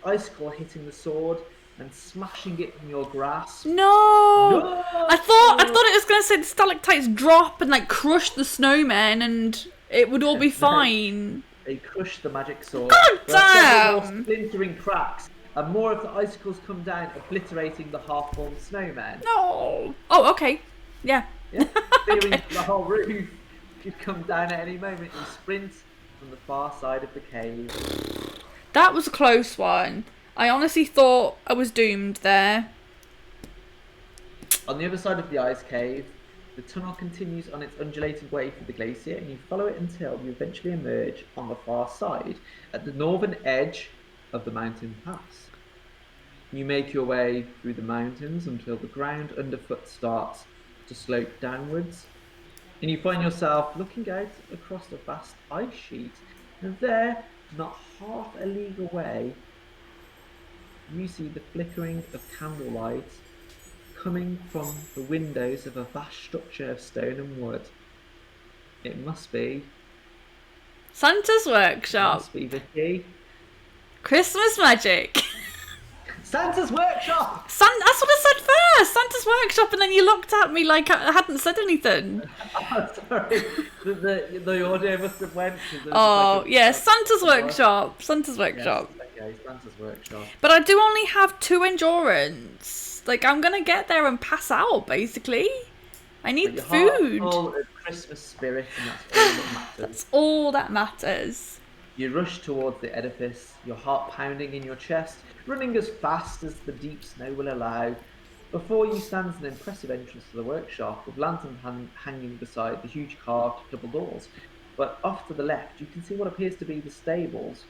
Icicle hitting the sword and smashing it from your grasp. No! I thought it was going to say the stalactites drop and like crush the snowmen and it would all be fine. They crush the magic sword. God damn! More splintering cracks, and more of the icicles come down, obliterating the half-formed snowman. No! Oh, okay. Yeah. Fearing Okay. the whole roof could come down at any moment, you sprint from the far side of the cave. That was a close one. I honestly thought I was doomed there. On the other side of the ice cave, the tunnel continues on its undulating way through the glacier, and you follow it until you eventually emerge on the far side, at the northern edge of the mountain pass. You make your way through the mountains until the ground underfoot starts to slope downwards, and you find yourself looking out across the vast ice sheet, and there, not half a league away, you see the flickering of candlelight coming from the windows of a vast structure of stone and wood. It must be Santa's workshop. Must be Vicky. Christmas magic. Santa's workshop. That's what I said first. Santa's workshop, and then you looked at me like I hadn't said anything. Oh, sorry, the audio must have went. Oh, like yeah, Santa's workshop. Santa's workshop. Yes, okay, Santa's workshop. But I do only have 2 endurance. Like, I'm gonna get there and pass out, basically. I But need your heart's food. full of Christmas spirit, and that's all that matters. That's all that matters. You rush towards the edifice, your heart pounding in your chest, running as fast as the deep snow will allow. Before you stands an impressive entrance to the workshop, with lanterns hanging beside the huge carved double doors. But off to the left, you can see what appears to be the stables,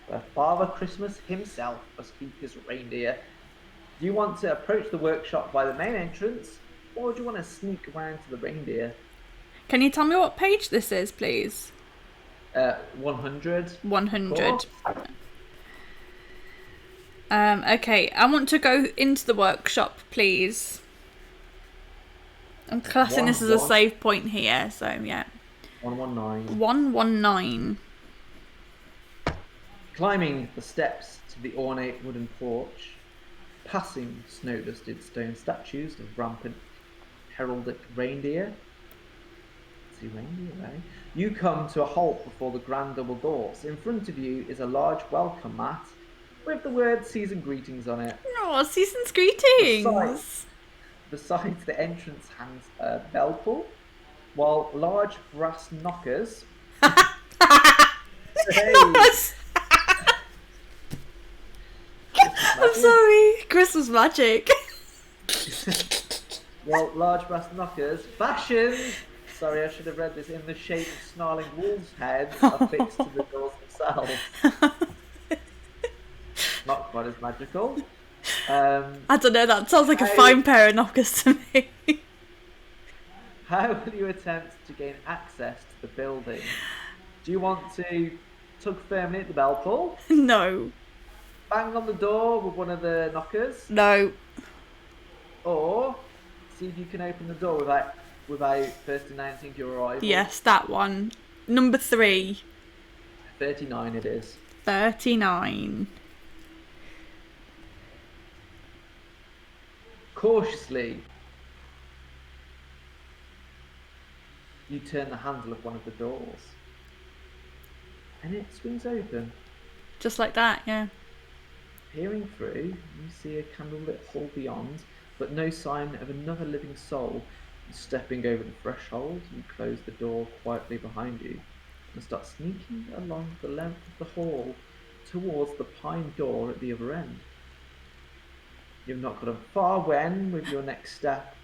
where Father Christmas himself must keep his reindeer. Do you want to approach the workshop by the main entrance, or do you want to sneak around to the reindeer? Can you tell me what page this is, please? 100. Of 100. course. Okay, I want to go into the workshop, please. I'm classing this as a save point here, so yeah. 119. 119. Climbing the steps to the ornate wooden porch, passing snow-dusted stone statues of rampant heraldic reindeer. See reindeer, eh? You come to a halt before the grand double doors. In front of you is a large welcome mat with the word season greetings on it. Oh, season's greetings. Besides the entrance hangs a bell pull, while large brass knockers. Hey. I'm sorry, Christmas magic. While large brass knockers, fashioned. Sorry, I should have read this in the shape of snarling wolves' heads, are fixed to the doors themselves. Not quite as magical. I don't know, that sounds like a fine pair of knockers to me. How will you attempt to gain access to the building? Do you want to tug firmly at the bell pull? No. Bang on the door with one of the knockers? No. Or see if you can open the door without first announcing your arrival? Yes, that one. Number 3. 39 it is. 39. Cautiously, you turn the handle of one of the doors, and it swings open. Just like that, yeah. Peering through, you see a candlelit hall beyond, but no sign of another living soul. Stepping over the threshold, you close the door quietly behind you and start sneaking along the length of the hall towards the pine door at the other end. You've not got far when, with your next step,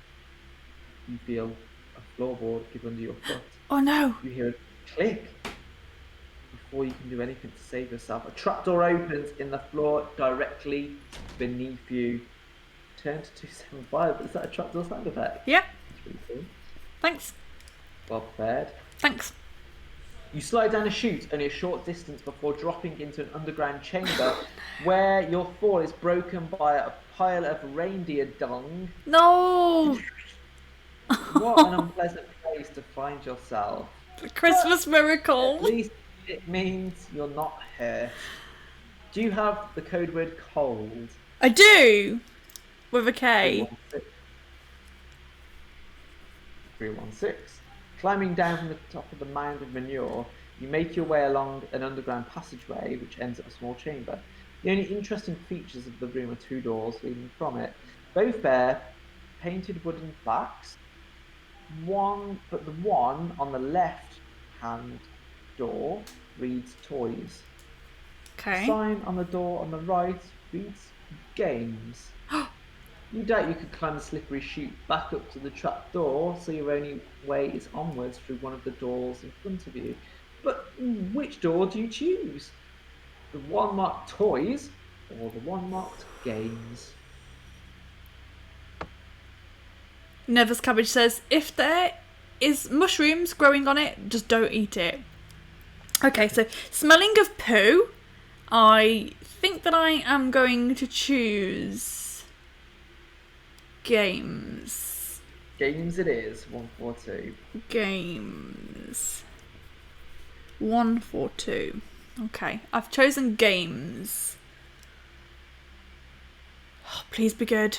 you feel a floorboard give under your foot. Oh no! You hear a click. Before you can do anything to save yourself, a trapdoor opens in the floor directly beneath you. Turn to 275. Is that a trapdoor sound effect? Yeah. That's pretty cool. Thanks. Well prepared. Thanks. You slide down a chute only a short distance before dropping into an underground chamber where your fall is broken by a pile of reindeer dung. No! What an unpleasant place to find yourself. The Christmas miracle. At least it means you're not hurt. Do you have the code word cold? I do! With a K. 316. Climbing down from the top of the mound of manure, you make your way along an underground passageway which ends at a small chamber. The only interesting features of the room are 2 doors leading from it. Both bear painted wooden plaques. But the one on the left-hand door reads toys. Okay. The sign on the door on the right reads games. You doubt you could climb the slippery chute back up to the trap door, so your only way is onwards through one of the doors in front of you. But which door do you choose? The one marked toys or the one marked games? Never's Cabbage says, if there is mushrooms growing on it, just don't eat it. Okay, so smelling of poo, I think that I am going to choose games. Games it is, 142. Games. 142. Okay, I've chosen games. Oh, please be good.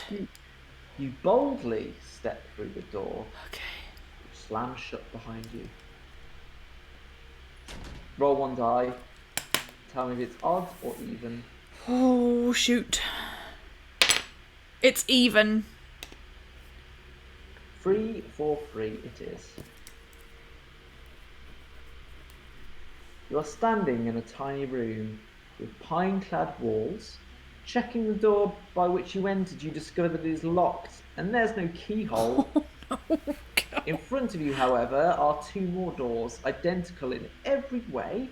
You boldly step through the door, Okay. which slams shut behind you. Roll 1 die. Tell me if it's odd or even. Oh, shoot. It's even. 3 for 3 it is. You are standing in a tiny room with pine-clad walls. Checking the door by which you entered, you discover that it is locked and there's no keyhole. In front of you, however, are 2 more doors, identical in every way,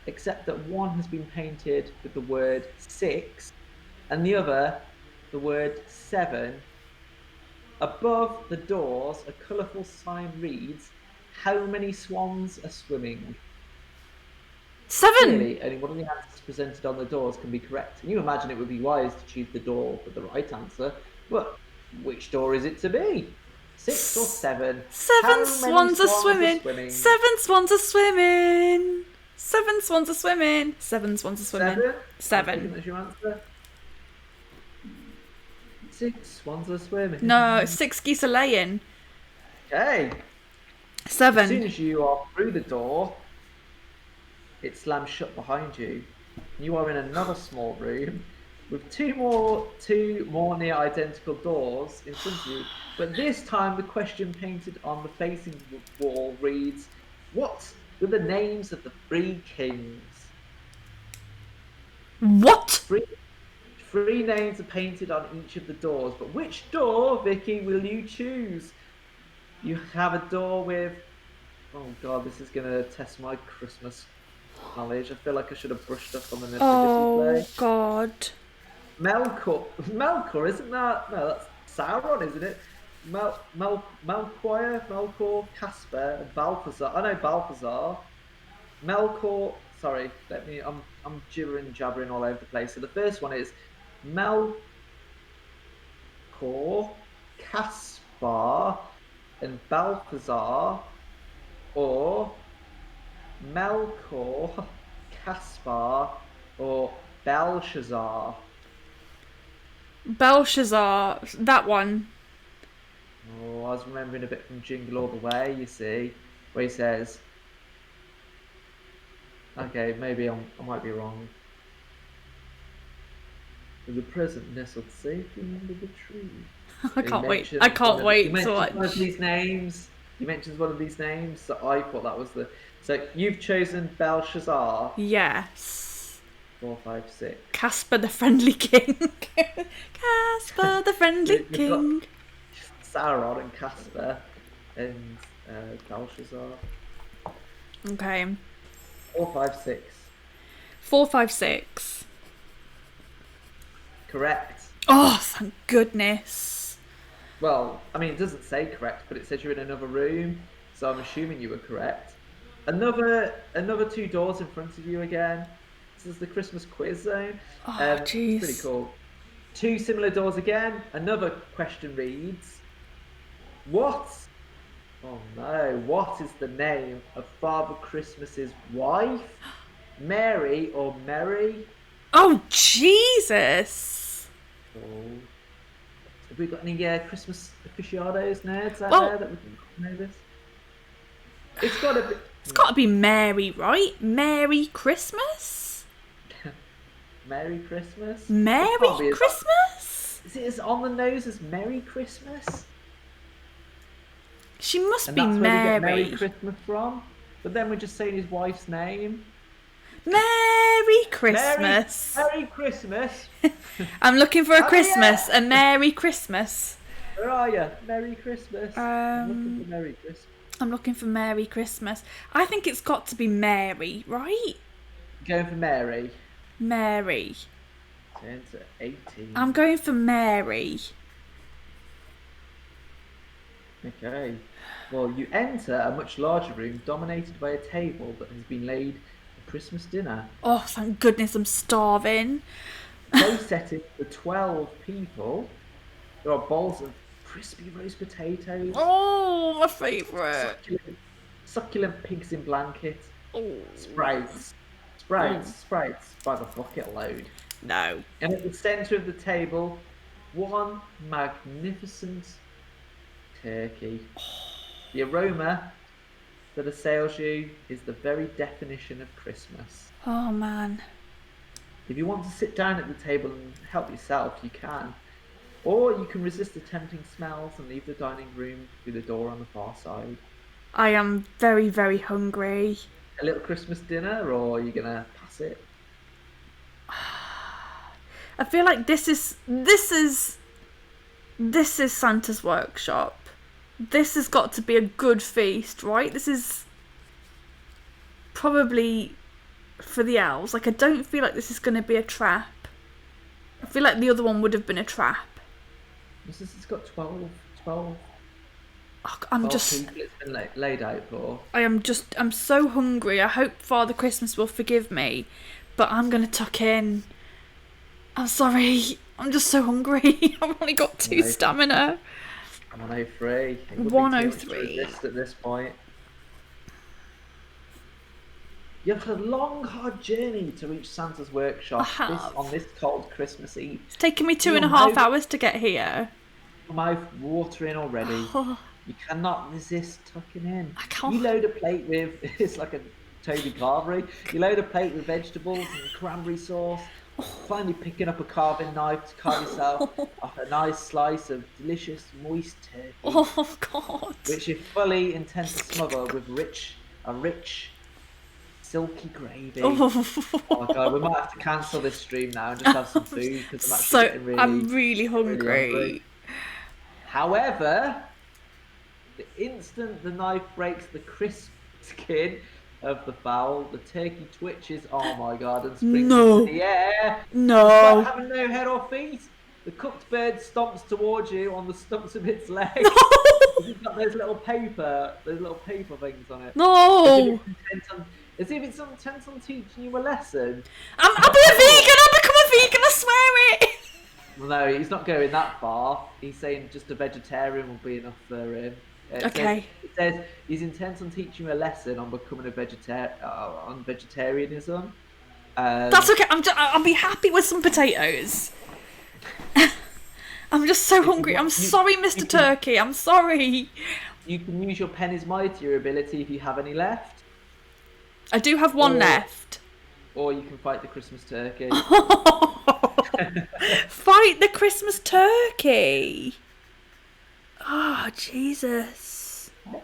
except that one has been painted with the word 6 and the other the word 7. Above the doors, a colourful sign reads, "How many swans are swimming?" 7. Clearly, only one of the answers presented on the doors can be correct. And you imagine it would be wise to choose the door with the right answer, but which door is it to be? 6 or 7? 7 How many swans are swimming. 7 swans are swimming. 7 swans are swimming. 7 swans are swimming. 7? I'm taking 7. that's your answer. 6 swans are swimming. No, 6 geese are laying. Okay. As 7. soon as you are through the door, it slams shut behind you. You are in another small room with two more near identical doors in front of you. But this time the question painted on the facing wall reads, "What were the names of the 3 kings?" What? Three names are painted on each of the doors, but which door, Vicky, will you choose? You have a door with... Oh god, this is going to test my Christmas knowledge. I feel like I should have brushed up on the nativity play. Oh god. Melkor, isn't that? No, that's Sauron, isn't it? Melkor, Casper, and Balthazar. I know Balthazar. Melkor. Sorry, I'm jabbering all over the place. So the first one is Melkor, Caspar, and Balthazar, or Melkor, Caspar, or Belshazzar. Belshazzar. That one. Oh, I was remembering a bit from Jingle All the Way, you see, where he says, okay, maybe I might be wrong. With the present nestled safely under the tree. I can't wait. I can't wait to watch. One of these names. He mentions one of these names, so I thought that was the... So you've chosen Belshazzar. Yes. 4, 5, 6. Casper the Friendly King. Casper the Friendly King. Sauron and Casper and Belshazzar. Okay. 4, 5, 6. 4, 5, 6. Correct. Oh, thank goodness. Well, I mean, it doesn't say correct, but it says you're in another room, so I'm assuming you were correct. Another 2 doors in front of you again. This is the Christmas quiz zone. Oh, jeez. Pretty cool. 2 similar doors again. Another question reads, what? Oh no, what is the name of Father Christmas's wife? Mary or Mary? Oh, Jesus. Oh. Have we got any Christmas aficionados, nerds out there that we can know this? It's got to be Mary, right? Merry Christmas? Merry Christmas? Merry Christmas? Is it as on the nose as Merry Christmas? She must and be that's Mary. Where we get Merry Christmas from? But then we're just saying his wife's name. Merry Christmas. Merry Christmas. I'm looking for a Christmas. A Merry Christmas. Where are you? Merry Christmas. I'm looking for Merry Christmas. I'm looking for Merry Christmas. I think it's got to be Mary, right? Going for Mary. Mary. Turn to 18. I'm going for Mary. Okay. Well, you enter a much larger room dominated by a table that has been laid for Christmas dinner. Oh, thank goodness, I'm starving. No setting for 12 people. There are bowls of crispy roast potatoes. Oh, my favourite. Succulent pigs in blankets. Oh. Sprouts by the bucket load. No. And at the centre of the table, one magnificent turkey. The aroma that assails you is the very definition of Christmas. Oh, man. If you want to sit down at the table and help yourself, you can. Or you can resist the tempting smells and leave the dining room through the door on the far side. I am very, very hungry. A little Christmas dinner, or are you going to pass it? I feel like this is Santa's workshop. This has got to be a good feast, right? This is probably for the elves. Like, I don't feel like this is going to be a trap. I feel like the other one would have been a trap. It's got 12 Oh, I'm just... people it's been laid out for. I'm so hungry. I hope Father Christmas will forgive me, but I'm going to tuck in. I'm sorry. I'm just so hungry. I've only got 2 stamina. 103. 103. At this point. You've had a long, hard journey to reach Santa's workshop on this cold Christmas Eve. It's taken me 2.5 hours to get here. Mouth watering already. You cannot resist tucking in. I can't. You load a plate with, it's like a Toby Carvery. You load a plate with vegetables and cranberry sauce. Finally picking up a carving knife to carve yourself off a nice slice of delicious, moist turkey. Oh, God. Which you fully intend to smother with a rich, silky gravy. Oh my God, we might have to cancel this stream now and just have some food because I'm really hungry. However, the instant the knife breaks the crisp skin of the fowl, the turkey twitches, oh my God, and springs into the air. No. Despite having no head or feet, the cooked bird stomps towards you on the stumps of its legs. It's got those little paper things on it. No. As if it's intent on teaching you a lesson. I'll be a vegan. I'll become a vegan. I swear it. Well, no, he's not going that far. He's saying just a vegetarian will be enough for him. Okay. It says he's intent on teaching you a lesson on becoming a on vegetarianism. That's okay. I'll be happy with some potatoes. I'm just so hungry. I'm sorry, Mr. Turkey. I'm sorry. You can use your penny's mightier ability if you have any left. I do have one left. Or you can fight the Christmas turkey. Fight the Christmas turkey. Oh, Jesus. What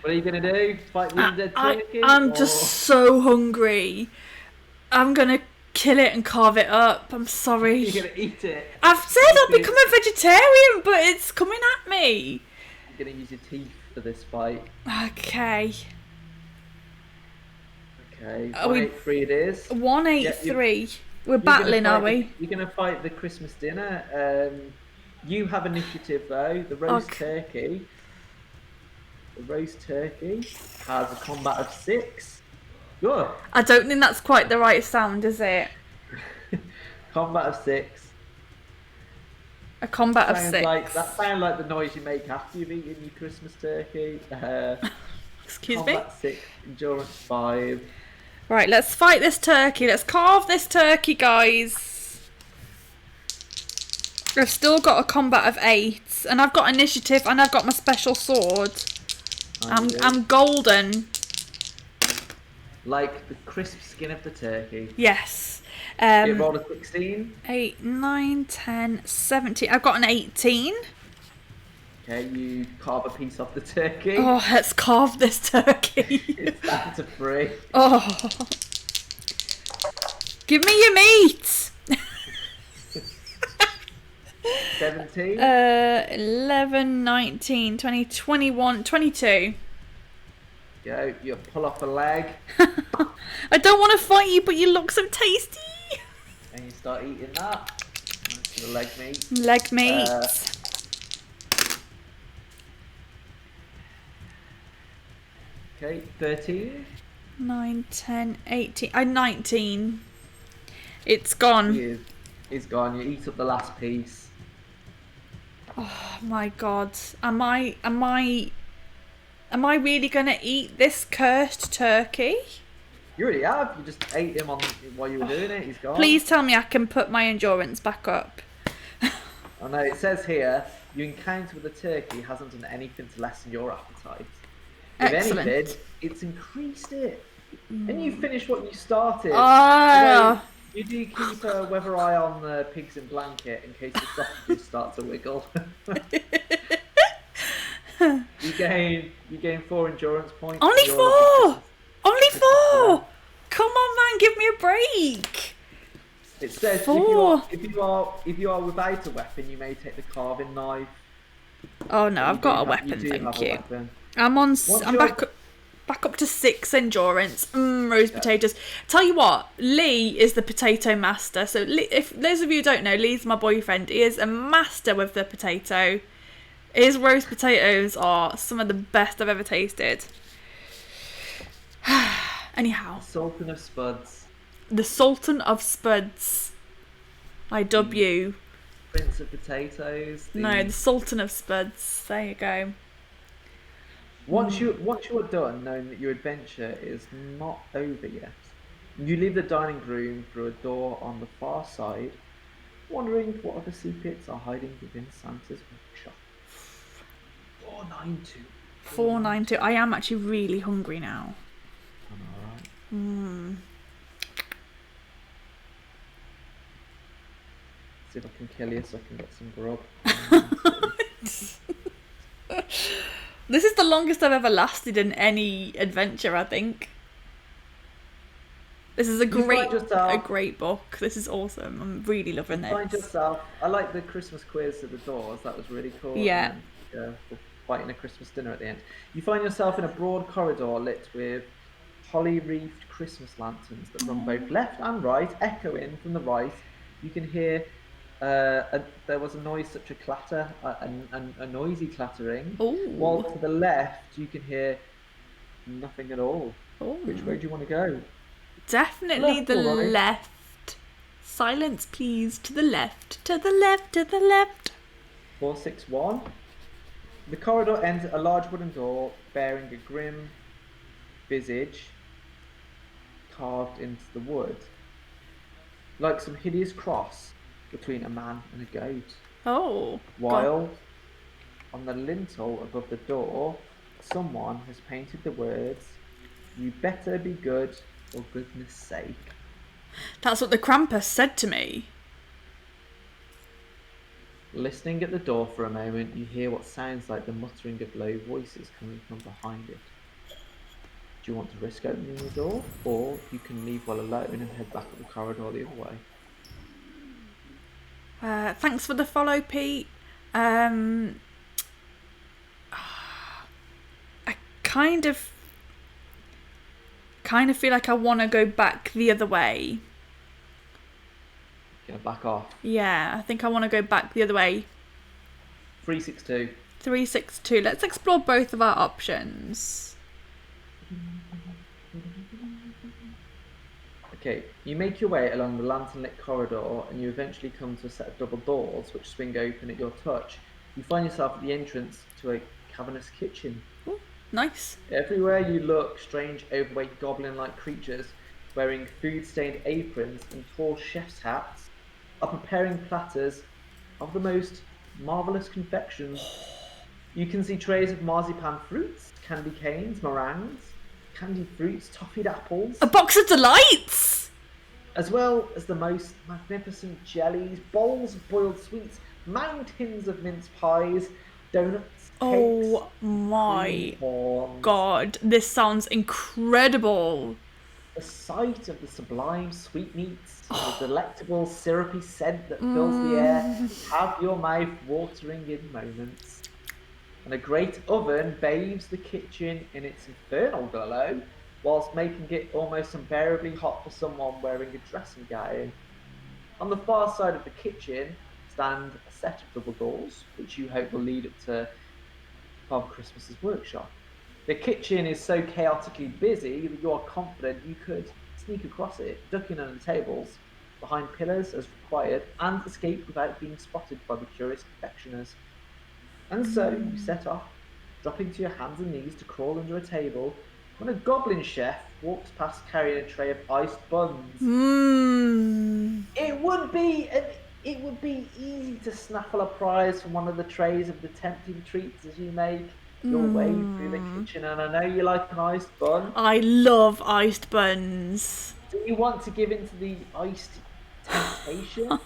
are you going to do? Fight the undead turkey? I'm just so hungry. I'm going to kill it and carve it up. I'm sorry. You're going to eat it? I've said I'll become a vegetarian, but it's coming at me. You're going to use your teeth for this fight. Okay. 183 it is. 183. Yeah, we're battling, are we? You're going to fight the Christmas dinner. You have initiative, though. The roast turkey. The roast turkey has a combat of 6. Good. I don't think that's quite the right sound, is it? Combat of 6. A combat of 6. That sounds like the noise you make after you've eaten your Christmas turkey. Excuse me? Combat 6, endurance 5. Right, let's fight this turkey. Let's carve this turkey, guys. I've still got a combat of 8, and I've got initiative, and I've got my special sword. I'm golden. Like the crisp skin of the turkey. Yes. You rolled a 16. 8, 9, 10, 17. I've got an 18. Okay, you carve a piece off the turkey. Oh, let's carve this turkey. It's down to 3. Oh. Give me your meat. 17. 11, 19, 20, 21, 22. Go, you pull off a leg. I don't want to fight you, but you look so tasty. And you start eating that. The leg meat. Leg meat. Okay, 13. 9, 10, 18. I'm 19. It's gone. It's gone. You eat up the last piece. Oh my God. Am I really gonna eat this cursed turkey? You already have. You just ate him while you were doing it. He's gone. Please tell me I can put my endurance back up. Oh no, it says here, your encounter with the turkey hasn't done anything to lessen your appetite. Excellent. If anything, it's increased it. And you finished what you started. Oh. You do keep a weather eye on the pigs in blanket in case the sausages start to wiggle. You gain 4 endurance points Only and your lovely 4! Only Christmas 4! lamp. Come on, man, give me a break. It says if you 4. are if you are if you are without a weapon, you may take the carving knife, Oh no, but I've got a you weapon, do have thank a you. weapon. Once I'm you're back up to 6 endurance. Roast okay, potatoes. Tell you what, Lee is the potato master. So Lee, if those of you who don't know, Lee's my boyfriend. He is a master with the potato. His roast potatoes are some of the best I've ever tasted. Anyhow, the Sultan of Spuds, the Sultan of Spuds. I dub the you. Prince of Potatoes, No, the the Sultan of Spuds. There you go. once you are done knowing that your adventure is not over yet, you leave the dining room through a door on the far side, wondering what other secrets are hiding within Santa's workshop. 492. 492. I am actually really hungry now. I'm alright. See if I can kill you so I can get some grub. This is the longest I've ever lasted in any adventure, I think. This is a great book. This is awesome. I'm really loving this. Find yourself. I like the Christmas quiz at the doors. That was really cool. Yeah. And biting a Christmas dinner at the end. You find yourself in a broad corridor lit with holly-wreathed Christmas lanterns that run both left and right, echoing from the right. You can hear there was a noise such a clatter, a noisy clattering. Ooh. While to the left, you can hear nothing at all. Ooh. Which way do you want to go? Definitely Left the or right? left. Silence, please. To the left. To the left. To the left. 461. The corridor ends at a large wooden door bearing a grim visage carved into the wood, like some hideous cross between a man and a goat. Oh. While on the lintel above the door, someone has painted the words, "You better be good for goodness sake." That's what the Krampus said to me. Listening at the door for a moment, you hear what sounds like the muttering of low voices coming from behind it. Do you want to risk opening the door, or you can leave well alone and head back up the corridor the other way? Thanks for the follow, Pete. I kind of feel like I want to go back the other way. Gonna back off. Yeah, I think I want to go back the other way. 362. 362. Let's explore both of our options. Okay, you make your way along the lantern-lit corridor and you eventually come to a set of double doors which swing open at your touch. You find yourself at the entrance to a cavernous kitchen. Ooh, nice. Everywhere you look, strange, overweight, goblin-like creatures wearing food-stained aprons and tall chef's hats are preparing platters of the most marvellous confections. You can see trays of marzipan fruits, candy canes, meringues, candied fruits, toffeed apples, A box of delights! as well as the most magnificent jellies, bowls of boiled sweets, mountains of mince pies, donuts, cakes, Oh my corn. god, this sounds incredible. The sight of the sublime sweetmeats and the delectable syrupy scent that fills the air have your mouth watering in moments. And a great oven bathes the kitchen in its infernal glow, whilst making it almost unbearably hot for someone wearing a dressing gown. On the far side of the kitchen stand a set of double doors, which you hope will lead up to Father Christmas's workshop. The kitchen is so chaotically busy that you are confident you could sneak across it, duck in under tables, behind pillars as required, and escape without being spotted by the curious confectioners. And so you set off, dropping to your hands and knees to crawl under a table, when a goblin chef walks past carrying a tray of iced buns. It would be easy to snaffle a prize from one of the trays of the tempting treats as you make your way through the kitchen, and I know you like an iced bun. I love iced buns. Do you want to give in to the iced temptation.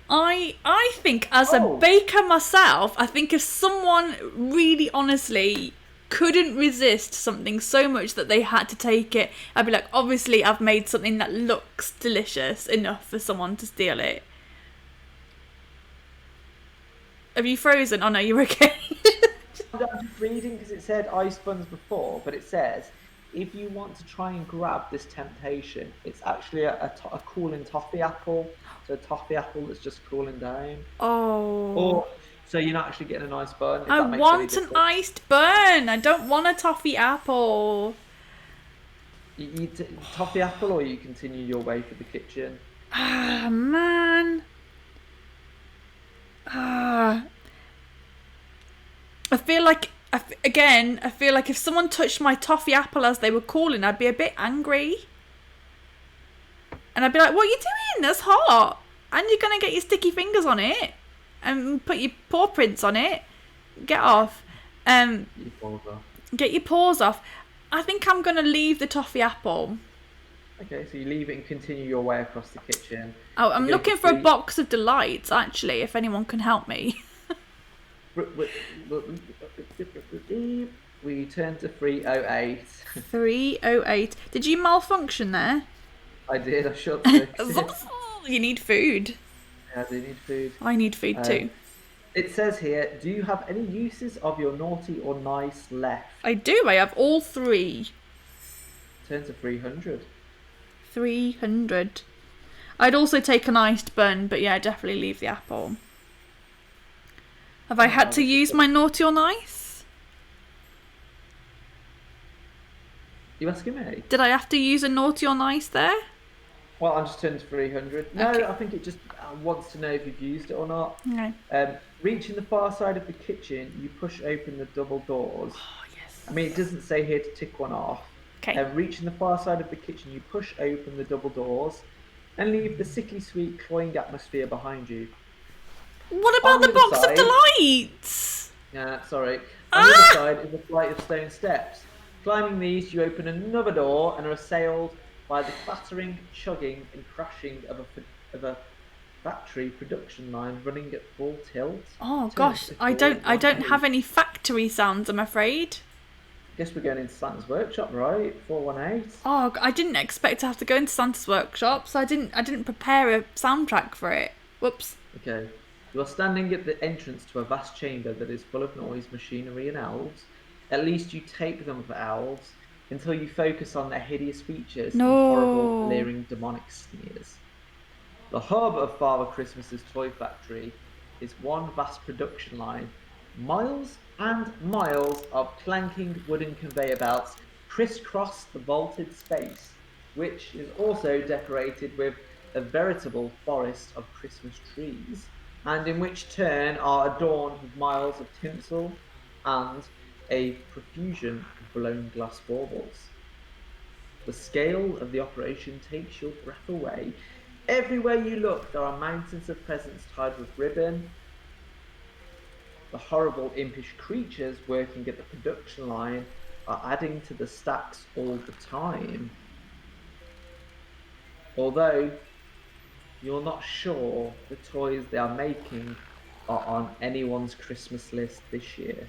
I think as a Oh, baker myself, I think if someone really honestly couldn't resist something so much that they had to take it, I'd be like, obviously I've made something that looks delicious enough for someone to steal it. Have you frozen? Oh no, you're okay. I'm just reading because it said ice buns before, but it says if you want to try and grab this temptation, it's actually a cooling toffee apple. So a toffee apple that's just cooling down. Oh, Or so you're not actually getting a nice bun, if I that makes any want an difference. iced bun. I don't want a toffee apple. You eat toffee apple or you continue your way through the kitchen. Ah, man. Ah, I feel like I feel like if someone touched my toffee apple as they were calling, I'd be a bit angry. And I'd be like, "What are you doing? That's hot, and you're gonna get your sticky fingers on it, and put your paw prints on it. Get off, um, You balls off. get your paws off." I think I'm gonna leave the toffee apple. Okay, so you leave it and continue your way across the kitchen. Oh, You're I'm going looking for a box of delights. Actually, if anyone can help me. We turn to 308. 308. Did you malfunction there? I did, I shut the You need food. Yeah, I do need food. I need food too. It says here, do you have any uses of your naughty or nice left? I do. I have all three. Turn to 300. 300. I'd also take an iced bun, but yeah, definitely leave the apple. Have I had to use my naughty or nice? You asking me? Did I have to use a naughty or nice there? Well, I'm just turning to 300. No, Okay. I think it just wants to know if you've used it or not. Okay. Reaching the far side of the kitchen, you push open the double doors. Oh, yes. I mean, it doesn't say here to tick one off. Okay. Reaching the far side of the kitchen, you push open the double doors and leave the sickly sweet, cloying atmosphere behind you. What about On the the box side- of delights? Yeah, sorry. On the other side is a flight of stone steps. Climbing these, you open another door and are assailed by the clattering, chugging, and crashing of a factory production line running at full tilt. Oh Turn gosh, to I don't 418. have any factory sounds, I'm afraid. Guess we're going into Santa's workshop, right? 418. Oh, I didn't expect to have to go into Santa's workshop, so I didn't prepare a soundtrack for it. Whoops. Okay. You are standing at the entrance to a vast chamber that is full of noise, machinery, and elves. At least you take them for elves until you focus on their hideous features and horrible, No. leering, demonic sneers. The hub of Father Christmas's toy factory is one vast production line. Miles and miles of clanking wooden conveyor belts crisscross the vaulted space, which is also decorated with a veritable forest of Christmas trees, and in which turn are adorned with miles of tinsel and a profusion of blown glass baubles. The scale of the operation takes your breath away. Everywhere you look, there are mountains of presents tied with ribbon. The horrible, impish creatures working at the production line are adding to the stacks all the time. Although you're not sure the toys they are making are on anyone's Christmas list this year.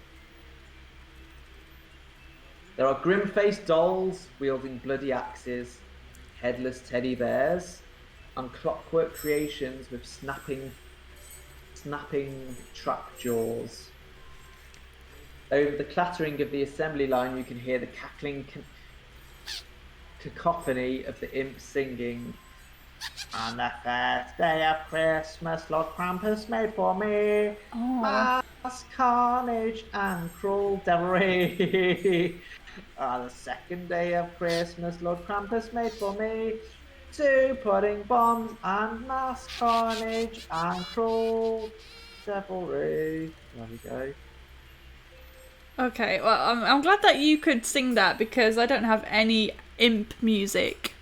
There are grim-faced dolls wielding bloody axes, headless teddy bears, and clockwork creations with snapping trap jaws. Over the clattering of the assembly line, you can hear the cackling cacophony of the imps singing. On the first day of Christmas, Lord Krampus made for me mass carnage and cruel devilry. On the second day of Christmas, Lord Krampus made for me 2 pudding bombs and mass carnage and cruel devilry. There we go. Okay, well, I'm glad that you could sing that because I don't have any imp music.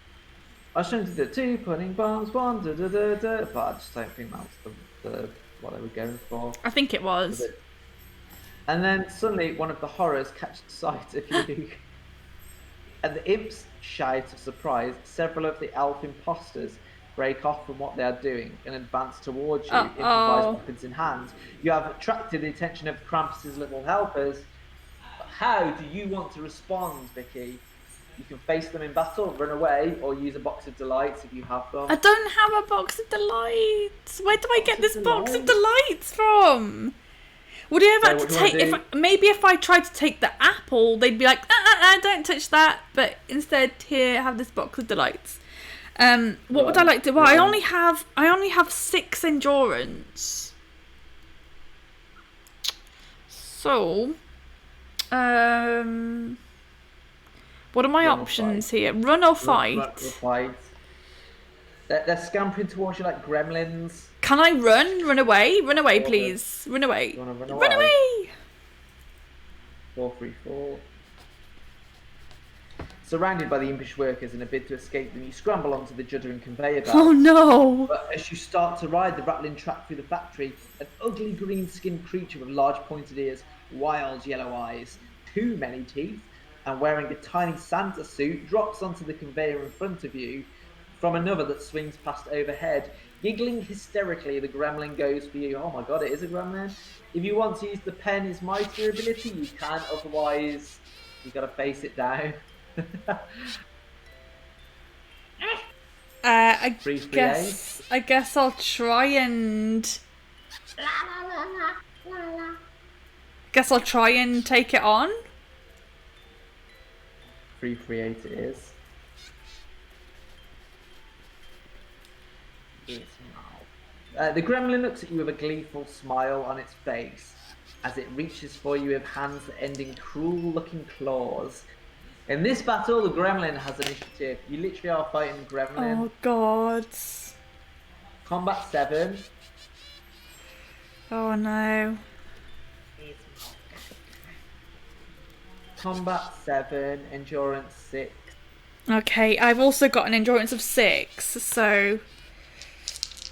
I was trying to do 2 pudding bombs, 1 da da da da, but I just don't think that's the what they were going for. I think it was. And then suddenly one of the horrors catches sight of you. And the imps shout of surprise. Several of the elf imposters break off from what they are doing and advance towards you, improvised Uh-oh. weapons in hand. You have attracted the attention of Krampus's little helpers. But how do you want to respond, Vicky? You can face them in battle, run away, or use a box of delights if you have them. I don't have a box of delights. Where do I get this box of Delights? delights from? Would you ever So have to what do you take? wanna Maybe if I tried to take the apple, they'd be like, don't touch that. But instead, here, have this box of delights. What would I like to? Well, I only have 6 endurance. So, what are my options here? Run or fight? Run or fight. They're scampering towards you like gremlins. Can I run? Run away? Run away, please. Run away. You wanna run Run away? away! 4-3-4. Surrounded by the impish workers in a bid to escape them, you scramble onto the juddering conveyor belt. Oh no! But as you start to ride the rattling track through the factory, an ugly green-skinned creature with large pointed ears, wild yellow eyes, too many teeth, and wearing a tiny Santa suit drops onto the conveyor in front of you from another that swings past overhead. Giggling hysterically, the gremlin goes for you. Oh my god, it is a gremlin. If you want to use the pen is mightier ability, you can, otherwise you gotta face it down. I 3-3-8. I guess I'll try and. Guess I'll try and take it on. 3-3-8 it is. The gremlin looks at you with a gleeful smile on its face as it reaches for you with hands that end in cruel-looking claws. In this battle, the gremlin has initiative. You literally are fighting gremlin. Oh god. Combat 7. Oh no. Combat 7. Endurance 6. Okay, I've also got an endurance of 6, so.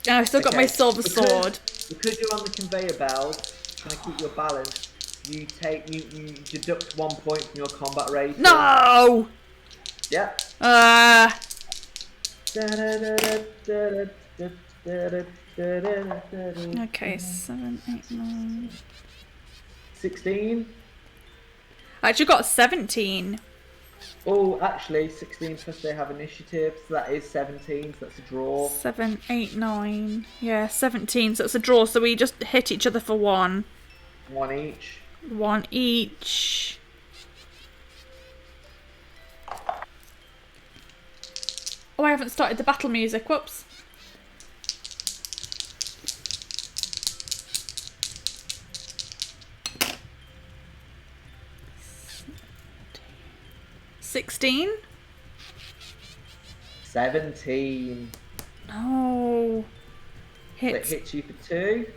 And I've still got my silver sword. Because you're on the conveyor belt, trying to keep your balance, you deduct 1 point from your combat rating. No! Yep. Okay, 7, 8, 9. 16. I actually got 17. Oh, actually, 16 plus they have initiative, so that is 17, so that's a draw. 7, 8, 9. Yeah, 17, so it's a draw, so we just hit each other for 1. 1 each. 1 each. Oh, I haven't started the battle music. Whoops. $16? 17. No. So it Hits. hits you for 2.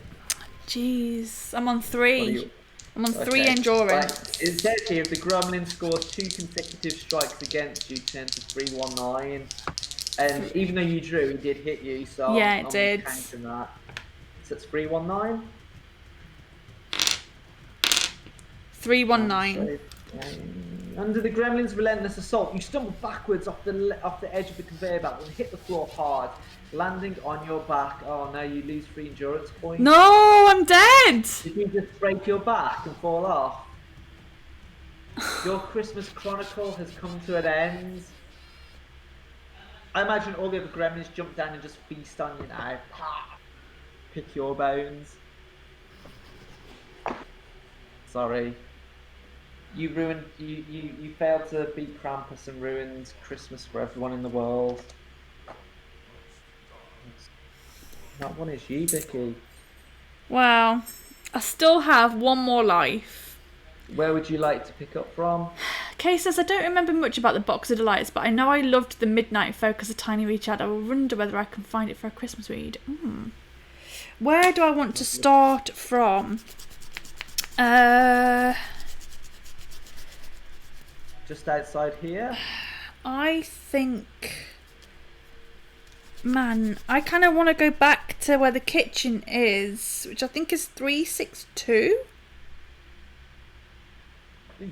Jeez. I'm on What are 3. you- I'm on 3 Okay. endurance. Right. It says here if the gremlin scores 2 consecutive strikes against you, turn to 319. And even though you drew, he did hit you, so Yeah, I'm it did. counting that. So it's 319. 319. Under the gremlin's relentless assault, you stumble backwards off the edge of the conveyor belt and hit the floor hard, landing on your back. Oh no, you lose 3 endurance points. No, I'm dead. Did you just break your back and fall off? Your Christmas chronicle has come to an end. I imagine all the other gremlins jump down and just feast on you now. Pick your bones. Sorry. You ruined. You failed to beat Krampus and ruined Christmas for everyone in the world. That one is you, Vicky. Well, I still have 1 more life. Where would you like to pick up from? Kay says, I don't remember much about the Box of Delights, but I know I loved the Midnight Folk as a tiny wee child. I wonder whether I can find it for a Christmas read. Where do I want to start from? Just outside here. I think... Man, I kind of want to go back to where the kitchen is, which I think is 362? I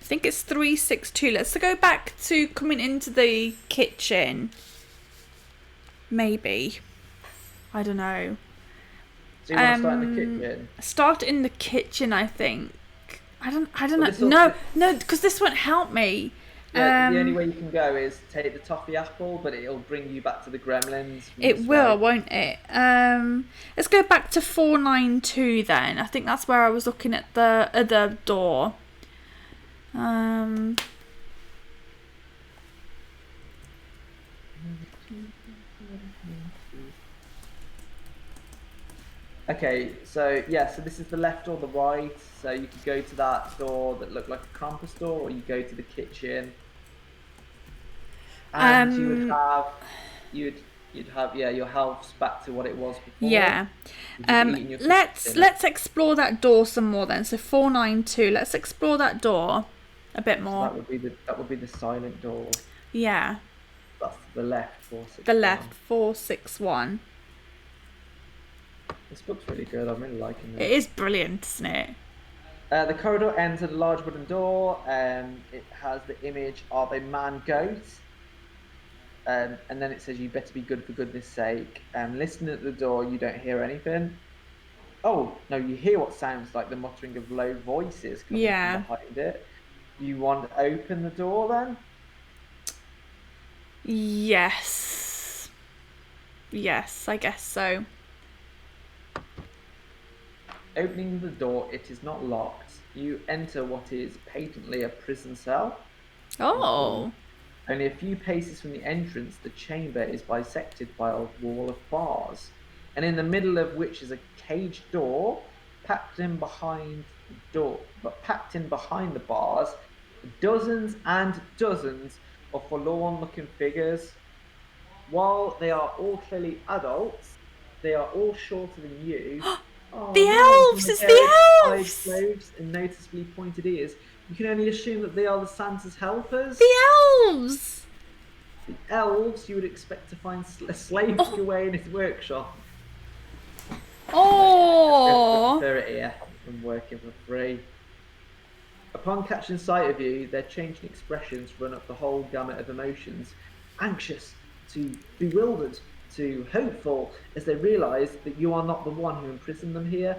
think it's 362. Let's go back to coming into the kitchen. Maybe. I don't know. So you want to start in the kitchen? Start in the kitchen, I think. I don't Well, know. No, because this won't help me. Yeah, the only way you can go is take the toffee apple, but it'll bring you back to the gremlins from It this will, way. won't it? Let's go back to 492 then. I think that's where I was looking at the other door. Okay, so yeah, so this is the left or the right. So you could go to that door that looked like a Krampus door, or you go to the kitchen, and you'd have your health's back to what it was before. Yeah. You've just eaten your Let's dinner. explore that door some more then. So 492. Let's explore that door a bit So more. that would be the silent door. Yeah. That's the left 461. The left 461. This book's really good. I'm really liking It this. is brilliant, isn't it? The corridor ends at a large wooden door. It has the image of a man-goat. And then it says, "You better be good for goodness sake." Listening at the door, you don't hear anything. Oh, no, you hear what sounds like the muttering of low voices coming from behind it. You want to open the door then? Yes. Yes, I guess so. Opening the door, it is not locked. You enter what is patently a prison cell. Oh. Only a few paces from the entrance, the chamber is bisected by a wall of bars, and in the middle of which is a caged door, packed in behind the bars, dozens and dozens of forlorn-looking figures. While they are all clearly adults, they are all shorter than you. The elves! It's the elves! Clothes and noticeably pointed ears. You can only assume that they are the Santa's helpers. The elves! The elves you would expect to find slaving away in his workshop. Oh! Prefer it here than working for free. Upon catching sight of you, their changing expressions run up the whole gamut of emotions. Anxious to bewildered to hopeful as they realise that you are not the one who imprisoned them here,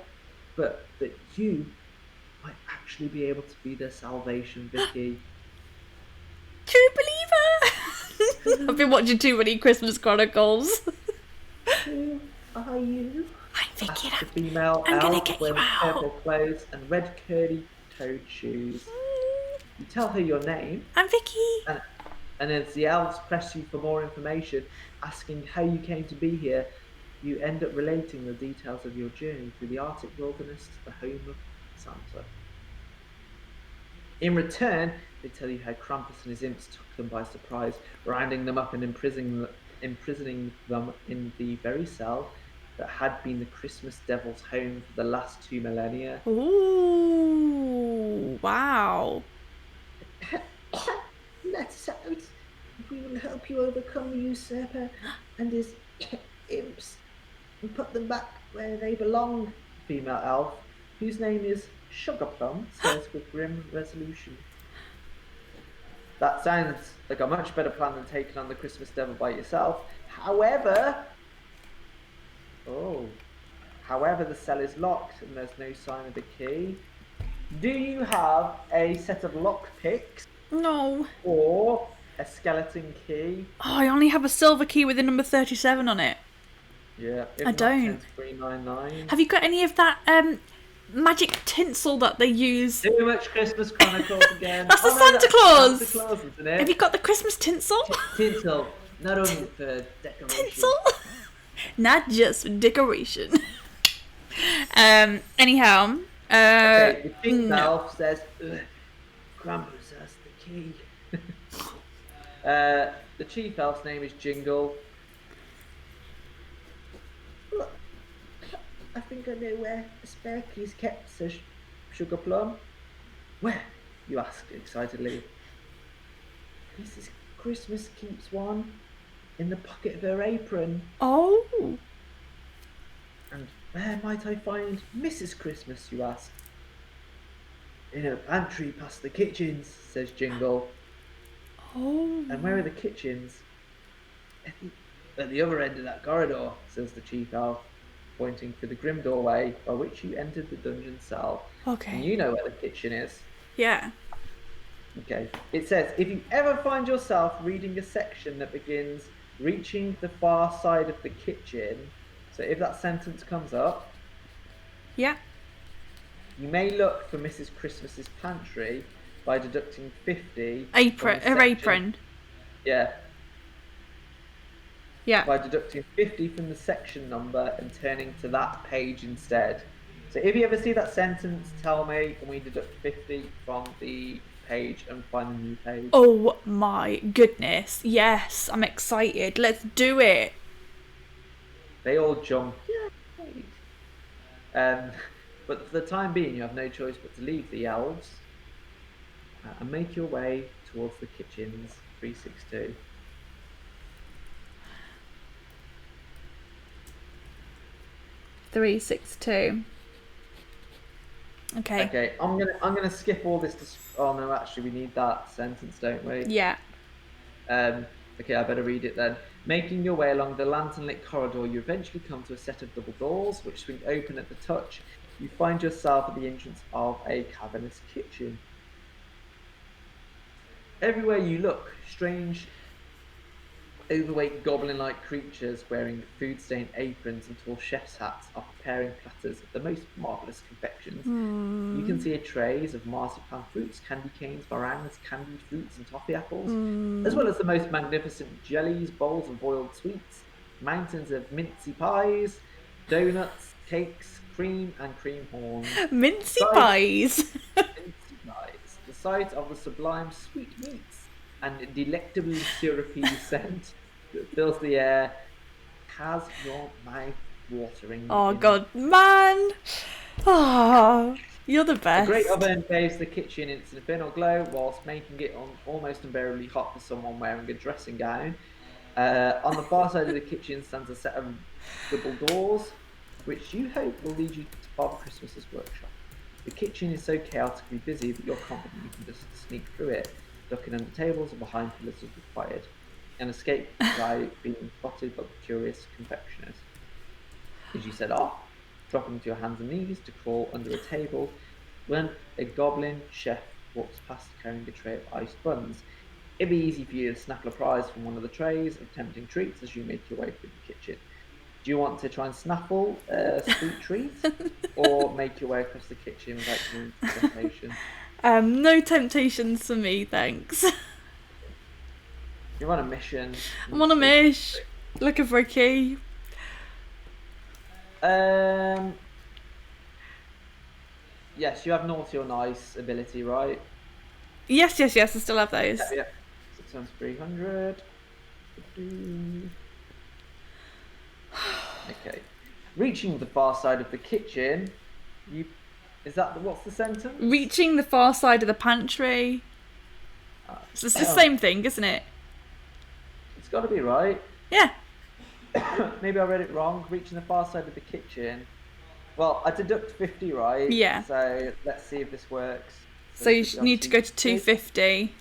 but that you might actually be able to be their salvation, Vicky. True believer! I've been watching too many Christmas Chronicles. Who are you? I'm Vicky. The female I'm gonna elf get wearing you out. purple clothes and red curly-toed shoes. You tell her your name. I'm Vicky. And as the elves press you for more information, asking how you came to be here, you end up relating the details of your journey through the Arctic wilderness to the home of Santa. In return, they tell you how Krampus and his imps took them by surprise, rounding them up and imprisoning them in the very cell that had been the Christmas Devil's home for the last 2 millennia. Ooh, wow. Let us out. We will help you overcome the usurper and his imps and put them back where they belong. Female elf, whose name is Sugarplum, says with grim resolution. That sounds like a much better plan than taking on the Christmas Devil by yourself. However, the cell is locked and there's no sign of the key. Do you have a set of lock picks? No. Or a skeleton key? Oh, I only have a silver key with the number 37 on it. Yeah, I don't. 10399. Have you got any of that magic tinsel that they use? Too much Christmas Chronicles again. That's the Santa Claus. Santa Claus, isn't it? Have you got the Christmas tinsel? Tinsel, not only for decoration. Tinsel? Not just for decoration. Anyhow. Okay, the chief no. elf says, Krampus has the key. The chief elf's name is Jingle. Look, I think I know where the spare key's kept, says Sugarplum. Where? You ask excitedly. Mrs. Christmas keeps one in the pocket of her apron. Oh. And where might I find Mrs. Christmas, you ask? In her pantry past the kitchens, says Jingle. Oh. And where are the kitchens? At the other end of that corridor, says the chief elf, pointing to the grim doorway by which you entered the dungeon cell. And Okay. you know where the kitchen is. Yeah. Okay. It says, if you ever find yourself reading a section that begins reaching the far side of the kitchen, so if that sentence comes up, Yeah. you may look for Mrs. Christmas's pantry by deducting 50 from Apron. the Her section. apron. Yeah, Yeah. by deducting 50 from the section number and turning to that page instead. So if you ever see that sentence, tell me, and we deduct 50 from the page and find the new page. Oh my goodness. Yes, I'm excited. Let's do it. They all jump. Yay! But for the time being, you have no choice but to leave the elves and make your way towards the kitchens 362. 362. Okay. Okay, I'm gonna skip all this. Oh no, actually, we need that sentence, don't we? Yeah. Okay, I better read it then. Making your way along the lantern-lit corridor, you eventually come to a set of double doors, which swing open at the touch. You find yourself at the entrance of a cavernous kitchen. Everywhere you look, strange, overweight goblin-like creatures wearing food-stained aprons and tall chef's hats are preparing platters of the most marvellous confections. You can see trays of marzipan fruits, candy canes, meringues, candied fruits, and toffee apples, as well as the most magnificent jellies, bowls of boiled sweets, mountains of mincy pies, donuts, cakes, cream, and cream horns. Mincy Sight- pies. Mincy pies. The sight of the sublime sweetmeats and delectably syrupy scent that fills the air has your mouth watering. Oh god, man. Oh, you're the A best. great oven bathes the kitchen in its infernal glow, whilst making it almost unbearably hot for someone wearing a dressing gown. On the far side of the kitchen stands a set of double doors, which you hope will lead you to Father Christmas's workshop. The kitchen is so chaotically busy that you're confident you can just sneak through it, ducking under tables or behind pillars as required, and escape without being spotted by the curious confectioners. As you set off, dropping to your hands and knees to crawl under a table, when a goblin chef walks past carrying a tray of iced buns. It'd be easy for you to snaffle a prize from one of the trays of tempting treats as you make your way through the kitchen. Do you want to try and snaffle a sweet treat, or make your way across the kitchen without giving temptation? No temptations for me, thanks. You're on a mission. I'm on a mish. Looking for a key. Yes, you have naughty or nice ability, right? Yes, I still have those. Yeah. 6 times 300. Okay. Reaching the far side of the kitchen, what's the sentence? Reaching the far side of the pantry. It's the same thing, isn't it? It's got to be right. Yeah. Maybe I read it wrong. Reaching the far side of the kitchen. Well, I deduct 50, right? Yeah. So let's see if this works. So you need to go to 250.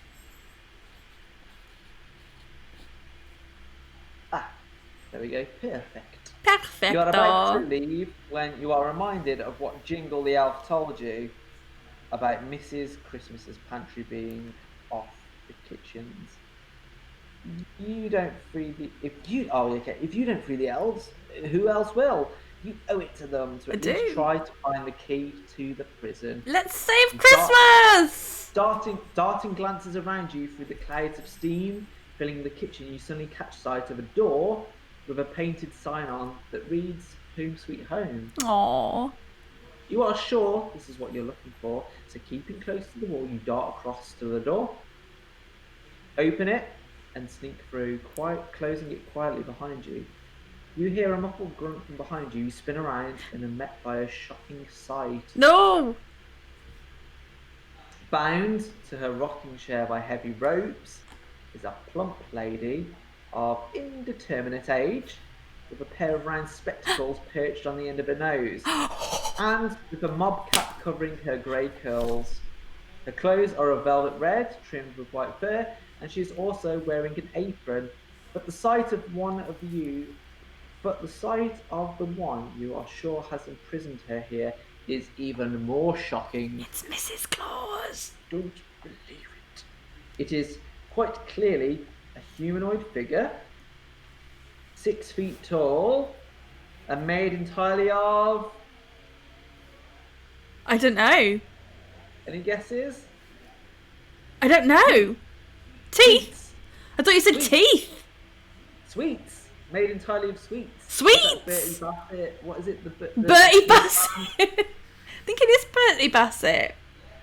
There we go. Perfect. Perfect. You are about to leave when you are reminded of what Jingle the Elf told you about Mrs. Christmas's pantry being off the kitchens. You don't free the if you don't free the elves, who else will? You owe it to them to at least try to find the key to the prison. Let's save Christmas! Darting glances around you through the clouds of steam filling the kitchen, you suddenly catch sight of a door with a painted sign on that reads "Home Sweet Home." Aww. You are sure this is what you're looking for, so keeping close to the wall, you dart across to the door, open it, and sneak through, closing it quietly behind you. You hear a muffled grunt from behind you, spin around, and are met by a shocking sight. No! Bound to her rocking chair by heavy ropes is a plump lady of indeterminate age, with a pair of round spectacles perched on the end of her nose, and with a mob cap covering her grey curls. Her clothes are a velvet red, trimmed with white fur, and she is also wearing an apron But the sight of the one you are sure has imprisoned her here is even more shocking. It's Mrs. Claus. Don't believe it. It is quite clearly a humanoid figure, 6 feet tall, and made entirely of. I don't know. Any guesses? I don't know. Teeth. I thought you said Sweets. teeth. Sweets. Made entirely of sweets. Sweets. Bertie Bassett. What is it? Bertie Bassett. I think it is Bertie Bassett.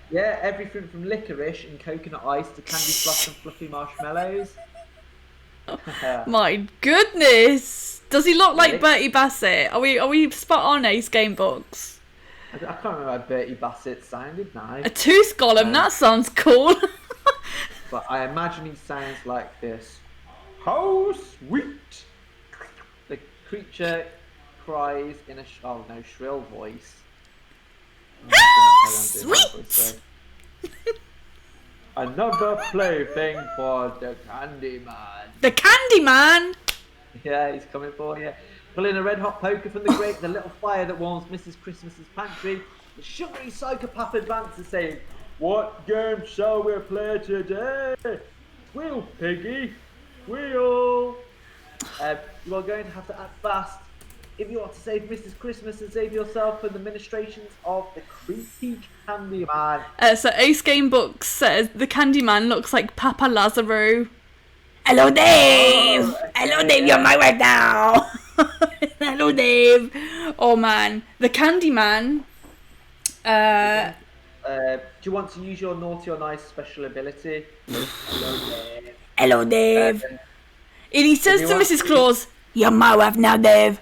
Yeah, everything from licorice and coconut ice to candy floss and fluffy marshmallows. My goodness. Does he look like Bertie Bassett? Are we spot on, Ace Game Books? I can't remember how Bertie Bassett sounded now. A tooth golem, that sounds cool. But I imagine he sounds like this. How sweet! The creature cries in a shrill voice. How sweet! Another plaything for the Candyman. The Candyman? Yeah, he's coming for you. Pulling a red-hot poker from the grate, the little fire that warms Mrs. Christmas's pantry, the sugary psychopath advances saying, "What game shall we play today? Squeal, piggy, squeal." You are going to have to act fast if you want to save Mrs. Christmas and save yourself from the ministrations of the creepy Candyman. So Ace Game Books says the Candyman looks like Papa Lazaro. Hello, Dave! Oh, okay, Hello, Dave, you're my wife now! Hello, Dave! Oh, man. The Candyman... Do you want to use your naughty or nice special ability? Hello, Dave. Hello, Dave. And he says to Mrs. Claus, "You're my wife now, Dave."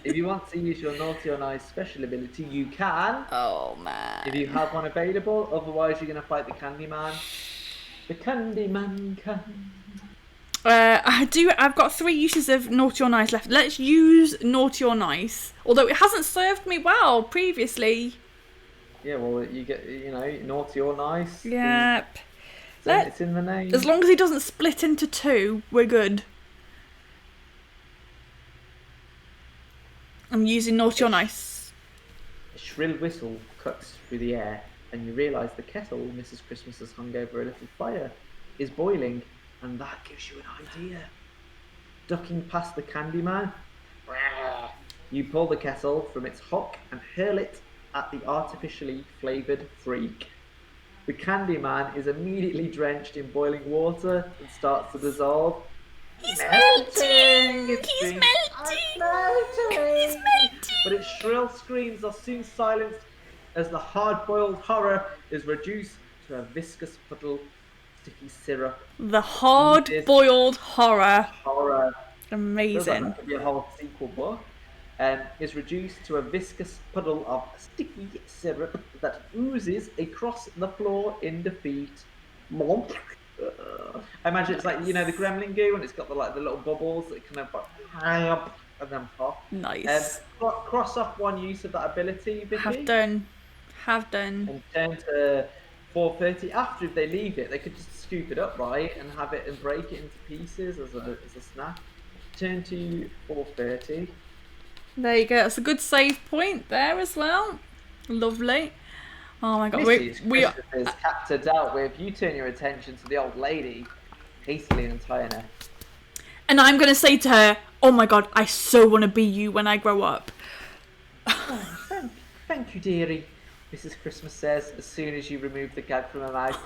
If you want to use your naughty or nice special ability, you can. Oh, man. If you have one available, otherwise you're going to fight the Candyman. The Candyman can. I've got 3 uses of naughty or nice left. Let's use naughty or nice. Although it hasn't served me well previously. Yeah, well, you get, naughty or nice. Yep. It's in the name. As long as he doesn't split into 2, we're good. I'm using naughty or nice. A shrill whistle cuts through the air, and you realise the kettle Mrs. Christmas has hung over a little fire is boiling, and that gives you an idea. Ducking past the Candyman, you pull the kettle from its hook and hurl it at the artificially flavoured freak. The Candyman is immediately drenched in boiling water and starts to dissolve. He's melting! He's melting! But its shrill screams are soon silenced as the hard-boiled horror is reduced to a viscous puddle of sticky syrup. The hard-boiled horror. That Amazing. could be a whole sequel book. Is reduced to a viscous puddle of sticky syrup that oozes across the floor in defeat. I imagine it's like, the gremlin goo, and it's got the little bubbles that kind of hang up and then pop. Nice. Cross off one use of that ability, Vicky. Have done. And turn to 4:30. After, if they leave it, they could just scoop it up, right, and have it and break it into pieces as a snack. Turn to 4:30. There you go. That's a good save point there as well. Lovely. Oh my god. We are capture dealt with. You turn your attention to the old lady, hastily untying her. And I'm going to say to her, "Oh my god, I so want to be you when I grow up." Oh, thank you, dearie, Mrs. Christmas says as soon as you remove the gag from her mouth.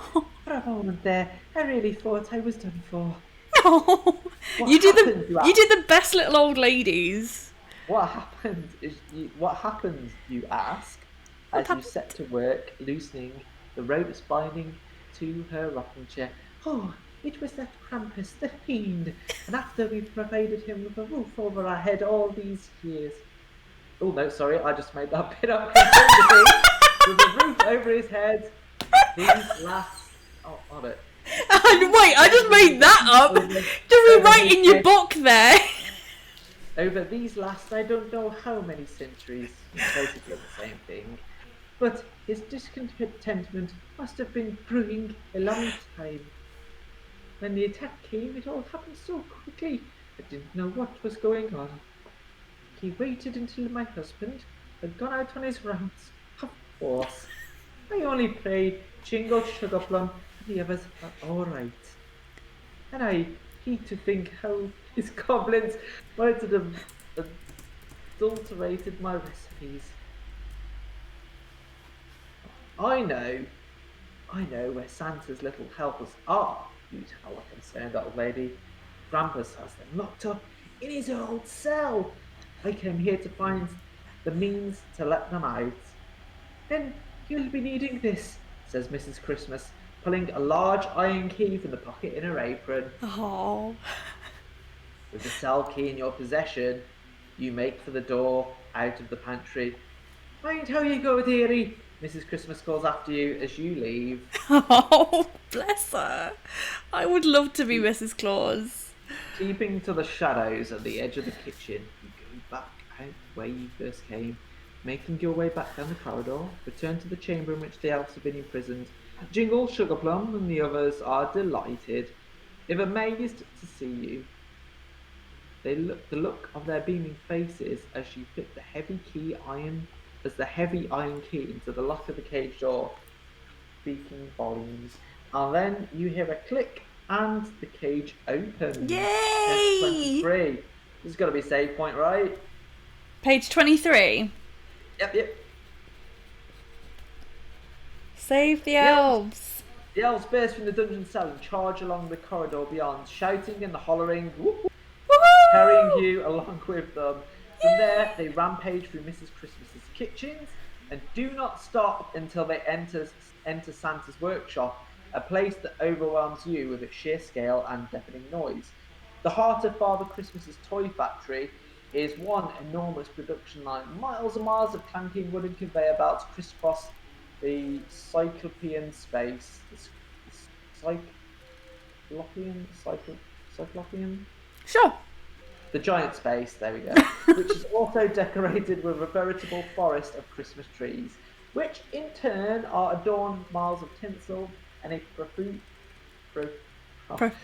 For a moment there, I really thought I was done for. Oh, you did the best little old ladies. What happens, you ask, as you set to work loosening the ropes binding to her rocking chair. Oh, it was that Krampus, the fiend, and after we've provided him with a roof over our head all these years. Oh no, sorry, I just made that bit up. With a roof over his head, these last... Oh, on it. Wait, I just made that up. Just rewrite in your book there. Over these last, I don't know how many centuries, basically the same thing. But His discontentment must have been brewing a long time. When the attack came, it all happened so quickly. I didn't know what was going on. He waited until my husband had gone out on his rounds. Of course, I only played Jingle Sugar Plum, and the others are all right. And I hate to think how his goblins might have adulterated my recipes. I know, I know where Santa's little helpers are, you tell a concerned old lady. Krampus has them locked up in his old cell. I came here to find the means to let them out. Then you'll be needing this, says Mrs. Christmas, pulling a large iron key from the pocket in her apron. Oh. With the cell key in your possession, you make for the door out of the pantry. Mind how you go, dearie, Mrs. Christmas calls after you as you leave. Oh, bless her. I would love to be Mrs. Claus. Keeping to the shadows at the edge of the kitchen, you go back out where you first came, making your way back down the corridor, return to the chamber in which the elves have been imprisoned. Jingle, Sugarplum, and the others are delighted, if amazed to see you. The look of their beaming faces as you fit the heavy iron key into the lock of the cage door, speaking volumes. And then you hear a click and the cage opens. Page Yay! 23. This has got to be save point, right? Page 23. Yep. Save the elves. The elves burst from the dungeon cell and charge along the corridor beyond, shouting and hollering, whoop, whoop, carrying you along with them. From there, they rampage through Mrs. Christmas's kitchens and do not stop until they enter Santa's workshop, a place that overwhelms you with its sheer scale and deafening noise. The heart of Father Christmas's toy factory is one enormous production line. Miles and miles of clanking wooden conveyor belts crisscross the cyclopean space. Cyclopean? Sure. The giant space, there we go, which is also decorated with a veritable forest of Christmas trees, which in turn are adorned with miles of tinsel and a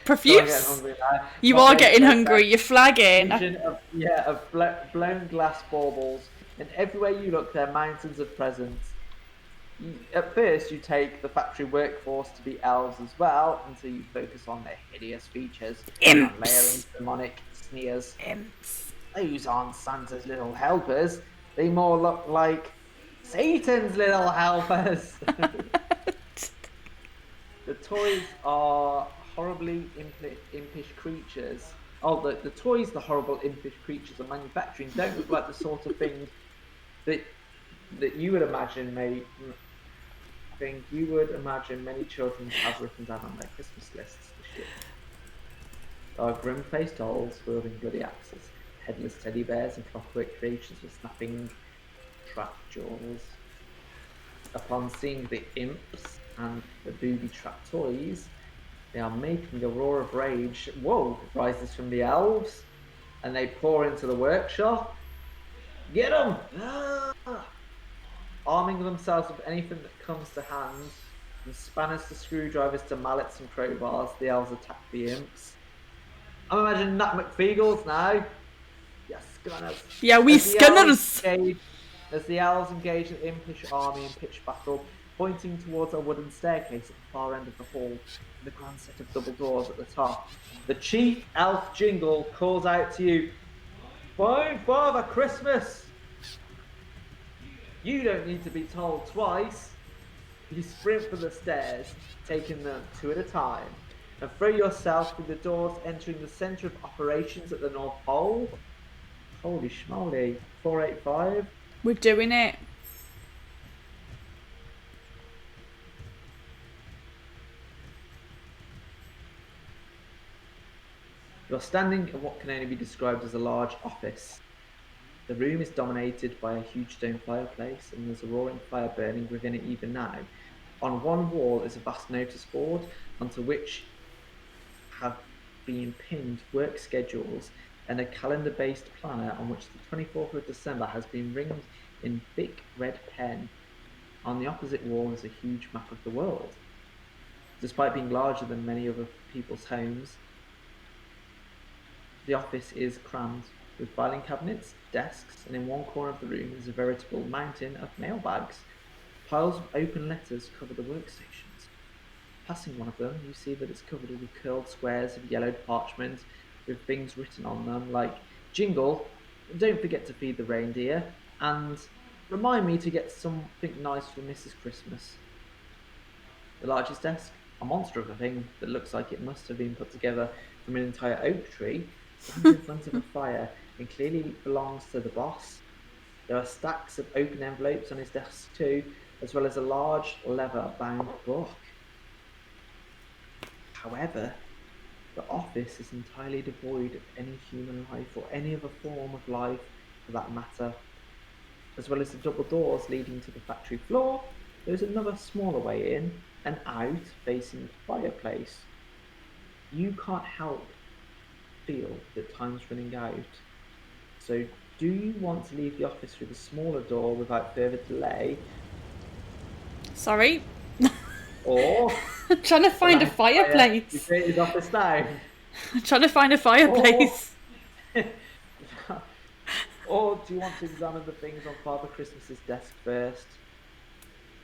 Profuse? You are getting hungry, you're flagging. Of blown glass baubles, and everywhere you look, there are mountains of presents. At first, you take the factory workforce to be elves as well, until you focus on their hideous features and layering demonic sneers. Imps. Those aren't Santa's little helpers. They more look like Satan's little helpers. The toys are horribly impish creatures. Oh, the toys, the horrible impish creatures are manufacturing don't look like the sort of thing that you would imagine many children have written down on their Christmas lists this year. There are grim-faced dolls wielding bloody axes, headless teddy bears and clockwork creatures with snapping trap jaws. Upon seeing the imps and the booby-trapped toys, they are making a roar of rage. Whoa! Rises from the elves, and they pour into the workshop. Get them! Ah! Arming themselves with anything that comes to hand, from spanners to screwdrivers to mallets and crowbars, the elves attack the imps. I'm imagining Nat McFeagles now. Yes, Scunners. Yeah, we Scunners! As the elves engage an impish army in pitched battle, pointing towards a wooden staircase at the far end of the hall, with a grand set of double doors at the top. The chief elf Jingle calls out to you, "Fine Father Christmas!" You don't need to be told twice. You sprint for the stairs, taking them two at a time, and throw yourself through the doors entering the centre of operations at the North Pole. Holy schmoly, 485. We're doing it. You're standing in what can only be described as a large office. The room is dominated by a huge stone fireplace, and there's a roaring fire burning within it even now. On one wall is a vast notice board, onto which have been pinned work schedules and a calendar-based planner on which the 24th of December has been ringed in big red pen. On the opposite wall is a huge map of the world. Despite being larger than many other people's homes, the office is crammed with filing cabinets, desks, and in one corner of the room is a veritable mountain of mailbags. Piles of open letters cover the workstations. Passing one of them, you see that it's covered with curled squares of yellowed parchment with things written on them like Jingle, don't forget to feed the reindeer, and remind me to get something nice for Mrs. Christmas. The largest desk, a monster of a thing that looks like it must have been put together from an entire oak tree, stands in front of a fire and clearly belongs to the boss. There are stacks of open envelopes on his desk too, as well as a large leather-bound book. However, the office is entirely devoid of any human life or any other form of life for that matter. As well as the double doors leading to the factory floor, there's another smaller way in and out facing the fireplace. You can't help feel that time's running out. So do you want to leave the office through the smaller door without further delay? Sorry. Or I'm trying to find a you fireplace. turn his office down? I'm trying to find a fireplace. Or do you want to examine the things on Father Christmas's desk first?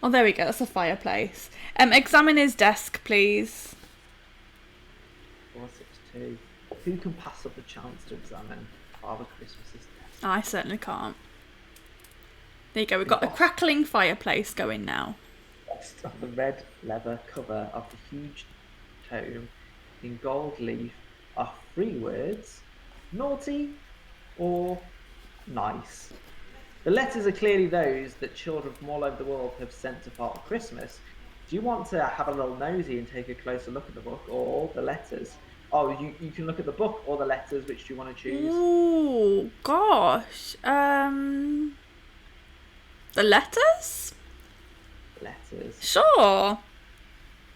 Oh, there we go. That's a fireplace. Examine his desk, please. 462. Who can pass up the chance to examine Father Christmas's desk? I certainly can't. There you go. We've got a crackling fireplace going now. Next on the red leather cover of the huge tome in gold leaf are 3 words: naughty or nice. The letters are clearly those that children from all over the world have sent to Father Christmas. Do you want to have a little nosy and take a closer look at the book or the letters? Oh, you can look at the book or the letters. Which do you want to choose? Ooh, gosh. The letters? Letters. Sure.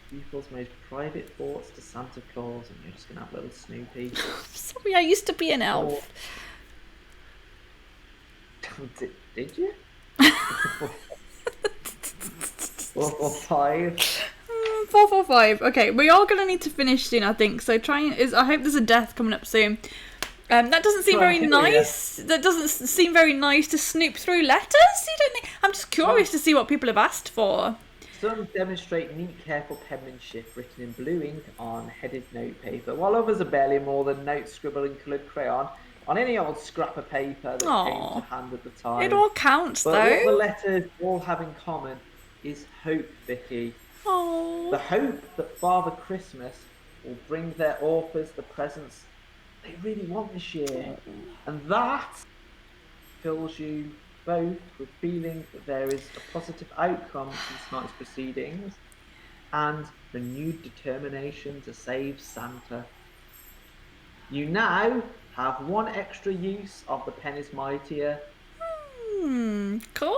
People's most private thoughts to Santa Claus, and you're just going to have a little Snoopy. Sorry, I used to be an elf. Did you? 445. 445. Okay, we are going to need to finish soon, I think. So I hope there's a death coming up soon. That doesn't seem very nice. That doesn't seem very nice to snoop through letters. You don't think? I'm just curious to see what people have asked for. Some demonstrate neat, careful penmanship written in blue ink on headed notepaper, while others are barely more than notes scribbled in coloured crayon on any old scrap of paper that came to hand at the time. It all counts, but though. What the letters all have in common is hope, Vicky. Oh. The hope that Father Christmas will bring their authors the presents they really want this year. And that fills you both with feeling that there is a positive outcome to tonight's proceedings and renewed determination to save Santa. You now have 1 extra use of the pen is mightier. Cool.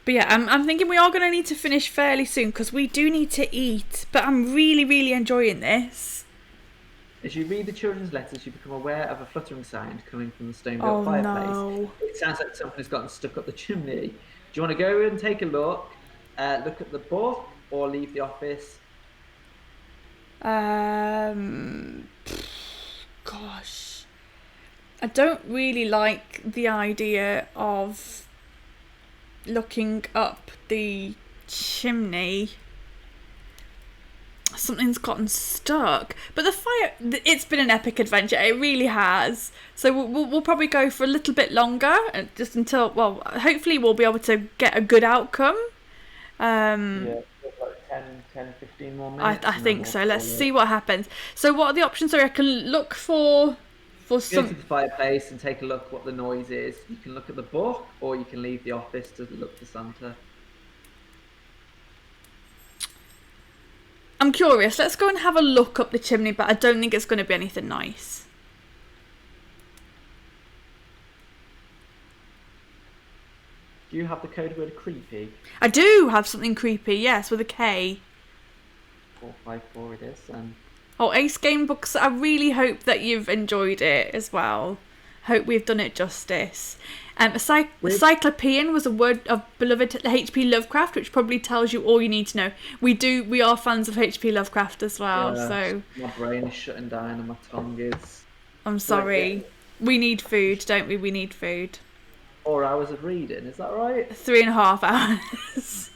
But yeah, I'm thinking we are going to need to finish fairly soon because we do need to eat. But I'm really, really enjoying this. As you read the children's letters, you become aware of a fluttering sound coming from the stone-built fireplace. No. It sounds like something has gotten stuck up the chimney. Do you want to go and take a look? Look at the book or leave the office? Gosh. I don't really like the idea of looking up the chimney. Something's gotten stuck, but the fire, it's been an epic adventure, it really has. So we'll probably go for a little bit longer, just until, well, hopefully we'll be able to get a good outcome. Yeah, like 10, 15 more minutes. I think so. Let's see what happens. So what are the options? So I can look for Go some... to the fireplace and take a look what the noise is. You can look at the book, or you can leave the office to look for Santa. I'm curious. Let's go and have a look up the chimney, but I don't think it's going to be anything nice. Do you have the code word creepy? I do have something creepy, yes, with a K. 454 it is. Oh, Ace Game Books, I really hope that you've enjoyed it as well. Hope we've done it justice. A cyclopean was a word of beloved H.P. Lovecraft, which probably tells you all you need to know. We are fans of H.P. Lovecraft as well, Yeah, so my brain is shutting down and my tongue is. I'm But yeah, sorry. We need food, don't we? We need food. 4 hours of reading, is that right? 3.5 hours.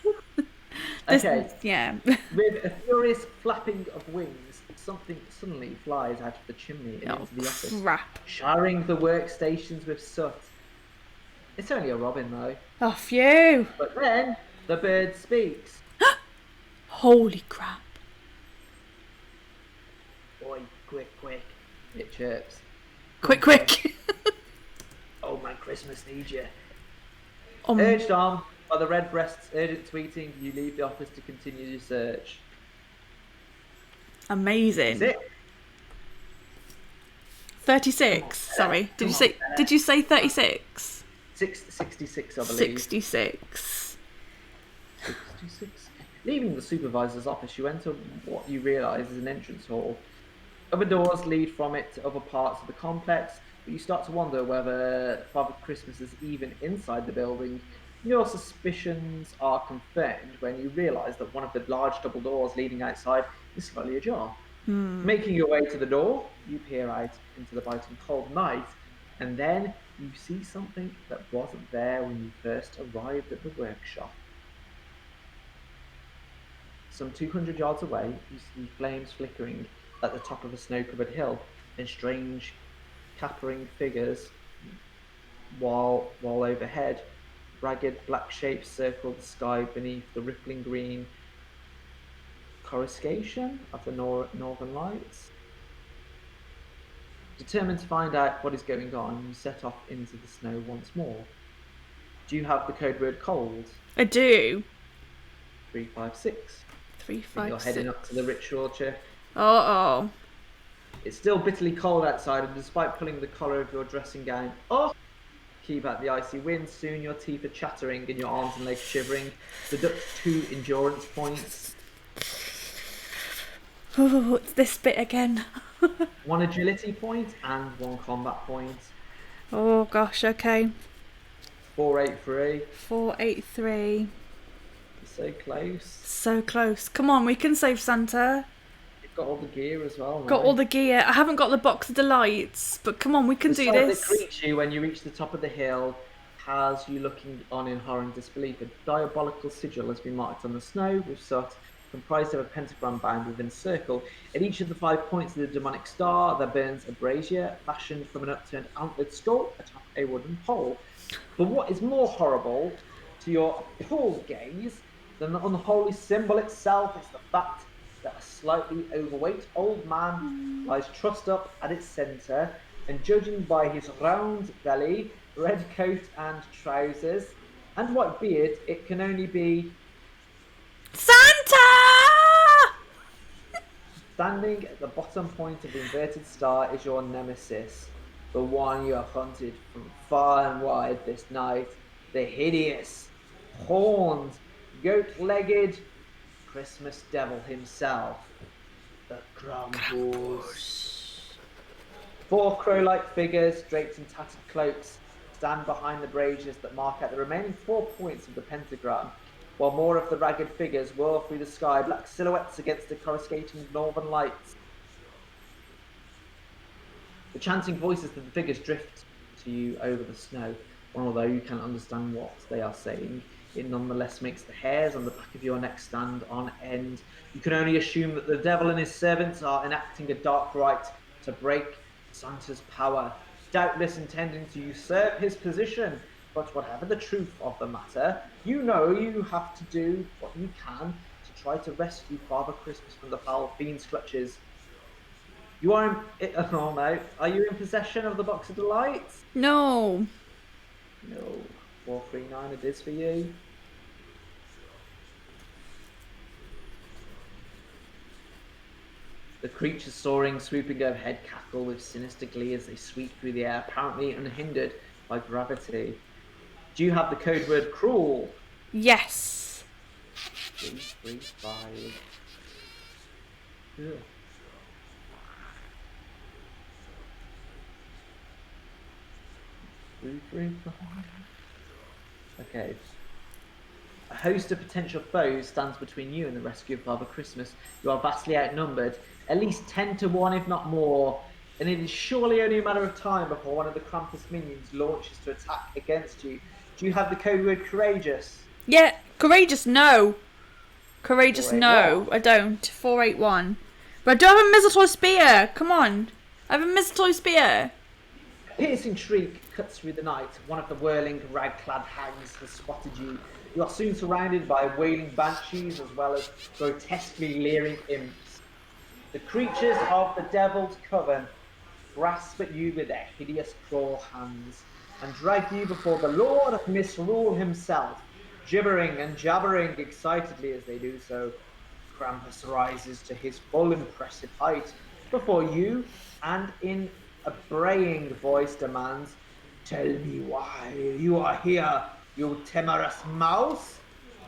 Okay. Yeah. With a furious flapping of wings, something suddenly flies out of the chimney and Oh, into the office, crap. showering the workstations with soot. It's only a robin, though. Oh, phew. But then the bird speaks. Holy crap. Oi, quick, quick. It chirps. Quick, Come home. quick. Oh, my Christmas needs you. Um, Urged on by the redbreast's urgent tweeting, you leave the office to continue your search. amazing. 66. 36. Sorry. Did you say 36? 66, I believe. 66. 66. Leaving the supervisor's office, you enter what you realise is an entrance hall. Other doors lead from it to other parts of the complex, but you start to wonder whether Father Christmas is even inside the building. Your suspicions are confirmed when you realise that one of the large double doors leading outside is slightly ajar. Making your way to the door, you peer out into the biting cold night, and then you see something that wasn't there when you first arrived at the workshop. Some 200 yards away, you see flames flickering at the top of a snow-covered hill, and strange, capering figures, while overhead, ragged black shapes circle the sky beneath the rippling green coruscation of the northern lights. Determined to find out what is going on, you set off into the snow once more. Do you have the code word cold? I do. 356. 3, Then 5, you're 6. heading up to the ritual church. Oh. It's still bitterly cold outside, and despite pulling the collar of your dressing gown off, keep out the icy wind, soon your teeth are chattering and your arms and legs shivering. Deduct 2 endurance points, Oh, it's this bit again. 1 agility point, and 1 combat point. Oh gosh, okay. 483. 483. So close. So close. Come on, we can save Santa. You've got all the gear as well. Got all the gear. I haven't got the box of delights, but come on, we can The do sight this. that greets you when you reach the top of the hill has you looking on in horror and disbelief. A diabolical sigil has been marked on the snow with soot, comprised of a pentagram bound within a circle. At each of the 5 points of the demonic star, there burns a brazier fashioned from an upturned antlered skull atop a wooden pole. But what is more horrible to your appalled gaze than the unholy symbol itself is the fact that a slightly overweight old man lies trussed up at its centre, and judging by his round belly, red coat and trousers, and white beard, it can only be Santa! standing at the bottom point of the inverted star is your nemesis, the one you have hunted from far and wide this night, the hideous, horned, goat-legged Christmas devil himself, the Krampus. 4 crow-like figures draped in tattered cloaks stand behind the braziers that mark out the remaining 4 points of the pentagram, while more of the ragged figures whirl through the sky, black silhouettes against the coruscating northern lights. The chanting voices of the figures drift to you over the snow, and although you can't understand what they are saying, it nonetheless makes the hairs on the back of your neck stand on end. You can only assume that the devil and his servants are enacting a dark rite to break Santa's power, doubtless intending to usurp his position. But whatever the truth of the matter, you know you have to do what you can to try to rescue Father Christmas from the foul fiend's clutches. You are in... Oh no. Are you in possession of the box of delights? No. No. 439 it is for you. The creatures soaring, swooping overhead cackle with sinister glee as they sweep through the air, apparently unhindered by gravity. Do you have the code word cruel? Yes. 335. Ugh. 2, 3, 4. Okay. A host of potential foes stands between you and the rescue of Father Christmas. You are vastly outnumbered, at least 10 to 1, if not more, and it is surely only a matter of time before one of the Krampus minions launches to attack against you. Do you have the code word courageous? Yeah, courageous, no. Courageous, no. 481. I don't. 481. But I do have a mistletoe spear. Come on. I have a mistletoe spear. A piercing shriek cuts through the night. One of the whirling, rag-clad hags has spotted you. You are soon surrounded by wailing banshees as well as grotesquely leering imps. The creatures of the Devil's Coven grasp at you with their hideous claw hands and drag you before the Lord of Misrule himself, gibbering and jabbering excitedly as they do so. Krampus rises to his full impressive height before you and in a braying voice demands, "Tell me why you are here, you timorous mouse.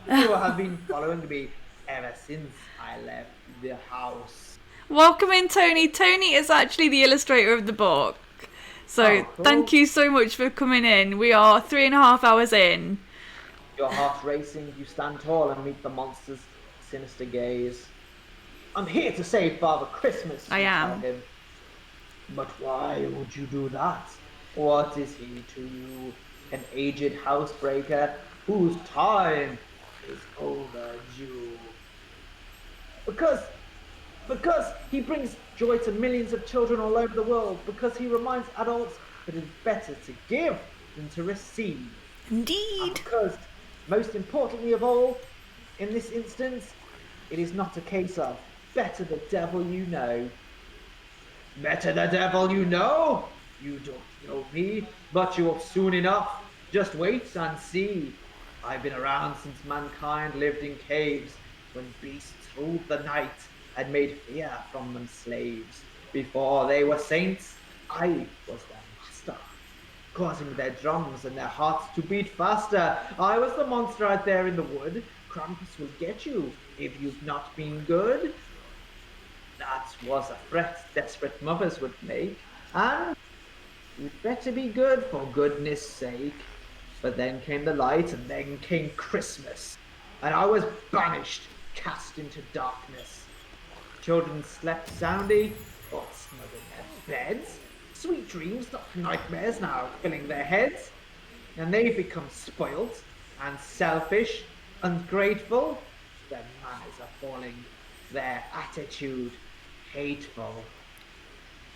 You have been following me ever since I left the house." Welcome in, Tony. Tony is actually the illustrator of the book. So Cool. Thank you so much for coming in. We are 3.5 hours in. Your heart racing, you stand tall and meet the monster's sinister gaze. "I'm here to save Father Christmas," I you am. tell him. "But why would you do that? What is he to you? An aged housebreaker whose time is overdue." Because he brings joy to millions of children all over the world. Because he reminds adults that it's better to give than to receive. And Indeed. because, most importantly of all, in this instance, it is not a case of better the devil you know. Better the devil you know? You don't know me, but you will soon enough. Just wait and see. I've been around since mankind lived in caves, when beasts ruled the night and made fear from them slaves. Before they were saints, I was their master, causing their drums and their hearts to beat faster. I was the monster out there in the wood. Krampus will get you if you've not been good. That was a threat desperate mothers would make, and you'd better be good for goodness sake. But then came the light, and then came Christmas, and I was banished, cast into darkness. Children slept soundly, or snug in their beds. Sweet dreams, not nightmares, now filling their heads. And they've become spoilt and selfish, ungrateful. Their manners are falling, their attitude hateful.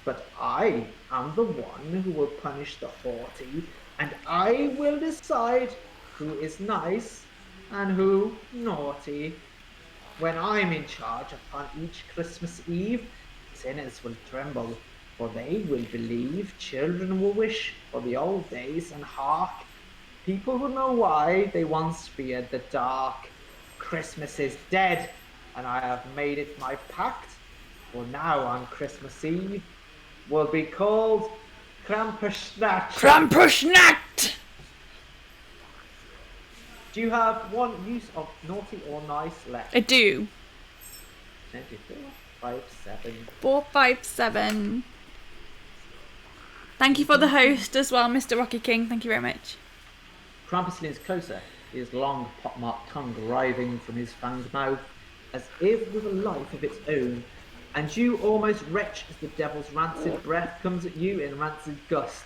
But I am the one who will punish the haughty, and I will decide who is nice and who naughty. When I'm in charge upon each Christmas Eve, sinners will tremble, for they will believe. Children will wish for the old days, and hark, people will know why they once feared the dark. Christmas is dead, and I have made it my pact, for now on Christmas Eve will be called Krampusnacht. Krampusnacht! Do you have one use of naughty or nice left? I do. 94, 57. 457. Thank you for the host as well, Mr. Rocky King. Thank you very much. Krampus leans closer, his long, pockmarked tongue writhing from his fanged mouth, as if with a life of its own, and you almost retch as the devil's rancid breath comes at you in rancid gust.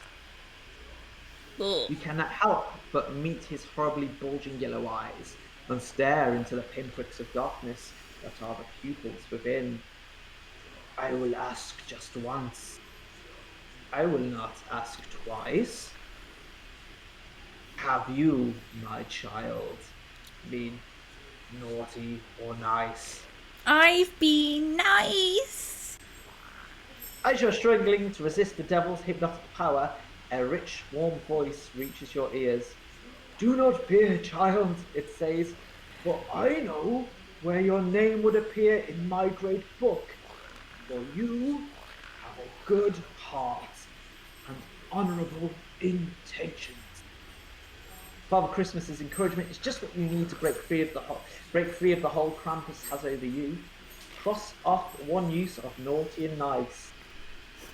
You cannot help but meet his horribly bulging yellow eyes and stare into the pinpricks of darkness that are the pupils within. "I will ask just once. I will not ask twice. Have you, my child, been naughty or nice?" I've been nice. As you're struggling to resist the devil's hypnotic power, a rich, warm voice reaches your ears. "Do not fear, child," it says, "for I know where your name would appear in my great book. For you have a good heart and honourable intentions." Father Christmas's encouragement is just what you need to break free of the hold Krampus has over you. Cross off one use of naughty and nice,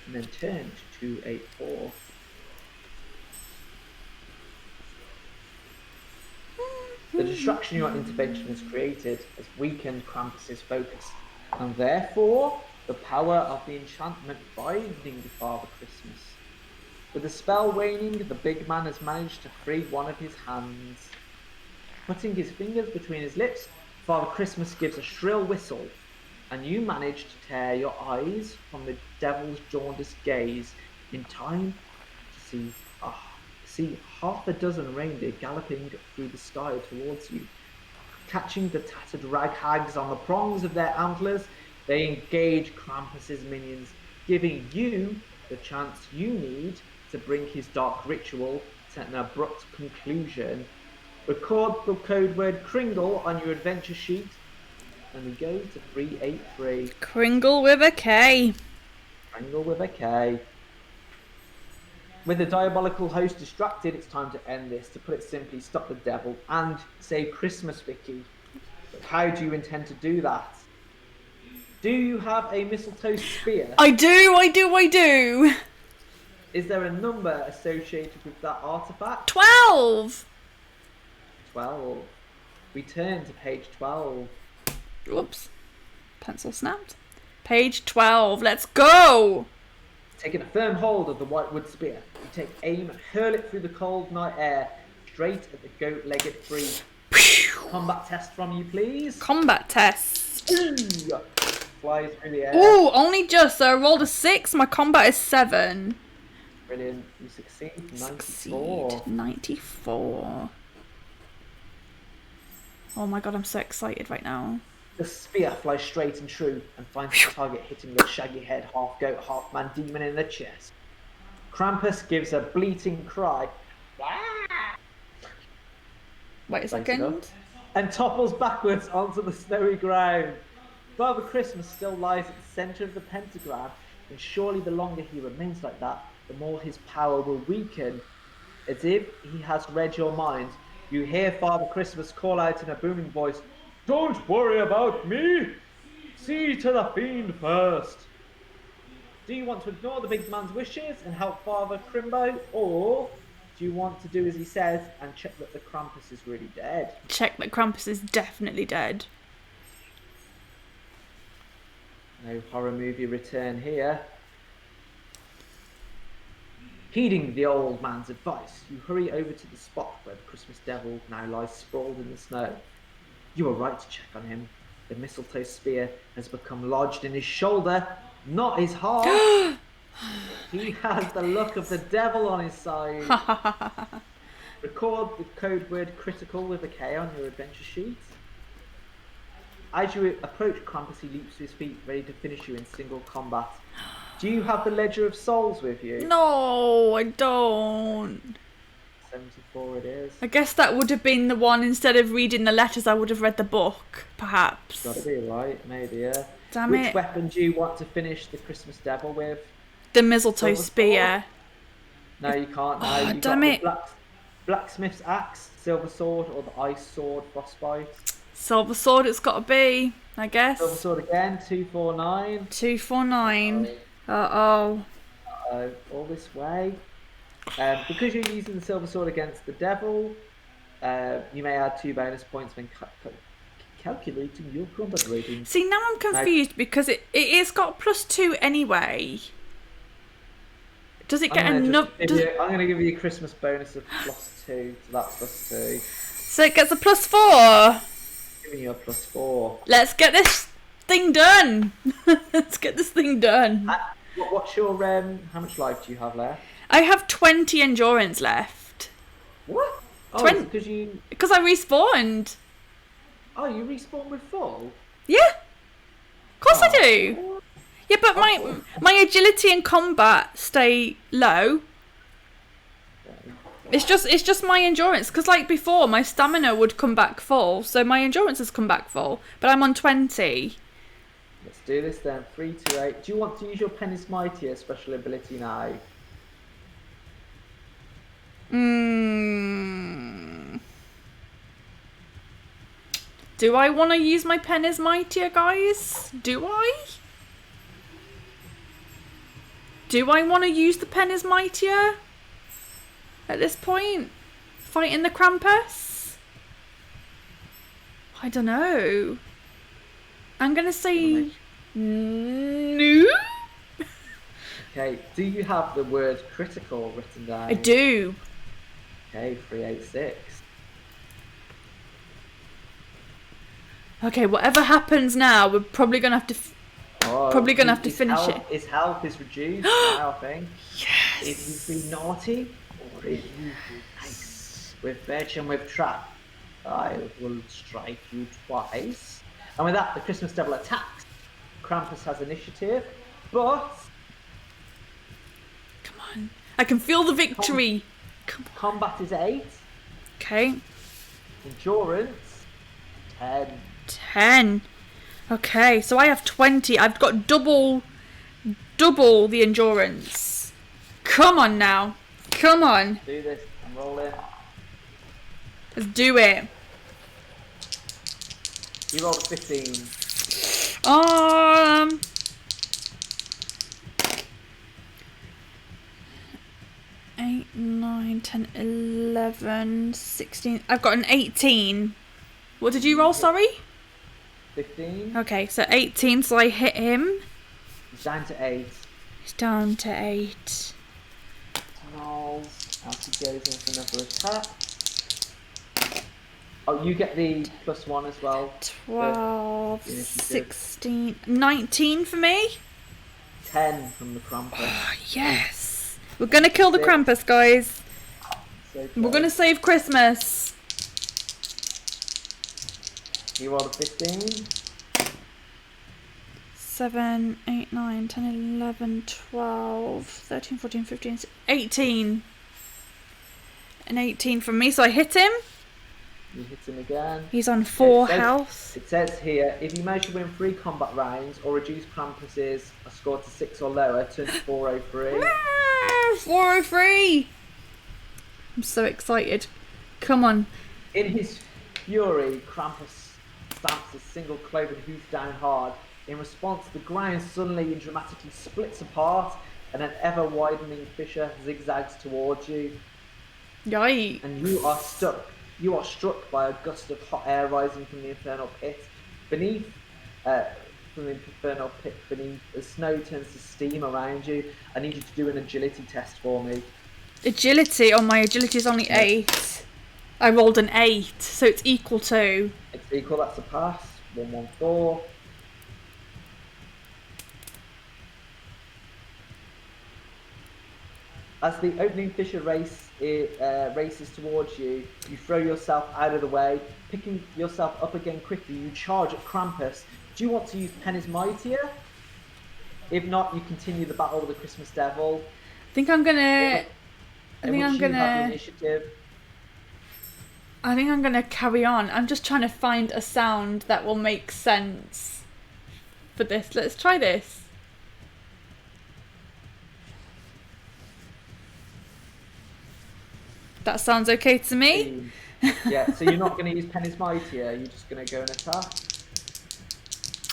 and then turn to 284. The distraction your intervention has created has weakened Krampus's focus, and therefore the power of the enchantment binding Father Christmas. With the spell waning, the big man has managed to free one of his hands. Putting his fingers between his lips, Father Christmas gives a shrill whistle, and you manage to tear your eyes from the devil's jaundiced gaze in time to see half a dozen reindeer galloping through the sky towards you. Catching the tattered raghags on the prongs of their antlers, they engage Krampus's minions, giving you the chance you need to bring his dark ritual to an abrupt conclusion. Record the code word Kringle on your adventure sheet, and we go to 383. Kringle with a K. Kringle with a K. With the diabolical host distracted, it's time to end this. To put it simply, stop the devil and save Christmas, Vicky. But how do you intend to do that? Do you have a mistletoe spear? I do. Is there a number associated with that artifact? 12. 12. Return to page 12. Whoops. Pencil snapped. Page 12. Let's go. Taking a firm hold of the whitewood spear, you take aim and hurl it through the cold night air, straight at the goat-legged freak. Combat test from you, please. Combat test. Flies through the air. Ooh, only just. So I rolled a 6. My combat is 7. Brilliant. You succeed. 94. 94. Oh my god, I'm so excited right now. The spear flies straight and true and finds the target hitting the shaggy head, half goat, half man demon in the chest. Krampus gives a bleating cry. Wait a second. And topples backwards onto the snowy ground. Father Christmas still lies at the centre of the pentagram, and surely the longer he remains like that, the more his power will weaken. As if he has read your mind, you hear Father Christmas call out in a booming voice, "Don't worry about me! See to the fiend first!" Do you want to ignore the big man's wishes and help Father Crimbo, or do you want to do as he says and check that the Krampus is really dead? Check that Krampus is definitely dead. No horror movie return here. Heeding the old man's advice, you hurry over to the spot where the Christmas devil now lies sprawled in the snow. You are right to check on him. The mistletoe spear has become lodged in his shoulder, not his heart. He has the look of the devil on his side. Record the code word critical with a K on your adventure sheet. As you approach Krampus, he leaps to his feet, ready to finish you in single combat. Do you have the Ledger of Souls with you? No, I don't. 74 it is. I guess that would have been the one, instead of reading the letters, I would have read the book, perhaps. Gotta be right, maybe, yeah. Damn Which it. weapon do you want to finish the Christmas devil with? The mistletoe Silver spear. No, you can't. No, Oh, you've damn got it. the blacksmith's axe, silver sword, or the ice sword, frostbite. Silver sword it's got to be, I guess. Silver sword again, 249. 249. Uh-oh. All this way. Because you're using the silver sword against the devil, you may add 2 bonus points when calculating your combat rating. See, now I'm confused because it's got +2 anyway. Does it get enough? I'm going to give you a Christmas bonus of +2, so that's +2. So it gets a +4. Giving you a +4. Let's get this thing done. Let's get this thing done. What's your how much life do you have left? I have 20 endurance left. What? Oh, 20 because I respawned. Oh, you respawn with full? Yeah. Of course I do. Yeah, but my agility and combat stay low. It's just my endurance, because like before my stamina would come back full, so my endurance has come back full, but I'm on 20. Let's do this then. 3 to 8. Do you want to use your Penny's Mightier special ability now? Do I want to use my pen as mightier, guys? Do I? Do I want to use the pen as mightier? At this point? Fighting the Krampus? I don't know. I'm going to say no. Okay, do you have the word critical written down? I do. Okay, 386. Okay, whatever happens now, we're probably going to have to finish it. His health is reduced now, I think. Yes. If you've been naughty, or if you've been nice, with bitch and with trap, I will strike you twice. And with that, the Christmas Devil attacks. Krampus has initiative, but Come on. I can feel the victory. Come on. Combat is 8. Okay. Endurance 10. 10. Okay, so I have 20. I've got double the endurance. Come on now. Come on. Do this. I'm rolling. Let's do it. You rolled a 15. 8, 9, 10, 11, 16. I've got an 18. What did you roll, sorry? 15. Okay, so 18, so I hit him. He's down to 8. He's down to 8. Rolls as he goes in for another attack. Oh, you get the +1 as well. 12, 16, 19 for me. 10 from the Krampus. Oh, yes. We're going to kill the Krampus, guys. So We're going to save Christmas. You rolled a 15. 7, 8, 9, 10, 11, 12, 13, 14, 15, 18. An 18 from me, so I hit him. You hit him again. He's on 4 health. It says here, if you manage to win 3 combat rounds or reduce Krampus's score to 6 or lower, turn to 403. 403! I'm so excited. Come on. In his fury, Krampus stamps his single cloven hoof down hard. In response, the ground suddenly and dramatically splits apart, and an ever-widening fissure zigzags towards you. Yikes. And you are stuck. You are struck by a gust of hot air rising from the infernal pit. Beneath, the snow turns to steam around you. I need you to do an agility test for me. Agility? Oh, my agility is only 8. I rolled an 8, so it's equal to... It's equal, that's a pass. 114. As the opening fissure races towards you, you throw yourself out of the way. Picking yourself up again quickly, you charge at Krampus. Do you want to use Penny's Mightier? If not, you continue the battle with the Christmas Devil. I think I'm gonna carry on. I'm just trying to find a sound that will make sense for this. Let's try this. That sounds okay to me. Yeah, so you're not going to use Penny's Mightier, you're just going to go and attack?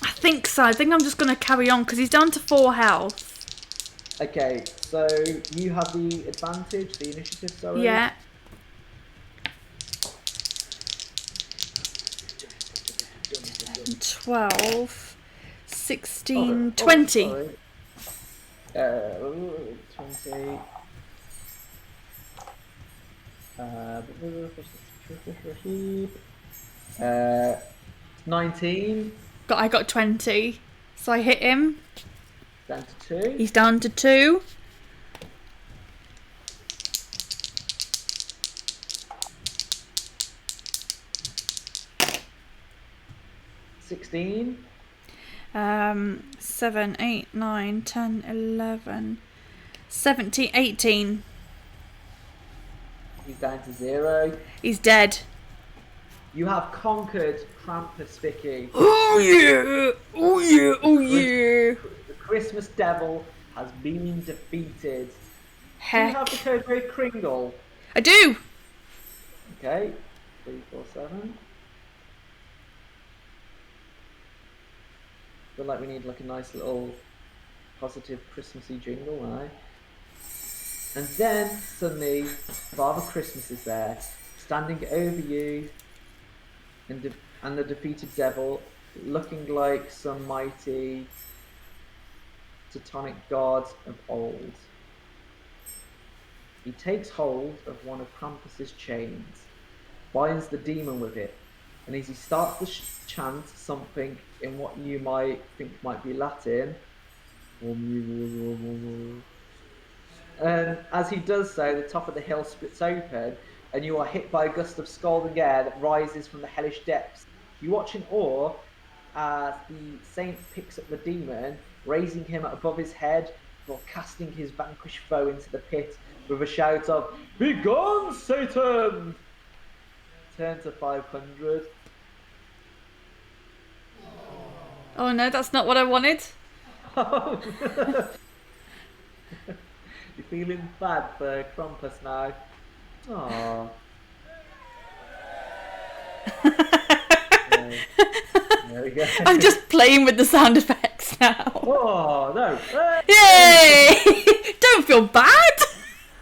I think so. I think I'm just going to carry on because he's down to 4 health. Okay, so you have the advantage, the initiative, sorry? Yeah. Oh, 12, 16, 20. 20. 19. I got 20. So I hit him. Down to 2. He's down to 2. $16. 7, 8, 9, 10, 11, 17, 18. He's down to 0. He's dead. You have conquered Krampus, Vicky. Oh yeah! Oh yeah! Oh yeah! The Christmas Devil has been defeated. Heck. Do you have the code word Kringle? I do! Okay. 347. Feel like we need like a nice little positive Christmassy jingle now. And then suddenly Father Christmas is there, standing over you and and the defeated devil, looking like some mighty Teutonic god of old. He takes hold of one of Krampus's chains, binds the demon with it, and as he starts to chant something in what you might think might be Latin, and as he does so, the top of the hill splits open, and you are hit by a gust of scalding air that rises from the hellish depths. You watch in awe as the saint picks up the demon, raising him above his head before casting his vanquished foe into the pit with a shout of, "Begone, Satan!" Turn to 500. Oh no, that's not what I wanted. You're feeling bad for Krampus now. Aww. There we go. I'm just playing with the sound effects now. Oh, no. Yay! Don't feel bad.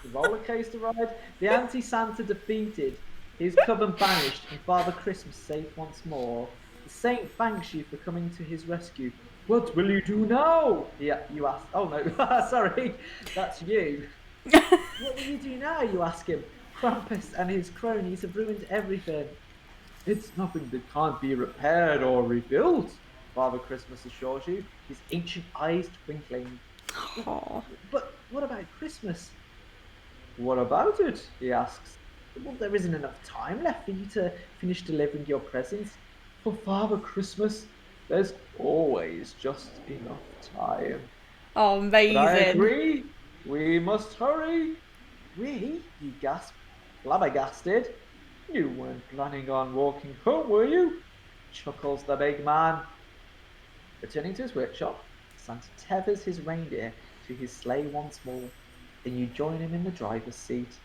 The roller coaster ride. The anti-Santa defeated, his coven banished, and Father Christmas safe once more. The saint thanks you for coming to his rescue. What will you do now? Yeah, you ask. Oh no, sorry, that's you. What will you do now? You ask him. Krampus and his cronies have ruined everything. It's nothing that can't be repaired or rebuilt, Father Christmas assures you, his ancient eyes twinkling. Aww. But what about Christmas? What about it? He asks. Well, there isn't enough time left for you to finish delivering your presents. For Father Christmas, there's always just enough time. Oh, amazing. But I agree. We must hurry. We? You gasp, flabbergasted. You weren't planning on walking home, were you? Chuckles the big man. Returning to his workshop, Santa tethers his reindeer to his sleigh once more, and you join him in the driver's seat.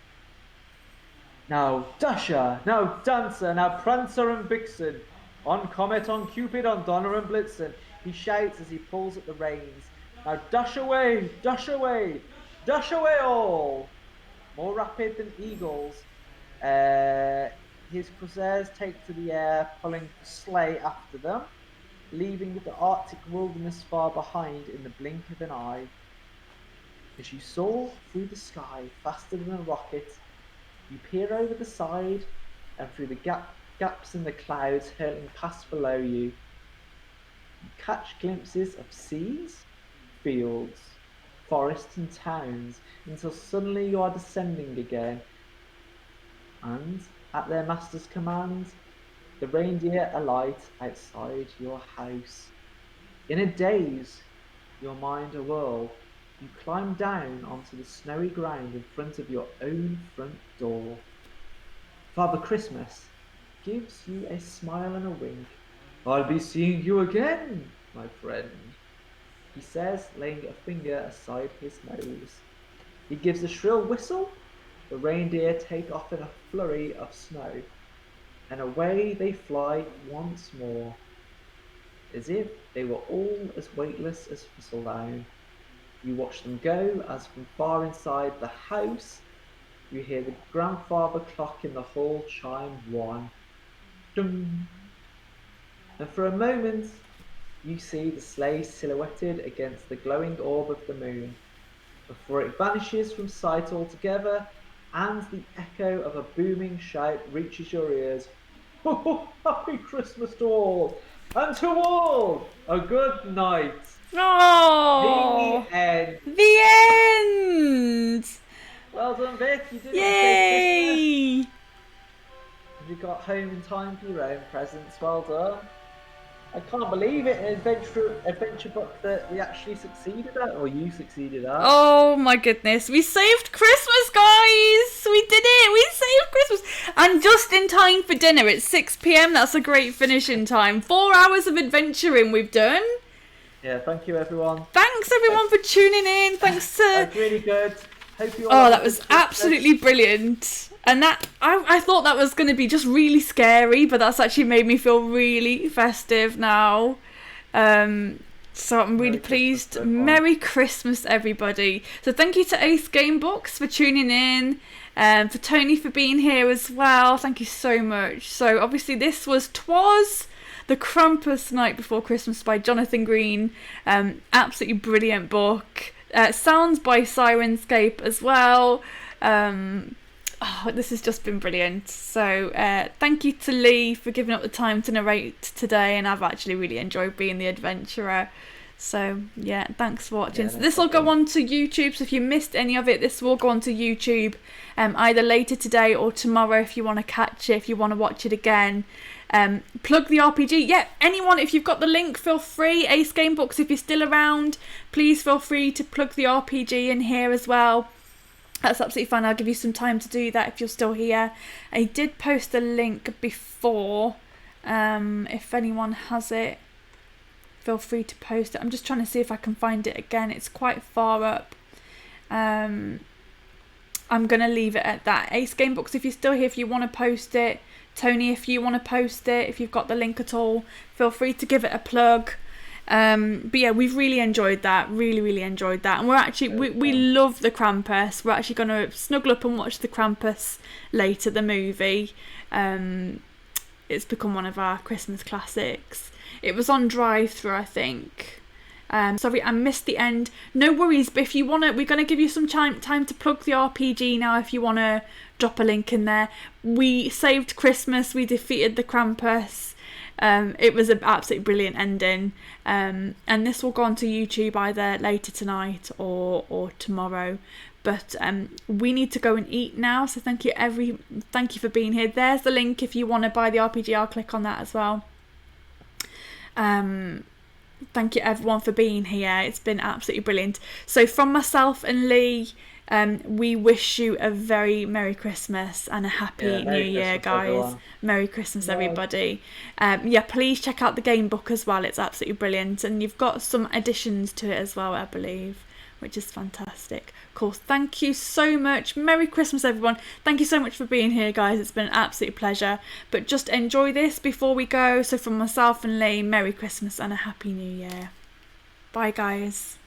Now Dasher, now Dancer, now Prancer and Vixen, on Comet, on Cupid, on Donner and Blitzen, he shouts as he pulls at the reins. Now dash away, dash away, dash away all! More rapid than eagles, his corsairs take to the air, pulling the sleigh after them, leaving the Arctic wilderness far behind in the blink of an eye. As you soar through the sky faster than a rocket, you peer over the side and through the gaps in the clouds hurtling past below you. You catch glimpses of seas, fields, forests and towns until suddenly you are descending again. And, at their master's command, the reindeer alight outside your house. In a daze, your mind awhirl, you climb down onto the snowy ground in front of your own front door. Father Christmas gives you a smile and a wink. I'll be seeing you again, my friend, he says, laying a finger aside his nose. He gives a shrill whistle. The reindeer take off in a flurry of snow, and away they fly once more, as if they were all as weightless as thistledown. You watch them go as from far inside the house, you hear the grandfather clock in the hall chime 1. Ding! And for a moment, you see the sleigh silhouetted against the glowing orb of the moon, before it vanishes from sight altogether, and the echo of a booming shout reaches your ears. Oh, happy Christmas to all, and to all a good night. Oh, The end. the end. Well done, Vic. You did it. Yay! You got home in time for your own presents. Well done. I can't believe it. An adventure book that we actually succeeded at, or you succeeded at. Oh my goodness, we saved Christmas, guys! We did it! We saved Christmas! And just in time for dinner. It's 6 p.m. That's a great finishing time. 4 hours of adventuring we've done. Yeah, thank you, everyone. Thanks, everyone, for tuning in. Thanks to... That's really good. Hope you all that was absolutely brilliant. And that I thought that was going to be just really scary, but that's actually made me feel really festive now. So I'm really pleased. Merry Christmas, everybody. So thank you to Ace Game Books for tuning in, for Tony for being here as well. Thank you so much. So obviously this was Twas, the Krampus Night Before Christmas by Jonathan Green. Absolutely brilliant book. Sounds by Sirenscape as well. This has just been brilliant. So thank you to Lee for giving up the time to narrate today, and I've actually really enjoyed being the adventurer. So yeah, thanks for watching. So this will go on to YouTube, so if you missed any of it, this will go on to YouTube either later today or tomorrow if you want to catch it, if you want to watch it again. Plug the RPG. Yeah, anyone, if you've got the link, feel free. Ace Game Books, if you're still around, please feel free to plug the RPG in here as well. That's absolutely fine. I'll give you some time to do that if you're still here. I did post the link before. If anyone has it, feel free to post it. I'm just trying to see if I can find it again. It's quite far up. I'm going to leave it at that. Ace Game Books, if you're still here, if you want to post it. Tony, if you want to post it, if you've got the link at all, feel free to give it a plug. But yeah, we've really enjoyed that. Really enjoyed that. And we're actually, we love the Krampus. We're actually going to snuggle up and watch the Krampus later, the movie. It's become one of our Christmas classics. It was on drive-through, I think. Sorry, I missed the end. No worries, but if you want to, we're going to give you some time to plug the RPG now if you want to drop a link in there. We saved Christmas. We defeated the Krampus. It was an absolutely brilliant ending, and this will go on to YouTube either later tonight or tomorrow. But we need to go and eat now, so thank you for being here. There's the link if you want to buy the RPG. I'll click on that as well. Thank you everyone for being here. It's been absolutely brilliant. So from myself and Lee, we wish you a very Merry Christmas and a Happy New Year, guys. Everyone. Merry Christmas, everybody. Please check out the game book as well. It's absolutely brilliant. And you've got some additions to it as well, I believe, which is fantastic. Of course, thank you so much. Merry Christmas, everyone. Thank you so much for being here, guys. It's been an absolute pleasure. But just enjoy this before we go. So from myself and Lee, Merry Christmas and a Happy New Year. Bye, guys.